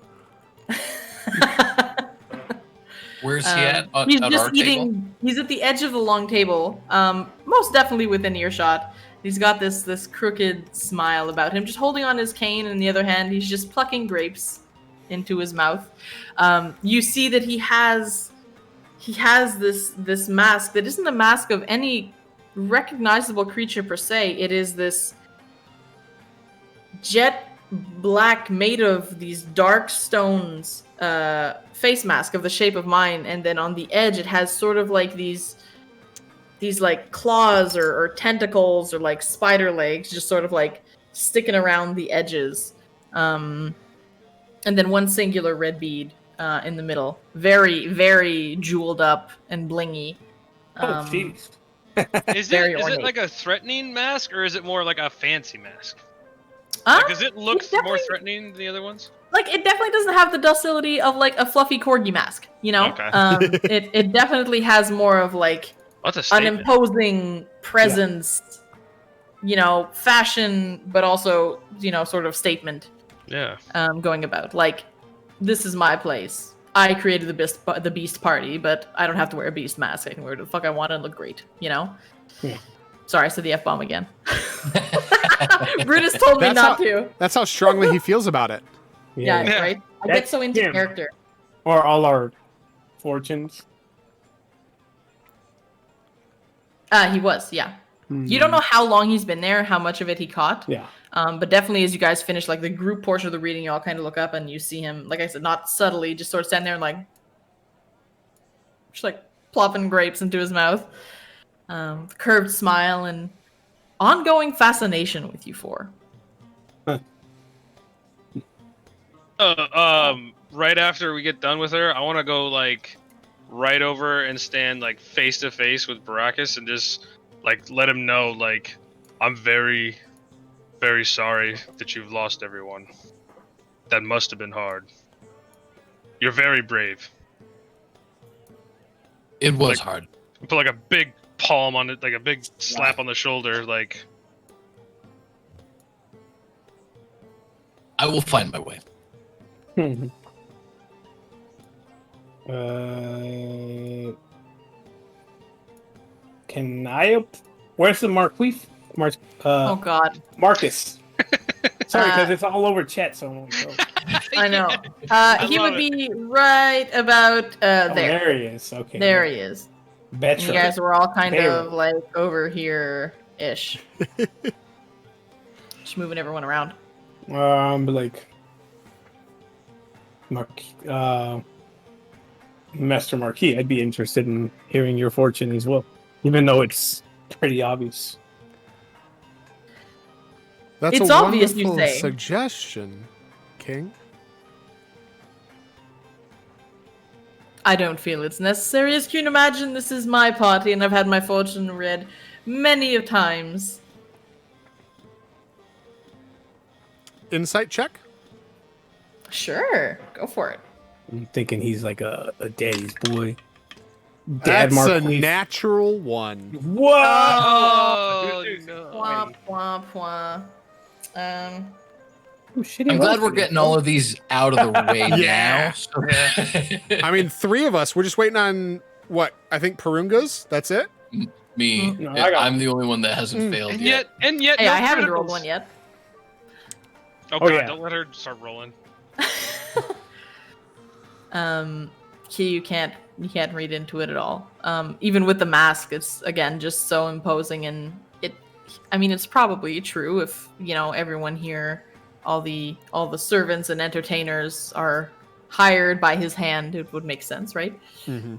Where's he at? He's At just our eating. table? He's at the edge of the long table, most definitely within earshot. He's got this crooked smile about him, just holding on his cane, and in the other hand, he's just plucking grapes into his mouth. You see that he has this mask that isn't a mask of any recognizable creature per se. It is this jet black, made of these dark stones, face mask of the shape of mine, and then on the edge it has sort of like these like claws or tentacles or like spider legs just sort of like sticking around the edges, and then one singular red bead in the middle, very, very jeweled up and blingy. Oh, jeez. Is Very it ornate. like a threatening mask or is it more like a fancy mask? Because it looks more definitely- threatening than the other ones. Like, it definitely doesn't have the docility of like a fluffy corgi mask, you know? Okay. It definitely has more of like That's a an statement. imposing presence, you know, fashion, but also, you know, sort of statement Yeah. going about. Like, this is my place. I created the beast party, but I don't have to wear a beast mask. I can wear whatever the fuck I want and look great, you know? Yeah. Sorry, I said the F-bomb again. Brutus told me That's not how- to. That's how strongly he feels about it. Yeah, Yeah. right? I That's get so into him. character. Or all our fortunes. He was, yeah. You don't know how long he's been there, how much of it he caught. Yeah. But definitely as you guys finish like the group portion of the reading, you all kind of look up and you see him, like I said, not subtly, just sort of standing there and like, just like plopping grapes into his mouth. Curved smile and ongoing fascination with you four. Right after we get done with her, I want to go like right over and stand like face to face with Baracus and just like let him know like I'm very, very sorry that you've lost everyone. That must have been hard. You're very brave. It was Like- hard. Put like a big palm on it, like a big slap on the shoulder, like I will find my way. Can I Where's the Marquis? Oh God, Marcus. Sorry, because Uh, it's all over chat. So I'm like, oh, I know. He love would be right about there. there he is. Okay. There he is. And Betcha. you guys were all kind Barrel. of like over here ish. Just moving everyone around. Like, Master Marquis, I'd be interested in hearing your fortune as well, even though it's pretty obvious. That's It's a obvious, you wonderful say. suggestion, King. I don't feel it's necessary. As you can imagine, this is my party, and I've had my fortune read many of times. Insight check. Sure, go for it. I'm thinking he's like a daddy's boy. That's a Marquis. natural one. Whoa! Oh no! Womp womp womp. Oh, shitty I'm glad roll we're for getting you. all of these out of the way Yeah. now. So- I mean, 3 of us. We're just waiting on what I think Parunga's. That's it. Me, No, I got- I'm the only one that hasn't failed And yet. yet, Hey, no I haven't criticals. rolled one yet. Oh, Oh, God, yeah. don't let her start rolling. You can't read into it at all. Even with the mask, it's again just so imposing, and I mean, it's probably true if everyone here, all the servants and entertainers are hired by his hand. It would make sense, right? Mm-hmm.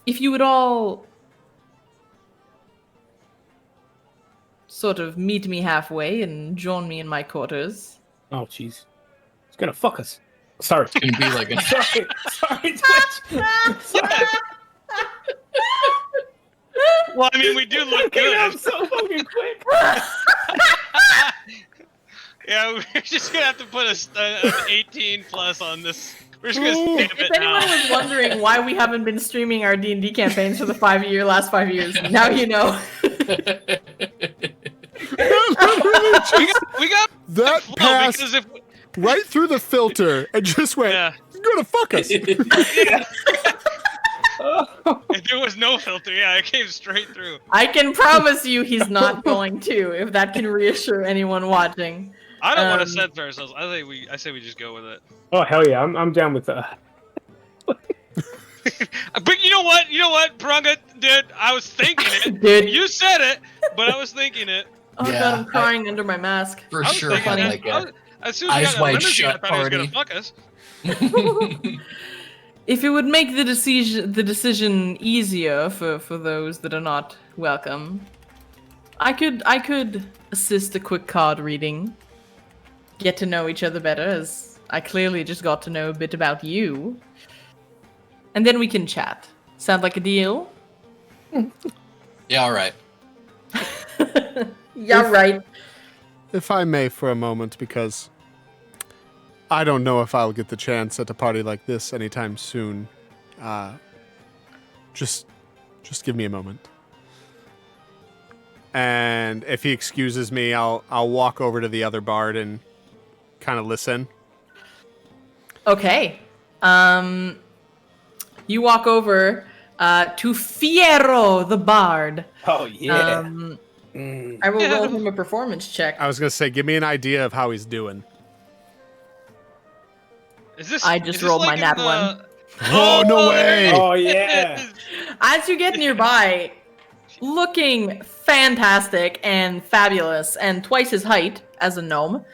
If you would all sort of meet me halfway and join me in my quarters. Oh, jeez. It's gonna fuck us. Sorry. It's gonna be like a Sorry, Twitch. Well, I mean, we do look Came out good. so fucking quick. Yeah, we're just gonna have to put an 18 plus on this. We're just gonna stamp If it anyone now. was wondering why we haven't been streaming our D&D campaigns for the last 5 years, now you know. We got That flow passed because if right through the filter and just went. yeah, It's gonna fuck us. if there was no filter, yeah, it came straight through. I can promise you he's not going to, if that can reassure anyone watching. I don't want Um, to censor ourselves. I say we just go with it. Oh hell yeah, I'm down with But you know what, Prunga, dude, I was thinking it. Dude. You said it, but I was thinking it. Oh Yeah, god, I'm crying under my mask. for I was sure thinking had that- like I a was- as soon as we Eyes got that Wide limousine, Shut I thought he was gonna fuck us. If it would make the decision easier for those that are not welcome, I could assist a quick card reading. Get to know each other better, as I clearly just got to know a bit about you. And then we can chat. Sound like a deal? yeah, all right. Yeah, right. If I may for a moment, because I don't know if I'll get the chance at a party like this anytime soon. Just give me a moment. And if he excuses me, I'll walk over to the other bard and kind of listen. Okay. You walk over to Fiero the Bard. oh yeah. I will roll him a performance check. I was gonna say, give me an idea of how he's doing. Is this? I just is this rolled my like in nat the- one. Oh, no way! Oh yeah. As you get nearby, looking fantastic and fabulous and twice his height as a gnome,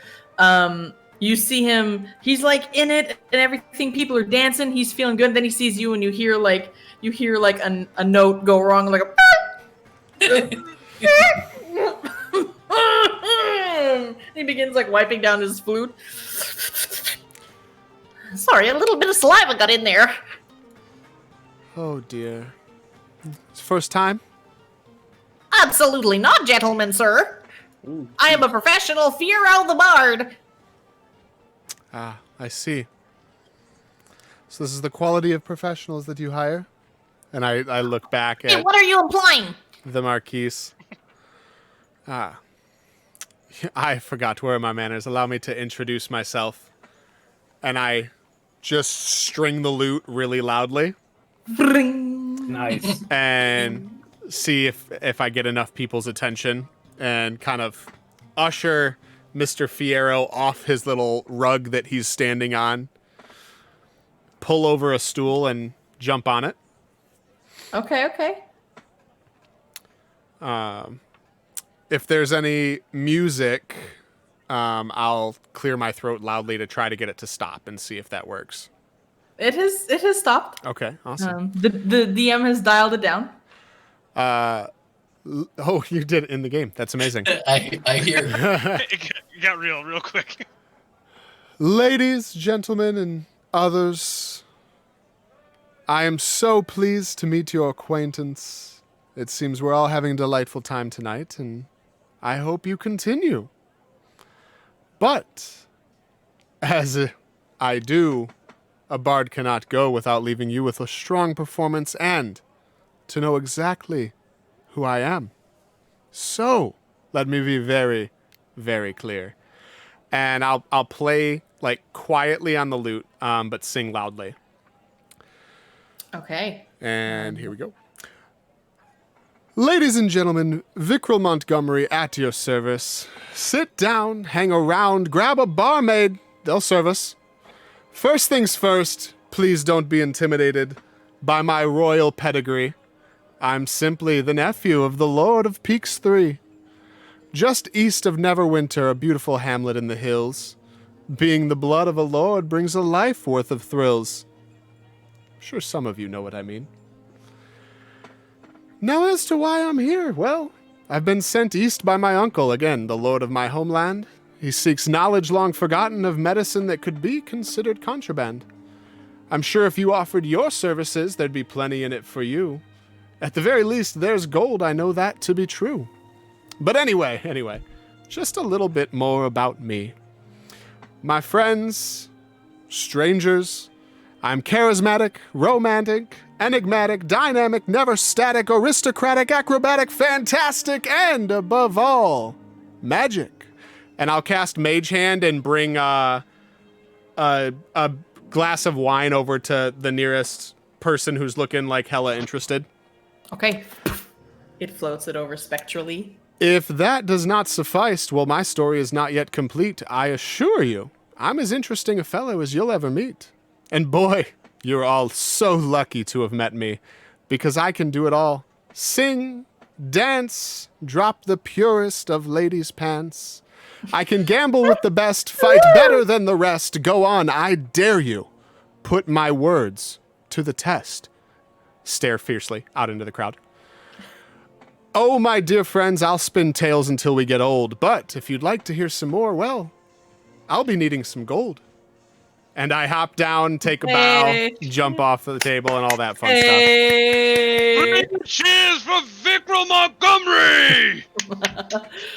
you see him, he's like in it and everything, people are dancing, he's feeling good, then he sees you and you hear like a note go wrong, like he begins like wiping down his flute. Sorry, a little bit of saliva got in there. Oh dear. It's first time? Absolutely not, gentlemen, sir. I am a professional Fiero the Bard. Ah, I see. So this is the quality of professionals that you hire? And I look back Hey, at what are you implying? the Marquise. Ah. I forgot where are my manners. Allow me to introduce myself. And I just string the lute really loudly. Bring. Nice. and see if I get enough people's attention and kind of usher Mr. Fierro off his little rug that he's standing on, pull over a stool and jump on it. Okay. If there's any music, I'll clear my throat loudly to try to get it to stop and see if that works. It has stopped. Okay, awesome. The DM has dialed it down. Oh, you did it in the game. That's amazing. I hear. It got real quick. Ladies, gentlemen, and others, I am so pleased to meet your acquaintance. It seems we're all having a delightful time tonight, and I hope you continue. But, as I do, a bard cannot go without leaving you with a strong performance and to know exactly who I am. So, let me be very, very clear. And I'll play, like, quietly on the lute, but sing loudly. Okay. And here we go. Ladies and gentlemen, Vickrell Montgomery at your service. Sit down, hang around, grab a barmaid. They'll serve us. First things first, please don't be intimidated by my royal pedigree. I'm simply the nephew of the Lord of Peaks 3. Just east of Neverwinter, a beautiful hamlet in the hills. Being the blood of a lord brings a life worth of thrills. I'm sure some of you know what I mean. Now as to why I'm here, well, I've been sent east by my uncle, again, the lord of my homeland. He seeks knowledge long forgotten of medicine that could be considered contraband. I'm sure if you offered your services, there'd be plenty in it for you. At the very least, there's gold, I know that to be true. But anyway, just a little bit more about me. My friends, strangers, I'm charismatic, romantic, enigmatic, dynamic, never static, aristocratic, acrobatic, fantastic, and above all, magic. And I'll cast Mage Hand and bring a glass of wine over to the nearest person who's looking like hella interested. Okay. It floats it over spectrally. If that does not suffice, well, my story is not yet complete. I assure you, I'm as interesting a fellow as you'll ever meet. And boy, you're all so lucky to have met me, because I can do it all. Sing, dance, drop the purest of ladies' pants. I can gamble with the best, fight better than the rest. Go on, I dare you. Put my words to the test. Stare fiercely out into the crowd. Oh, my dear friends, I'll spin tales until we get old, but if you'd like to hear some more, well, I'll be needing some gold. And I hop down, take a bow, jump off the table, and all that fun stuff. Cheers for Vickrell Montgomery!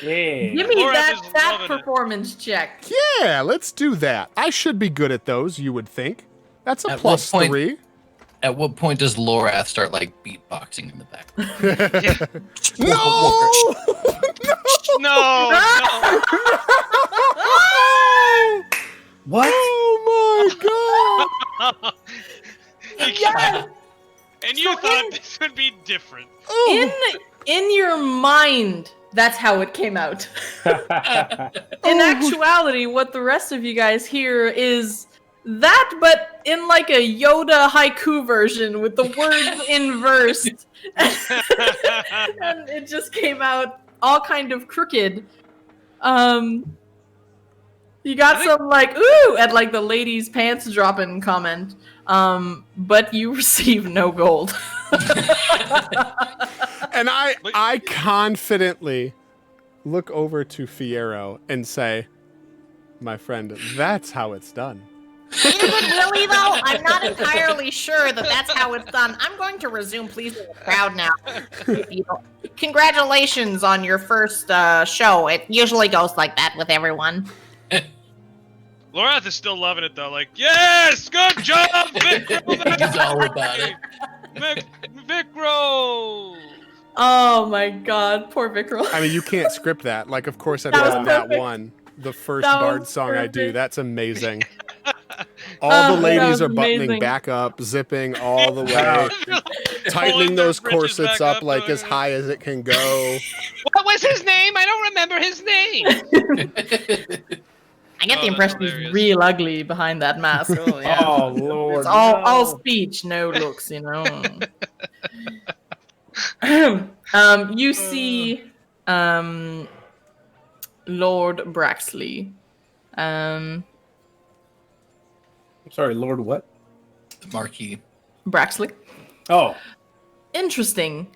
Yeah. Give me Laura that is fat loving it. performance check. Yeah, let's do that. I should be good at those, you would think. That's a At plus what point- 3. At what point does Lorath start like beatboxing in the background? No! No! What? Oh my god! Yes! And you So thought in- this would be different. In your mind, that's how it came out. In actuality, what the rest of you guys hear is that, but in like a Yoda haiku version with the words inversed. And it just came out all kind of crooked. You got some like, ooh, at like the lady's pants dropping comment. But you receive no gold. And I confidently look over to Fierro and say, my friend, that's how it's done. Really, though? I'm not entirely sure that that's how it's done. I'm going to resume pleasing the crowd now. Congratulations on your first show. It usually goes like that with everyone. Lorath is still loving it though. Like, yes, good job, Vickrell. He's all about it. Vickrell. Oh my god, poor Vickrell. I mean, you can't script that. Like, of course I That did was on that perfect. one. The first That Bard was song I do. perfect. That's amazing. All the that ladies was are buttoning amazing. back up, zipping all the way, Wow. tightening Pulling their those britches corsets back up like as high as it can go. What was his name? I don't remember his name. I get Oh, the that's impression he's hilarious. real ugly behind that mask. Oh yeah. Oh Lord. It's all no. speech, no looks, you know. You see Lord Braxley. I'm sorry, Lord. What? The Marquis. Braxley. Oh, Interesting.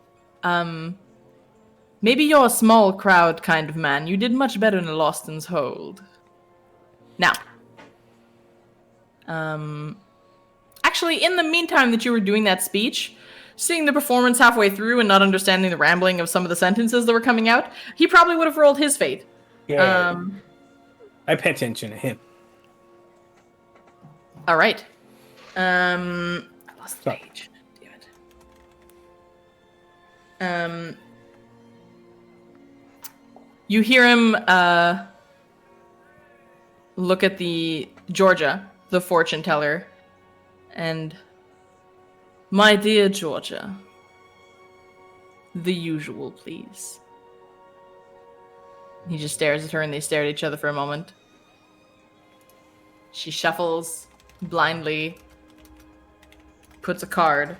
Maybe you're a small crowd kind of man. You did much better in Loston's Hold. Now, actually, in the meantime that you were doing that speech, seeing the performance halfway through and not understanding the rambling of some of the sentences that were coming out, he probably would have rolled his fate. yeah. I pay attention to him. All right. I lost the Sorry. page. Damn it. You hear him look at the Georgia, the fortune teller, and my dear Georgia, the usual, please. He just stares at her and they stare at each other for a moment. She shuffles blindly, puts a card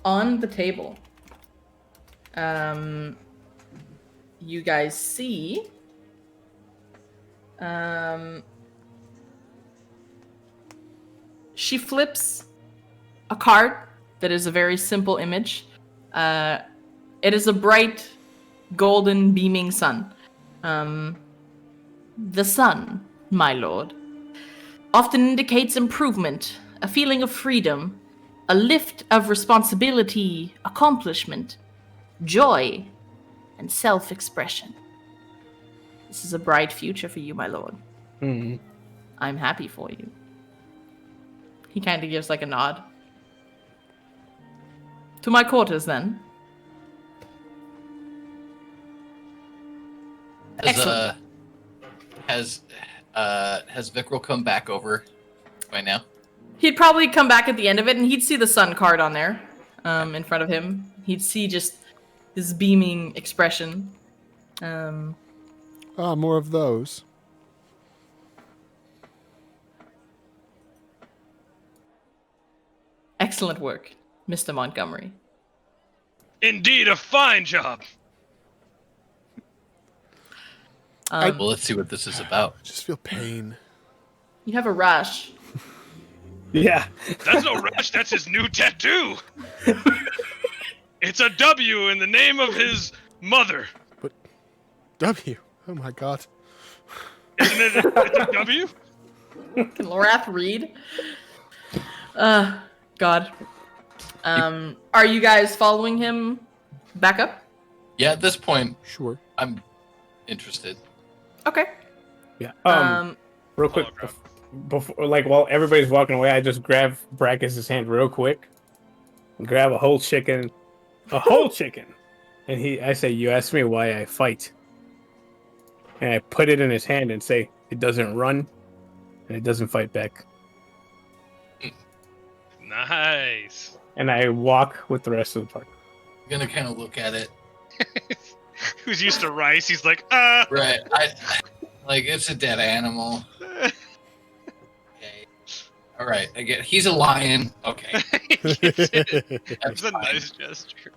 on the table. You guys see she flips a card that is a very simple image. It is a bright golden beaming sun. The sun, my lord, often indicates improvement, a feeling of freedom, a lift of responsibility, accomplishment, joy, and self-expression. This is a bright future for you, my lord. Mm-hmm. I'm happy for you. He kind of gives like a nod. To my quarters, then. Excellent. Has Vikral come back over by now? He'd probably come back at the end of it, and he'd see the sun card on there, in front of him. He'd see just this beaming expression. More of those. Excellent work, Mr. Montgomery. Indeed, a fine job. Well, let's see what this is about. I just feel pain. You have a rash. Yeah. That's no rash. That's his new tattoo. It's a W in the name of his mother. W. Oh my god. Isn't it? It's a W. Can Lorath read? God. Are you guys following him back up? Yeah, at this point, Sure. I'm interested. Okay. Yeah. Um, Real quick, Follow Graf. before, like, while everybody's walking away, I just grab Brackus' hand real quick, and grab a whole chicken, and I say, "You asked me why I fight," and I put it in his hand and say, "It doesn't run, and it doesn't fight back." Nice. And I walk with the rest of the party. I'm gonna kind of look at it. Who's used to rice? He's like, Right. Like it's a dead animal. Okay. All right. I get. He's a lion. Okay. It's a nice gesture.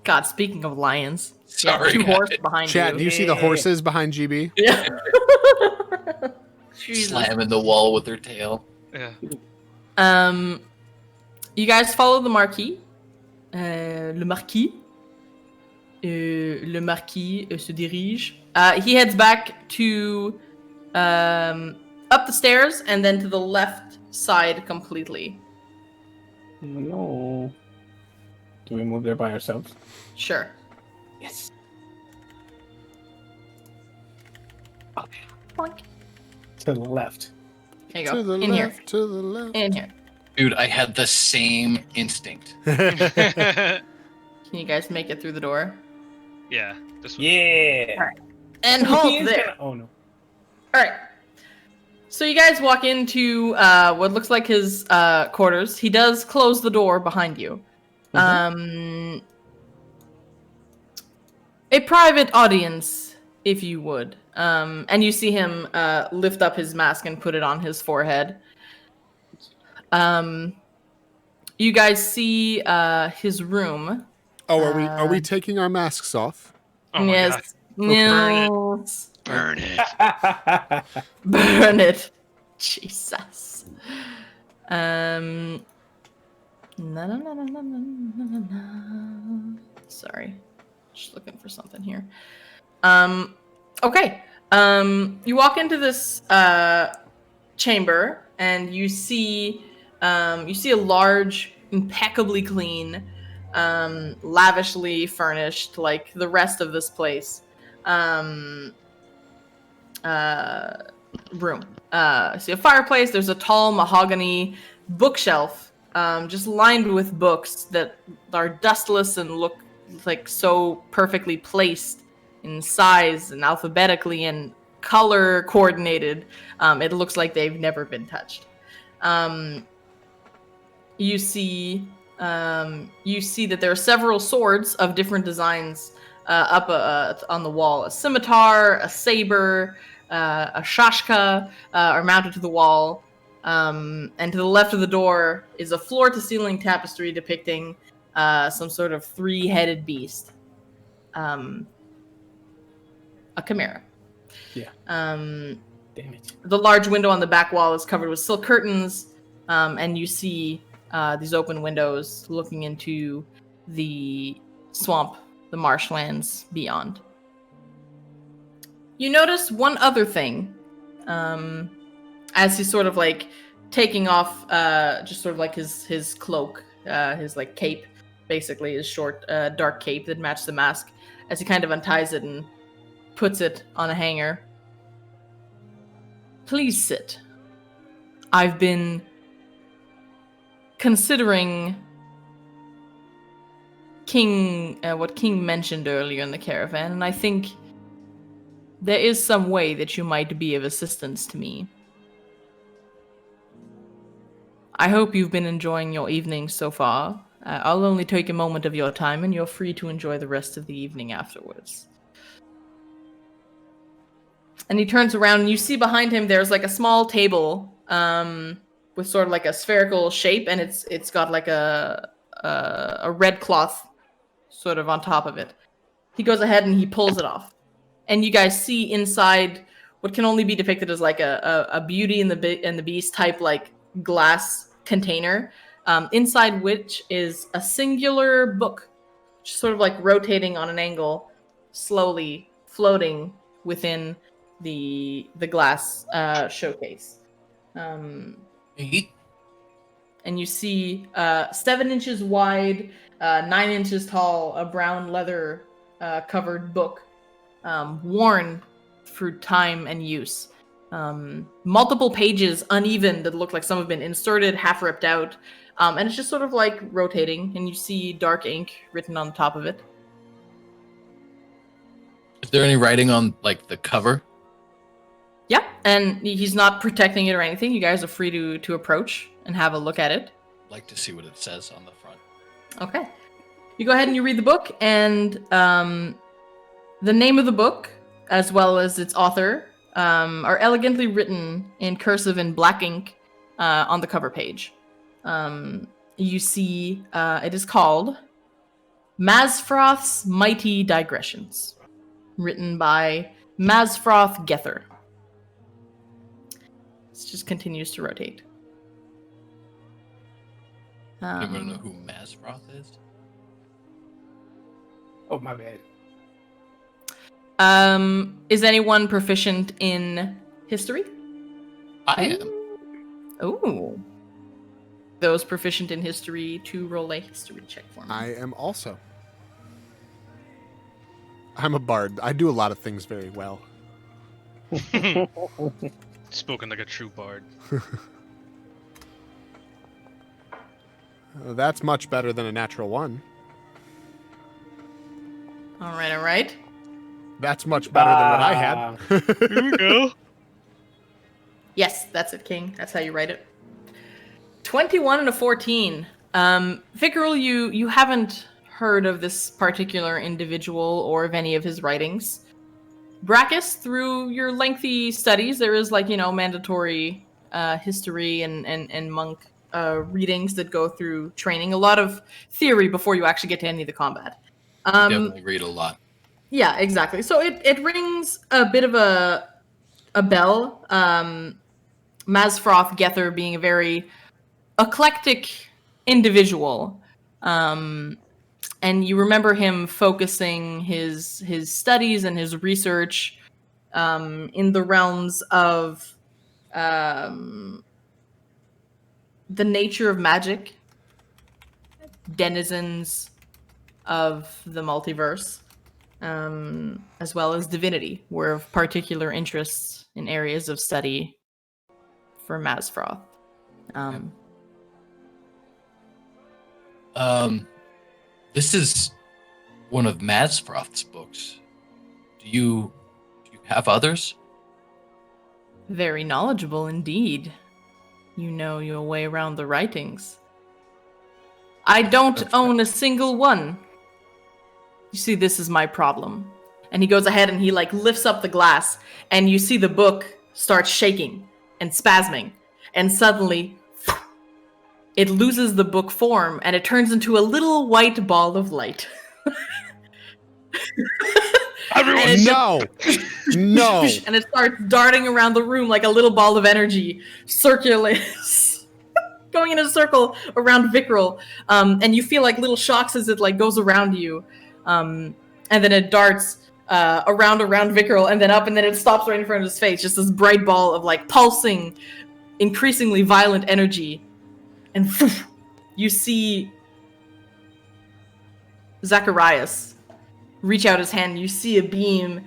God, speaking of lions. Sorry. Two guys. horses behind Chat, you. do you see the horses behind GB? Yeah. Jesus. Slamming the wall with their tail. Yeah. You guys follow the Marquis. Le Marquis. Le Marquis se dirige. He heads back to up the stairs and then to the left side completely. No. Do we move there by ourselves? Sure. Yes. Okay. Boink. To the left. There you To go. the In here. left, to the left. In here. Dude, I had the same instinct. Can you guys make it through the door? Yeah. This one. Yeah. And halt there. Oh no. All right. So you guys walk into what looks like his quarters. He does close the door behind you. A private audience, if you would. And you see him lift up his mask and put it on his forehead. You guys see his room. Oh, are we taking our masks off? Oh my god. Yes. Burn it. Burn it. Jesus. No. Sorry. Just looking for something here. Okay. You walk into this chamber and you see a large, impeccably clean, lavishly furnished, like the rest of this place, room. See a fireplace. There's a tall mahogany bookshelf, just lined with books that are dustless and look like so perfectly placed in size and alphabetically and color coordinated. It looks like they've never been touched. You see that there are several swords of different designs up on the wall. A scimitar, a saber, a shashka are mounted to the wall. And to the left of the door is a floor-to-ceiling tapestry depicting some sort of three-headed beast. A chimera. Yeah. Damn it. The large window on the back wall is covered with silk curtains, and you see these open windows looking into the swamp, the marshlands beyond. You notice one other thing, as he's sort of like taking off, just sort of like his cloak, his like cape, basically his short dark cape that matched the mask, as he kind of unties it and puts it on a hanger. Please sit. I've been considering what King mentioned earlier in the caravan, and I think there is some way that you might be of assistance to me. I hope you've been enjoying your evening so far. I'll only take a moment of your time, and you're free to enjoy the rest of the evening afterwards. And he turns around, and you see behind him there's like a small table with sort of like a spherical shape, and it's got like a red cloth sort of on top of it. He goes ahead and he pulls it off, and you guys see inside what can only be depicted as like a Beauty and the Beast type like glass container, inside which is a singular book, just sort of like rotating on an angle, slowly floating within the glass showcase. And you see 7 inches wide, 9 inches tall, a brown leather covered book, worn through time and use. Multiple pages, uneven, that look like some have been inserted, half ripped out, and it's just sort of like rotating, and you see dark ink written on the top of it. Is there any writing on like the cover? Yeah, and he's not protecting it or anything. You guys are free to approach and have a look at it. I'd like to see what it says on the front. Okay. You go ahead and you read the book, and the name of the book, as well as its author, are elegantly written in cursive in black ink on the cover page. You see it is called Masfroth's Mighty Digressions, written by Masfroth Gether. It just continues to rotate. Anyone know who Masfroth is? Oh, my bad. Is anyone proficient in history? I am. Ooh. Those proficient in history to roll a history check for me. I am also. I'm a bard. I do a lot of things very well. Spoken like a true bard. That's much better than a natural 1. All right. That's much better than what I had. Here we go. Yes, that's it, King. That's how you write it. 21 and a 14. Vickerel, you haven't heard of this particular individual or of any of his writings. Brachus, through your lengthy studies, there is mandatory history and monk readings that go through training. A lot of theory before you actually get to any of the combat. Definitely read a lot. Yeah, exactly. So it rings a bit of a bell. Masfroth Gether being a very eclectic individual. And you remember him focusing his studies and his research in the realms of the nature of magic, denizens of the multiverse, as well as divinity, were of particular interests in areas of study for Masfroth. This is one of Masfroth's books. Do you have others? Very knowledgeable indeed. You know your way around the writings. I don't own a single one. You see, this is my problem. And he goes ahead and he lifts up the glass, and you see the book start shaking and spasming, and suddenly it loses the book form and it turns into a little white ball of light. Everyone, no! No! And it starts darting around the room like a little ball of energy, circulates, going in a circle around Vickerel. And you feel like little shocks as it goes around you. And then it darts around Vickerel and then up, and then it stops right in front of his face. Just this bright ball of pulsing, increasingly violent energy. And you see Zacharias reach out his hand. You see a beam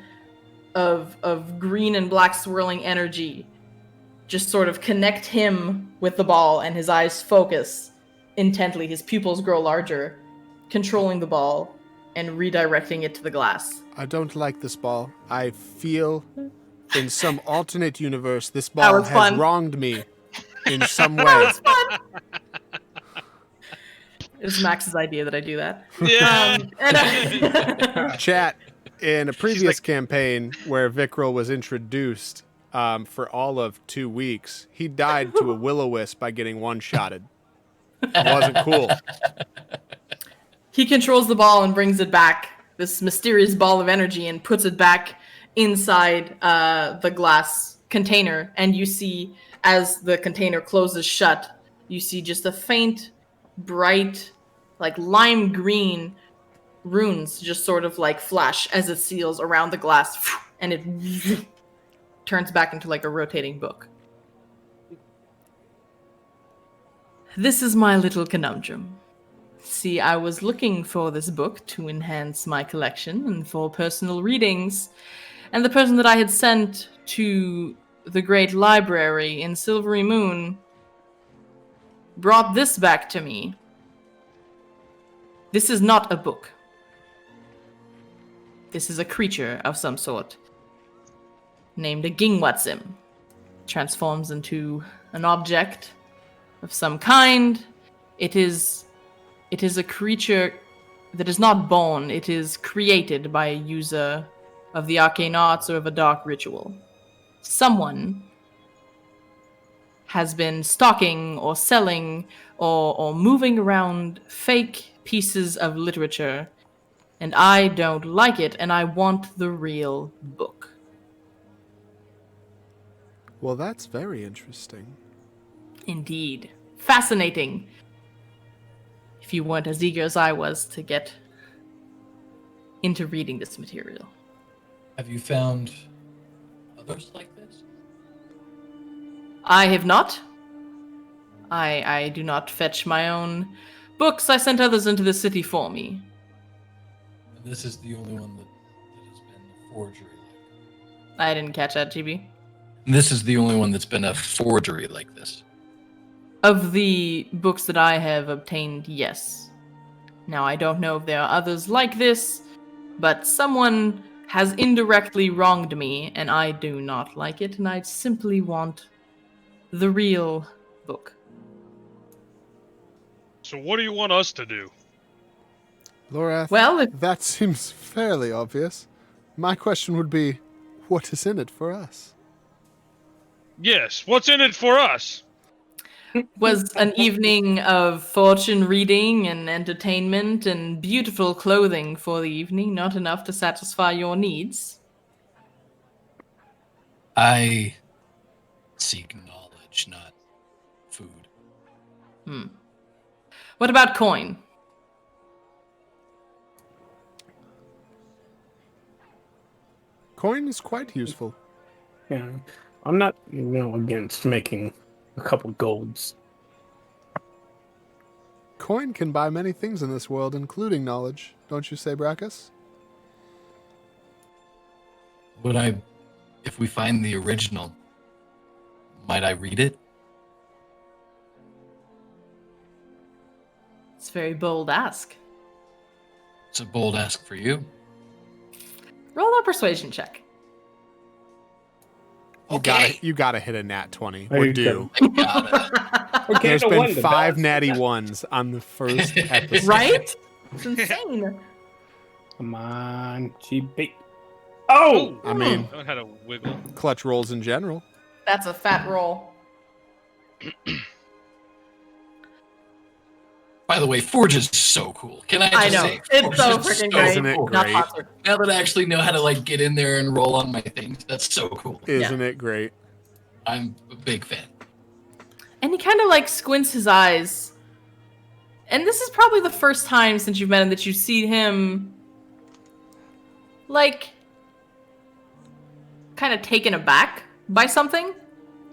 of green and black swirling energy just sort of connect him with the ball, and his eyes focus intently. His pupils grow larger, controlling the ball and redirecting it to the glass. I don't like this ball. I feel in some alternate universe this ball has wronged me in some way. It's Max's idea that I do that. Yeah. Chat, in a previous campaign where Vickerel was introduced for all of 2 weeks, he died to a will-o-wisp by getting one-shotted. It wasn't cool. He controls the ball and brings it back, this mysterious ball of energy, and puts it back inside the glass container. And you see, as the container closes shut, you see just a faint, bright, lime green runes just sort of flash as it seals around the glass, and it turns back into a rotating book. This is my little conundrum. See, I was looking for this book to enhance my collection and for personal readings, and the person that I had sent to the Great Library in Silvery Moon brought this back to me. This is not a book. This is a creature of some sort, named a Gingwatsim. Transforms into an object of some kind. It is a creature that is not born. It is created by a user of the arcane arts or of a dark ritual. Someone has been stalking or selling or moving around fake pieces of literature, and I don't like it, and I want the real book. Well, that's very interesting. Indeed. Fascinating. If you weren't as eager as I was to get into reading this material. Have you found others like this? I have not. I do not fetch my own books. I sent others into the city for me. And this is the only one that has been a forgery. I didn't catch that, GB. And this is the only one that's been a forgery like this. Of the books that I have obtained, yes. Now, I don't know if there are others like this, but someone has indirectly wronged me, and I do not like it, and I simply want the real book. So what do you want us to do? Lorath, Well, if that seems fairly obvious. My question would be, what is in it for us? Yes, what's in it for us? was an evening of fortune reading and entertainment and beautiful clothing for the evening not enough to satisfy your needs? I seek knowledge, not food. What about coin? Coin is quite useful. Yeah, I'm not, against making a couple golds. Coin can buy many things in this world, including knowledge. Don't you say, Brackus? If we find the original, might I read it? It's a very bold ask. It's a bold ask for you. Roll a persuasion check. You gotta hit a nat 20. There Or you do. go. I got it. Okay, There's the been one, the 5 best. natty ones on the first episode. Right? It's insane. Come on, cheap bait. Oh! I mean, I had a wiggle. clutch rolls in general. That's a fat roll. By the way, Forge is so cool. Can I just I know. say? It's so Forge is freaking great. Isn't it cool. Not great? sponsored. Now that I actually know how to get in there and roll on my things, that's so cool. Isn't it great? I'm a big fan. And he kind of squints his eyes. And this is probably the first time since you've met him that you see him kind of taken aback by something.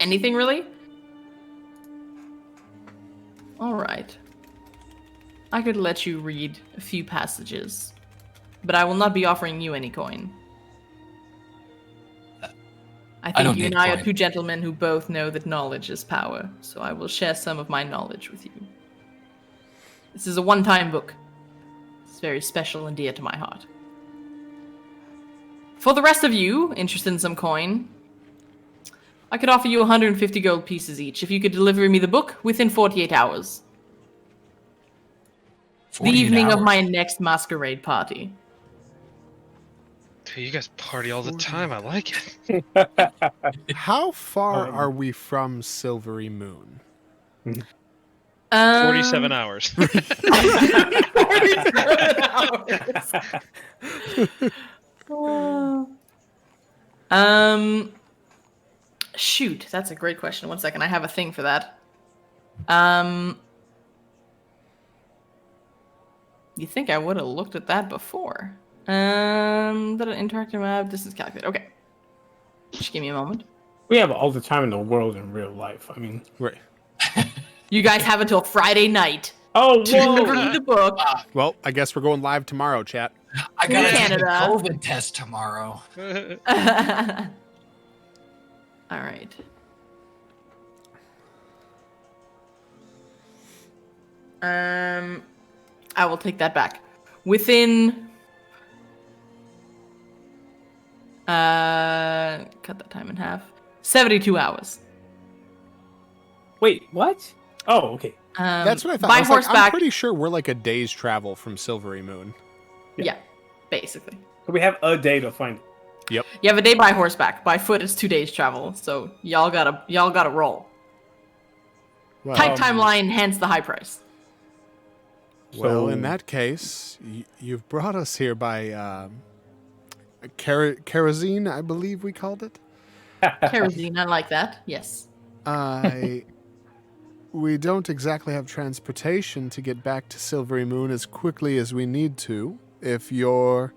Anything really? All right. I could let you read a few passages, but I will not be offering you any coin. I think don't you and need I are coin. two gentlemen who both know that knowledge is power, so I will share some of my knowledge with you. This is a one-time book. It's very special and dear to my heart. For the rest of you, interested in some coin, I could offer you 150 gold pieces each if you could deliver me the book within 48 hours. The 48 evening of hours. my next masquerade party. Dude, you guys party all the time. I like it. How far are we from Silvery Moon? 47 hours. 47 hours. Shoot, that's a great question. One second, I have a thing for that. You think I would have looked at that before? Interactive map, distance calculator. Okay. Just give me a moment. We have all the time in the world in real life. I mean, Right. You guys have until Friday night oh, to deliver me the book. Well, I guess we're going live tomorrow, chat. I gotta take a Canada. COVID test tomorrow. All right. I will take that back. Within cut that time in half. 72 hours. Wait, what? Oh, okay. That's what I thought. By I was like, I'm horseback. pretty sure we're like a day's travel from Silvery Moon. Yeah, basically. So we have a day to find it. Yep. You have a day by horseback. By foot, it's 2 days travel. So y'all gotta roll. Well, Tight timeline, hence the high price. Well, So- in that case, you've brought us here by kerosene, I believe we called it. Kerosene, I like that. Yes. We don't exactly have transportation to get back to Silvery Moon as quickly as we need to. If your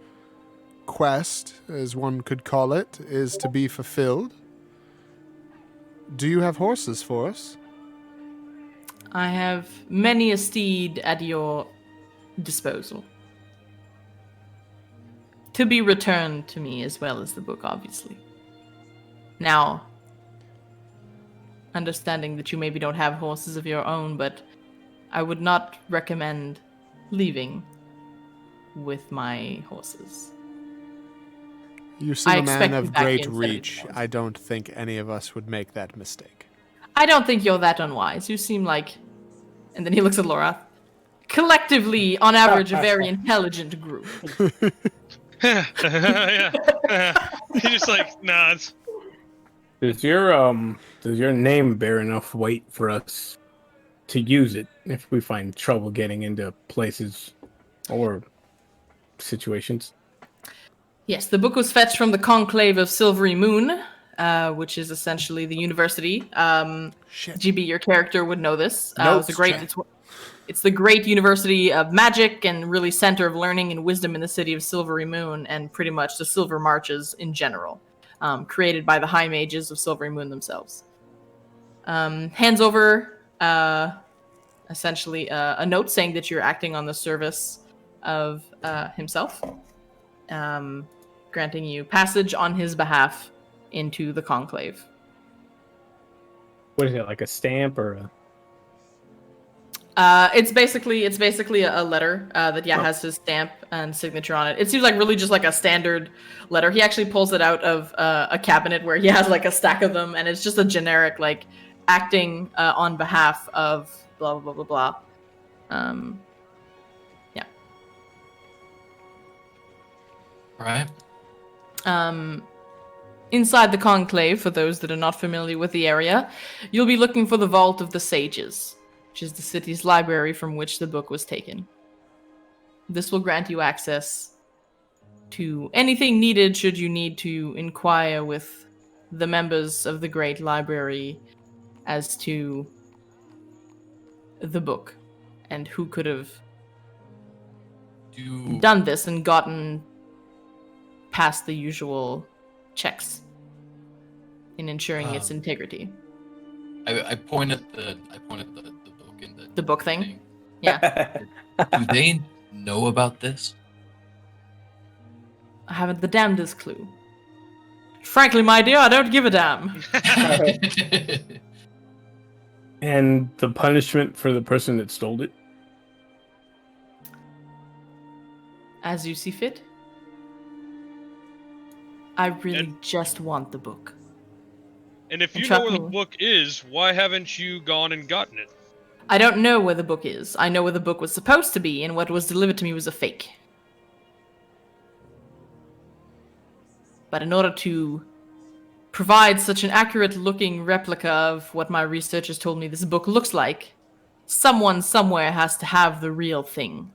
quest, as one could call it, is to be fulfilled. Do you have horses for us? I have many a steed at your disposal. To be returned to me as well as the book, obviously. Now, understanding that you maybe don't have horses of your own, but I would not recommend leaving with my horses. You seem I a man expect of you back great in reach. 72 hours. I don't think any of us would make that mistake. I don't think you're that unwise. You seem like... And then he looks at Laura. Collectively, on average, a very intelligent group. Yeah. He just like nods. Does your name bear enough weight for us to use it if we find trouble getting into places or situations? Yes, the book was fetched from the Conclave of Silvery Moon, which is essentially the university. Shit. GB, your character would know this. Notes, It's the great university of magic and really center of learning and wisdom in the city of Silvery Moon, and pretty much the Silver Marches in general, created by the High Mages of Silvery Moon themselves. Hands over essentially a note saying that you're acting on the service of himself, granting you passage on his behalf into the Conclave. What is it, like a stamp or a... It's basically a letter that has his stamp and signature on it. It seems like really just like a standard letter. He actually pulls it out of a cabinet where he has like a stack of them, and it's just a generic like acting on behalf of blah blah blah blah blah. Yeah. All right. Inside the Conclave, for those that are not familiar with the area, you'll be looking for the Vault of the Sages, which is the city's library from which the book was taken. This will grant you access to anything needed should you need to inquire with the members of the Great Library as to the book and who could have done this and gotten past the usual checks in ensuring its integrity. I point at the book in The book thing? Yeah. Do they know about this? I haven't the damnedest clue. Frankly, my dear, I don't give a damn. And the punishment for the person that stole it? As you see fit. I really just want the book. And if you And know trust where the me. book is, why haven't you gone and gotten it? I don't know where the book is. I know where the book was supposed to be, and what was delivered to me was a fake. But in order to provide such an accurate-looking replica of what my researchers told me this book looks like, someone somewhere has to have the real thing.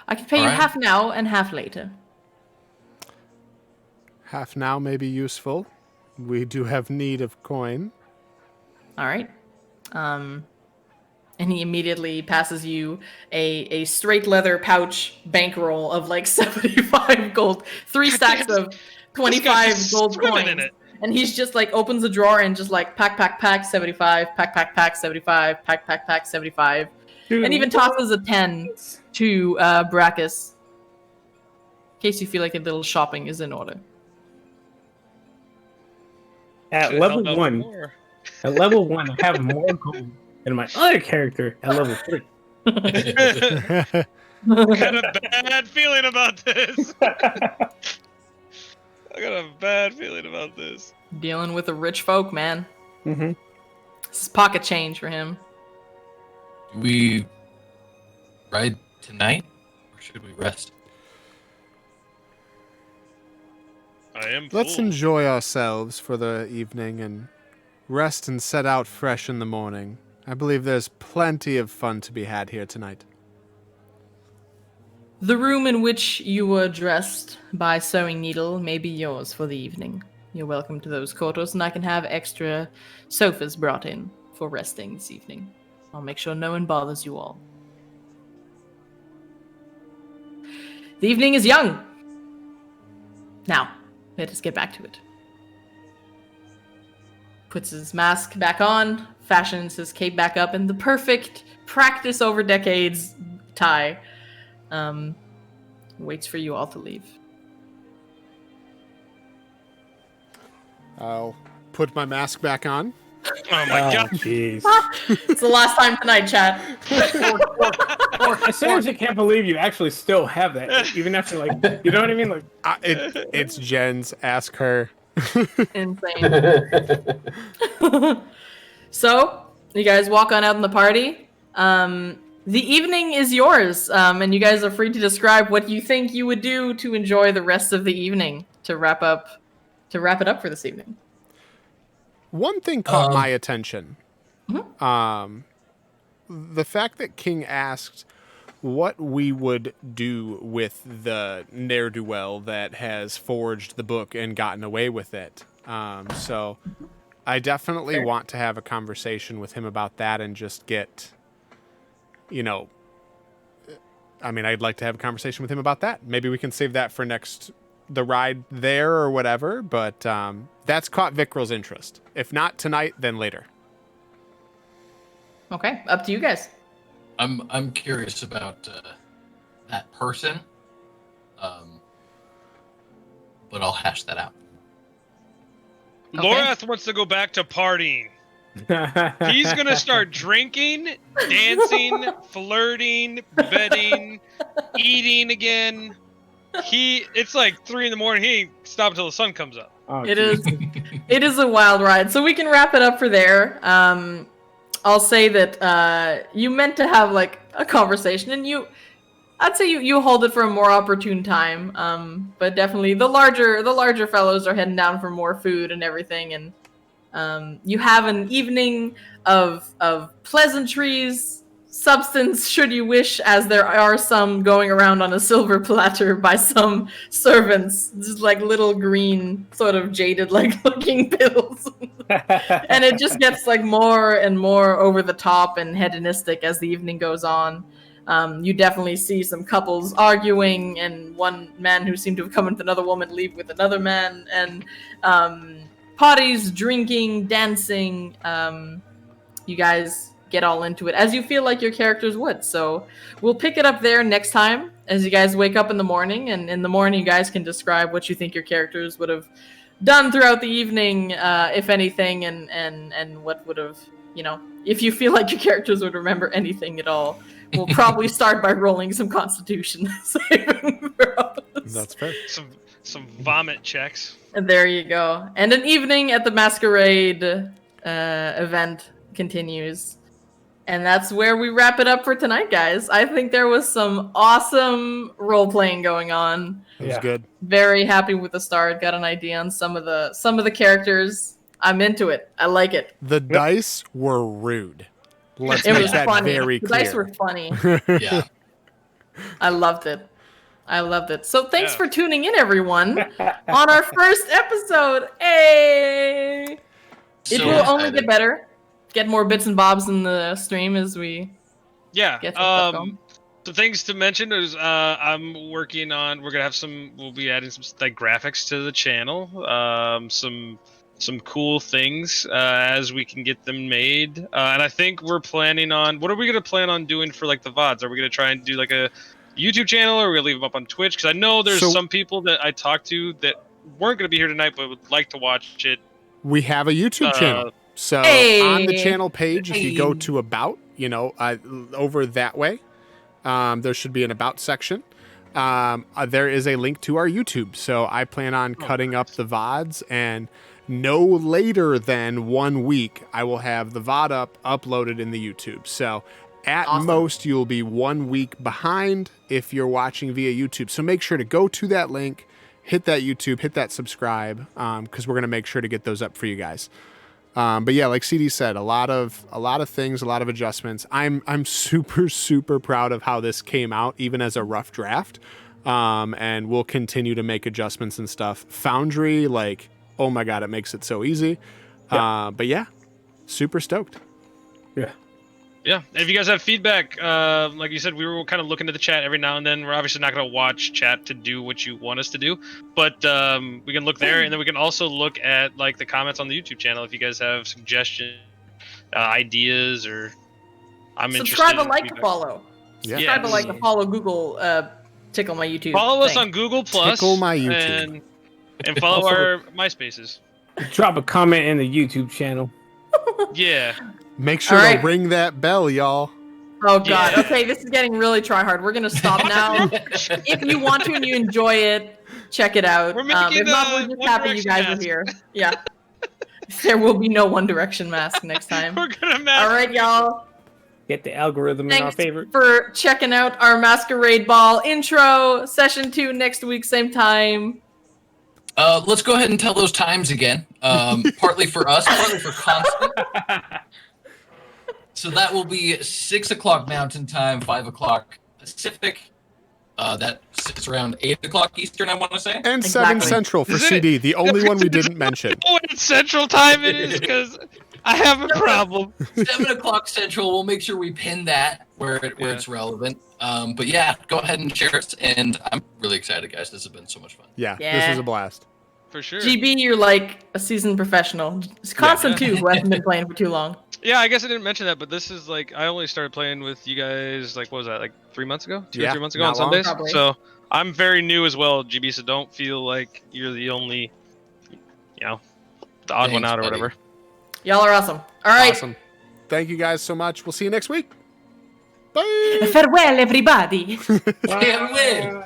I can pay you Alright. half now and half later. Half now may be useful. We do have need of coin. All right. And he immediately passes you a straight leather pouch bankroll of like 75 gold, 3 stacks of 25 gold swimming coins. in it. And he's just like opens a drawer and just like pack 75, pack 75, pack 75. And even tosses a 10 to Brachus. In case you feel like a little shopping is in order. At Should've level held out 1, more. I have more gold than my other character at level 3. I got a bad feeling about this. I got a bad feeling about this. Dealing with the rich folk, man. Mm-hmm. This is pocket change for him. Do we ride tonight, or should we rest? I am Let's full. enjoy ourselves for the evening and rest and set out fresh in the morning. I believe there's plenty of fun to be had here tonight. The room in which you were dressed by Sewing Needle may be yours for the evening. You're welcome to those quarters, and I can have extra sofas brought in for resting this evening. I'll make sure no one bothers you all. The evening is young. Now, let us get back to it. Puts his mask back on, fashions his cape back up in the perfect practice over decades tie. Waits for you all to leave. I'll put my mask back on. Oh my god. Jeez. It's the last time tonight, chat. As soon as you can't believe you actually still have that, even after like, you know what I mean? Like, It's Jen's. Ask her. Insane. So, you guys walk on out in the party. The evening is yours, and you guys are free to describe what you think you would do to enjoy the rest of the evening to wrap it up for this evening. One thing caught my attention. The fact that King asked what we would do with the ne'er-do-well that has forged the book and gotten away with it. So I definitely want to have a conversation with him about that and just get, I'd like to have a conversation with him about that. Maybe we can save that for the ride there or whatever, but that's caught Vikral's interest. If not tonight, then later. Okay, up to you guys. I'm curious about that person, but I'll hash that out. Okay. Lorath wants to go back to partying. He's gonna start drinking, dancing, flirting, betting, eating again. It's like 3 a.m. He ain't stop until the sun comes up. oh, It geez. it is a wild ride. So we can wrap it up for there. I'll say that you meant to have like a conversation, and I'd say you hold it for a more opportune time. But definitely the larger fellows are heading down for more food and everything, and you have an evening of pleasantries, substance should you wish, as there are some going around on a silver platter by some servants, just like little green, sort of jaded like looking pills. And it just gets like more and more over the top and hedonistic as the evening goes on. You definitely see some couples arguing, and one man who seemed to have come with another woman leave with another man, and parties, drinking, dancing. You guys get all into it as you feel like your characters would. So we'll pick it up there next time as you guys wake up in the morning, and in the morning you guys can describe what you think your characters would have done throughout the evening, if anything, and what would have, if you feel like your characters would remember anything at all. We'll probably start by rolling some Constitution saving throws. That's fair. Some vomit checks. And there you go. And an evening at the Masquerade event continues. And that's where we wrap it up for tonight, guys. I think there was some awesome role-playing going on. It was good. Very happy with the start. Got an idea on some of the characters. I'm into it. I like it. The dice were rude. Let's It make was that funny. very The clear. dice were funny. Yeah. I loved it. So thanks Yeah. for tuning in, everyone, on our first episode. Hey! It So will only excited. get better. Get more bits and bobs in the stream as we Yeah. get some stuff going. So things to mention is I'm working on. We'll be adding some like graphics to the channel. Some cool things as we can get them made. And I think we're planning on. What are we gonna plan on doing for like the VODs? Are we gonna try and do like a YouTube channel, or are we gonna leave them up on Twitch? Because I know there's some people that I talked to that weren't gonna be here tonight, but would like to watch it. We have a YouTube channel. So Hey. on the channel page, if you go Hey. to About, over that way, there should be an About section. There is a link to our YouTube. So I plan on cutting up the VODs, and no later than 1 week, I will have the VOD uploaded in the YouTube. So at Awesome. most, you'll be 1 week behind if you're watching via YouTube. So make sure to go to that link, hit that YouTube, hit that subscribe, because we're going to make sure to get those up for you guys. But yeah, like CD said, a lot of things, a lot of adjustments. I'm super, super proud of how this came out, even as a rough draft. And we'll continue to make adjustments and stuff. Foundry, like, oh my God, it makes it so easy. Yeah. But yeah, super stoked. Yeah. Yeah, and if you guys have feedback, like you said, we were kind of looking at the chat every now and then. We're obviously not going to watch chat to do what you want us to do, but we can look there, and then we can also look at like the comments on the YouTube channel if you guys have suggestions, ideas, or I'm Subscribe, interested. a in like, a feedback. follow. Yeah. Subscribe, a like, a follow. Google, tickle my YouTube. Follow us thing. on Google Plus. Tickle my YouTube. and follow Also- our MySpaces. Drop a comment in the YouTube channel. Yeah. Make sure All to right. ring that bell, y'all. Oh god. Yeah. Okay, this is getting really try hard. We're gonna stop now. If you want to and you enjoy it, check it out. We're making If not, we're the just One happy you Direction guys mask. are here. Yeah. There will be no One Direction mask next time. We're gonna mask. All right, y'all. Get the algorithm in our Thanks favor. for checking out our Masquerade Ball intro. Session 2 next week, same time. Let's go ahead and tell those times again. Partly for us, partly for Constant. So that will be 6 o'clock Mountain Time, 5 o'clock Pacific. That sits around 8 o'clock Eastern, I want to say. And 7 Exactly. Central for Is it- CD, the only one we didn't mention. Oh, it's Central Time it is because I have a problem. 7 o'clock Central. We'll make sure we pin that where Yeah. it's relevant. But yeah, go ahead and share it. And I'm really excited, guys. This has been so much fun. Yeah, this Yeah. was a blast. For sure. GB, you're like a seasoned professional. It's Constant too, who hasn't been playing for too long. Yeah, I guess I didn't mention that, but this is like I only started playing with you guys like what was that, like 3 months ago? 2 or Yeah, 3 months ago on not long. Sundays. Probably. So I'm very new as well, GB. So don't feel like you're the only, the odd one Thanks, out or buddy. whatever. Y'all are awesome. All right. Awesome. Thank you guys so much. We'll see you next week. Bye. Farewell, everybody. Farewell.